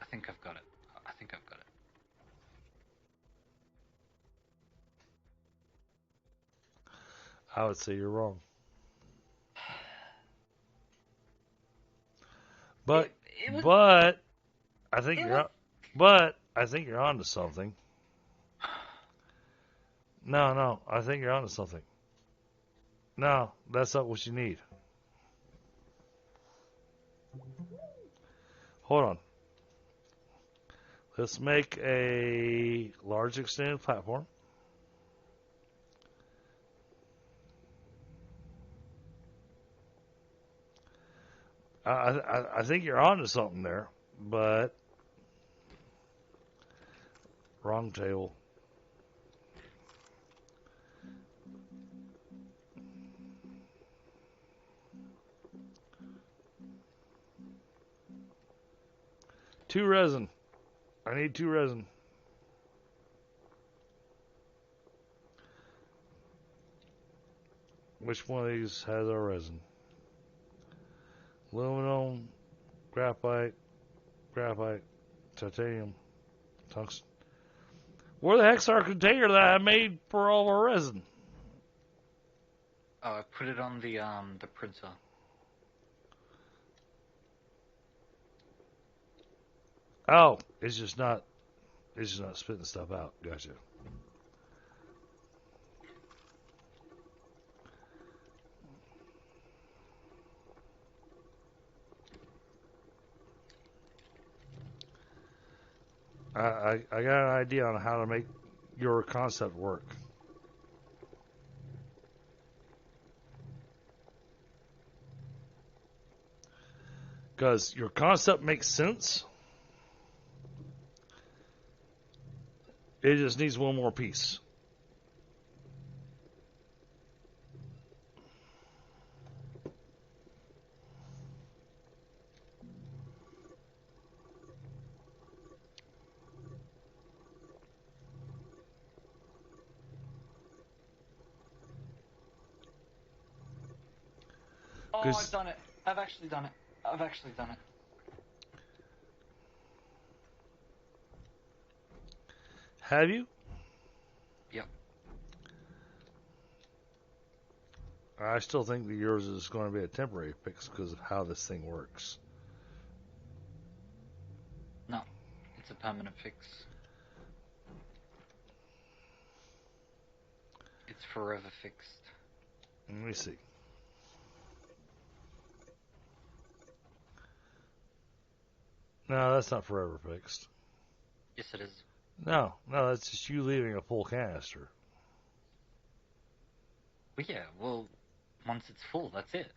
S2: I think I've got it.
S1: I would say you're wrong. But I think you're onto something. No, I think you're onto something. No, that's not what you need. Hold on. Let's make a large extended platform. I think you're onto something there, but wrong table. Two resin. I need 2 resin. Which one of these has our resin? Aluminum, graphite, titanium, tungsten. Where the heck's our container that I made for all of our resin?
S2: Oh, I put it on the printer.
S1: Oh, it's just not spitting stuff out. Gotcha. I got an idea on how to make your concept work. Because your concept makes sense. It just needs one more piece.
S2: Oh, I've done it. I've actually done it.
S1: Have you?
S2: Yep.
S1: I still think that yours is going to be a temporary fix because of how this thing works.
S2: No, it's a permanent fix. It's forever fixed.
S1: Let me see. No, that's not forever fixed.
S2: Yes, it is.
S1: No, that's just you leaving a full canister.
S2: Well, yeah, once it's full, that's it.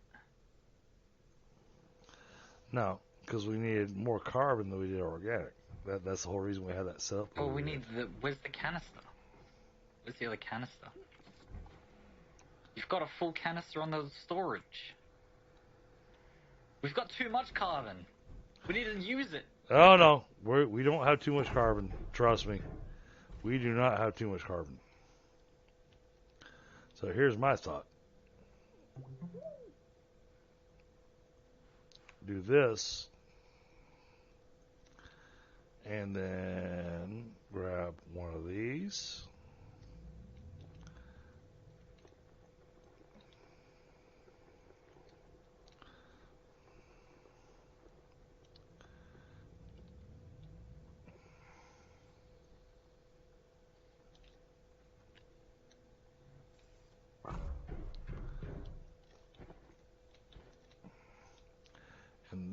S1: No, because we needed more carbon than we did organic. That's the whole reason we had that set up.
S2: Oh, where's the canister? Where's the other canister? You've got a full canister on the storage. We've got too much carbon. We need to use it.
S1: Oh no, we don't have too much carbon. Trust me, we do not have too much carbon. So here's my thought. Do this, and then grab one of these.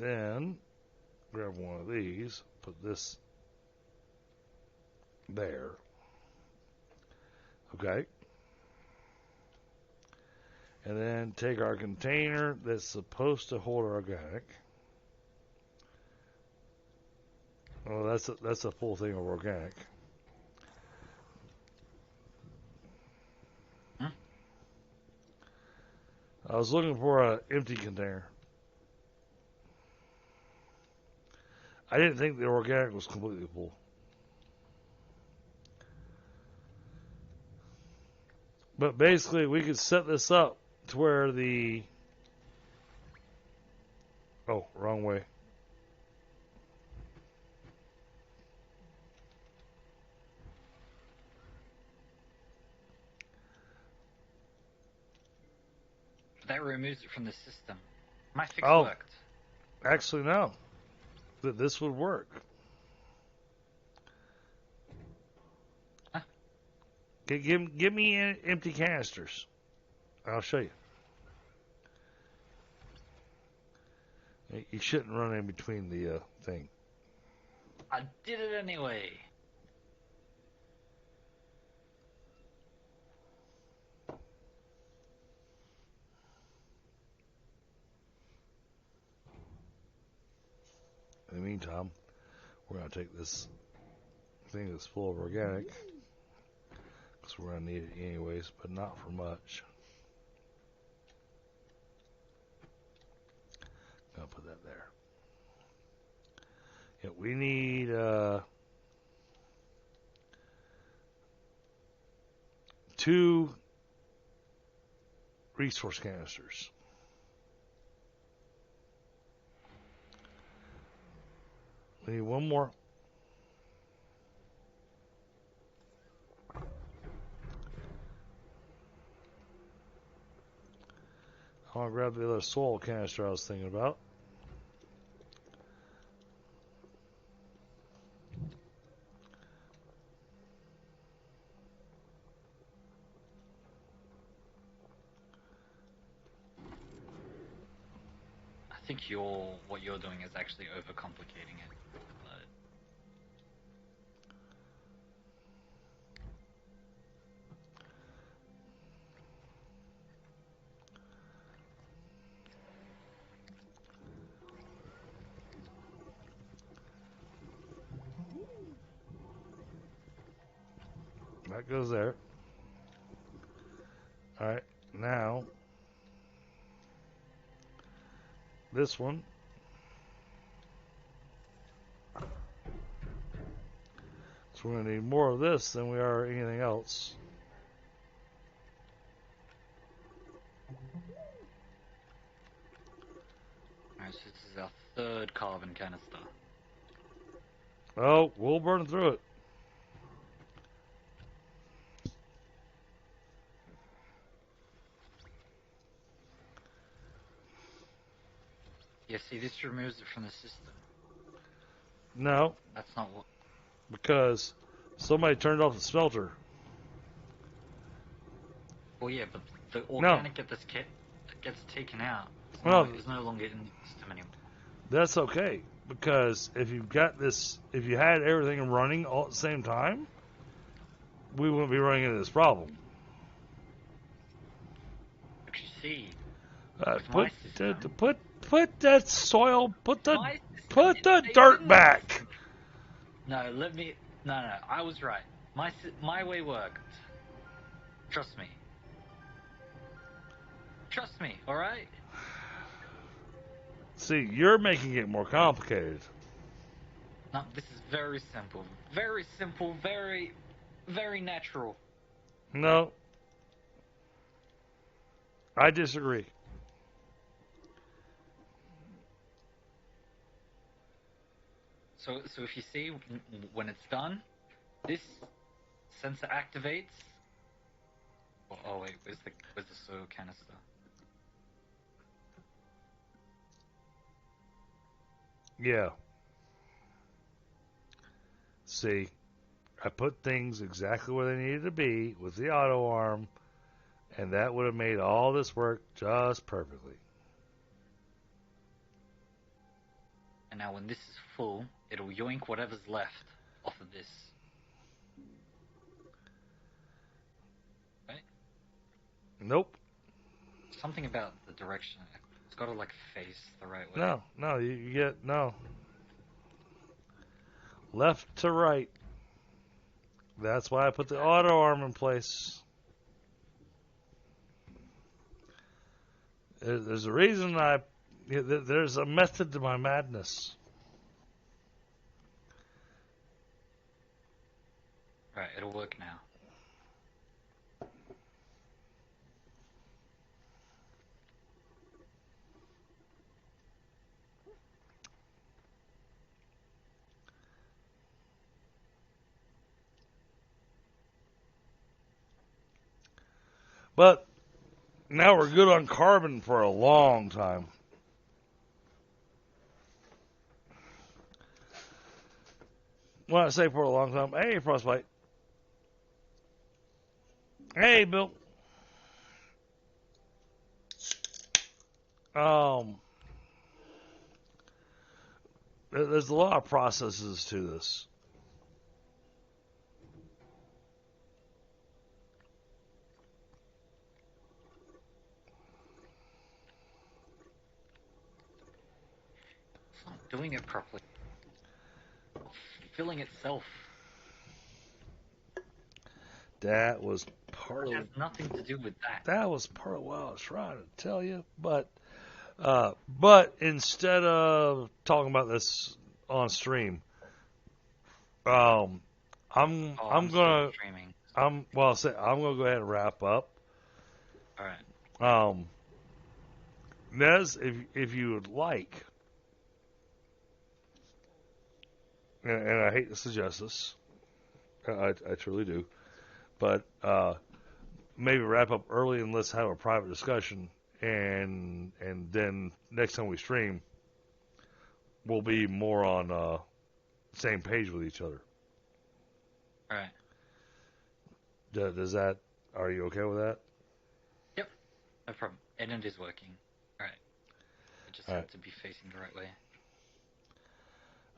S1: then grab one of these, put this there. Okay. And then take our container that's supposed to hold our organic. Oh, that's a full thing of organic.
S2: Hmm?
S1: I was looking for an empty container. I didn't think the organic was completely full. But basically, we could set this up to where the... Oh, wrong way.
S2: That removes it from the system. My fix
S1: Oh.
S2: worked.
S1: Actually, no. That this would work.
S2: Huh?
S1: Give me empty canisters. I'll show you. You shouldn't run in between the thing.
S2: I did it anyway.
S1: In the meantime, we're going to take this thing that's full of organic, because we're going to need it anyways, but not for much. I'll put that there. Yeah, we need 2 resource canisters. We need 1 more. I'll grab the other soil canister I was thinking about.
S2: I think what you're doing is actually overcomplicating it. But
S1: That goes there. Alright, now this one. So we're going to need more of this than we are anything else.
S2: alright, so this is our 3rd carbon canister.
S1: Oh, we'll burn through it.
S2: Yeah, see, this removes it from the system.
S1: No,
S2: That's not what.
S1: because somebody turned off the smelter.
S2: Well, yeah, but the organic gets taken out.
S1: No.
S2: It's no longer in the system anymore.
S1: That's okay, because if you've got this, if you had everything running all at the same time, we wouldn't be running into this problem.
S2: But you see, with my system,
S1: Put that soil, put the
S2: my system,
S1: put
S2: it
S1: the
S2: stays
S1: dirt
S2: in the
S1: back.
S2: system. No, I was right. My way worked. Trust me. Trust me, alright?
S1: See, you're making it more complicated.
S2: No, this is very simple. Very simple, very, very natural.
S1: No, I disagree.
S2: So if you see, when it's done, this sensor activates. Oh wait, where's the soil canister?
S1: Yeah. See, I put things exactly where they needed to be with the auto arm, and that would have made all this work just perfectly.
S2: And now when this is full, it'll yoink whatever's left off of this. Right?
S1: Nope.
S2: Something about the direction. It's got to like face the right way.
S1: No, you get no. Left to right. That's why I put the auto arm in place. There's a reason there's a method to my madness.
S2: Right, it'll work now.
S1: But now we're good on carbon for a long time. When I say for a long time, hey, Frostbite. Hey, Bill. There's a lot of processes to this.
S2: It's not doing it properly. Filling itself.
S1: That was part
S2: It
S1: of
S2: has nothing to do with that.
S1: that was part of what I was trying to tell you. But instead of talking about this on stream, I'm
S2: I'm
S1: gonna
S2: still streaming.
S1: I'm gonna go ahead and wrap up.
S2: Alright.
S1: Nez, if you would like, and I hate to suggest this, I truly do, but maybe wrap up early and let's have a private discussion, and then next time we stream, we'll be more on same page with each other.
S2: Alright.
S1: Does that? Are you okay with that?
S2: Yep. No problem. And it is working. Alright. It just had to be facing the right way.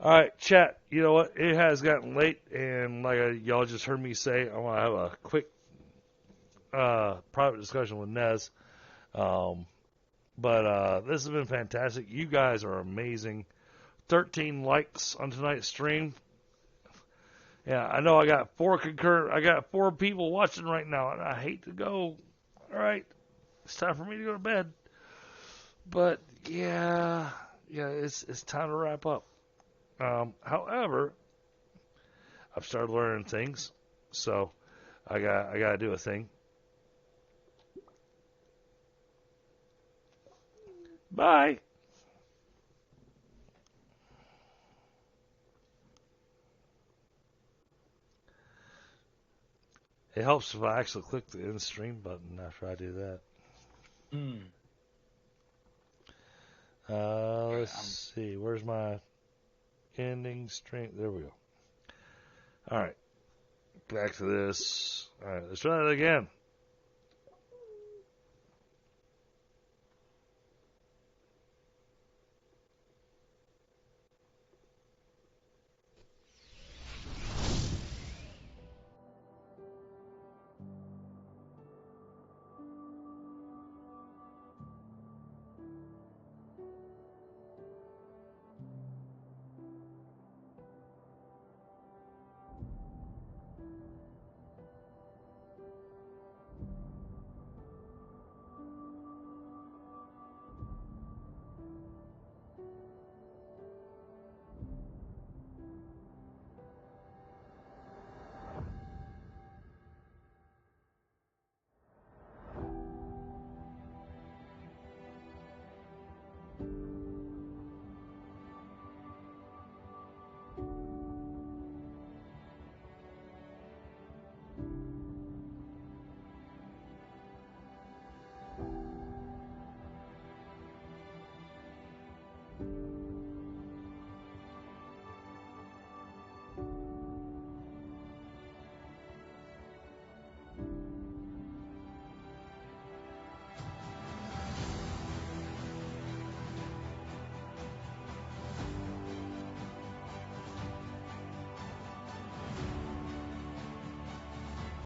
S1: All right, chat. You know what? It has gotten late, and like y'all just heard me say, I want to have a quick private discussion with Nez. But this has been fantastic. You guys are amazing. 13 likes on tonight's stream. Yeah, I know I got I got 4 people watching right now, and I hate to go. All right, it's time for me to go to bed. But yeah, it's time to wrap up. However, I've started learning things, so I got to do a thing. Bye. It helps if I actually click the end stream button after I do that. Let's see. Where's my ending stream? There we go. All right. Back to this. All right. Let's try that again.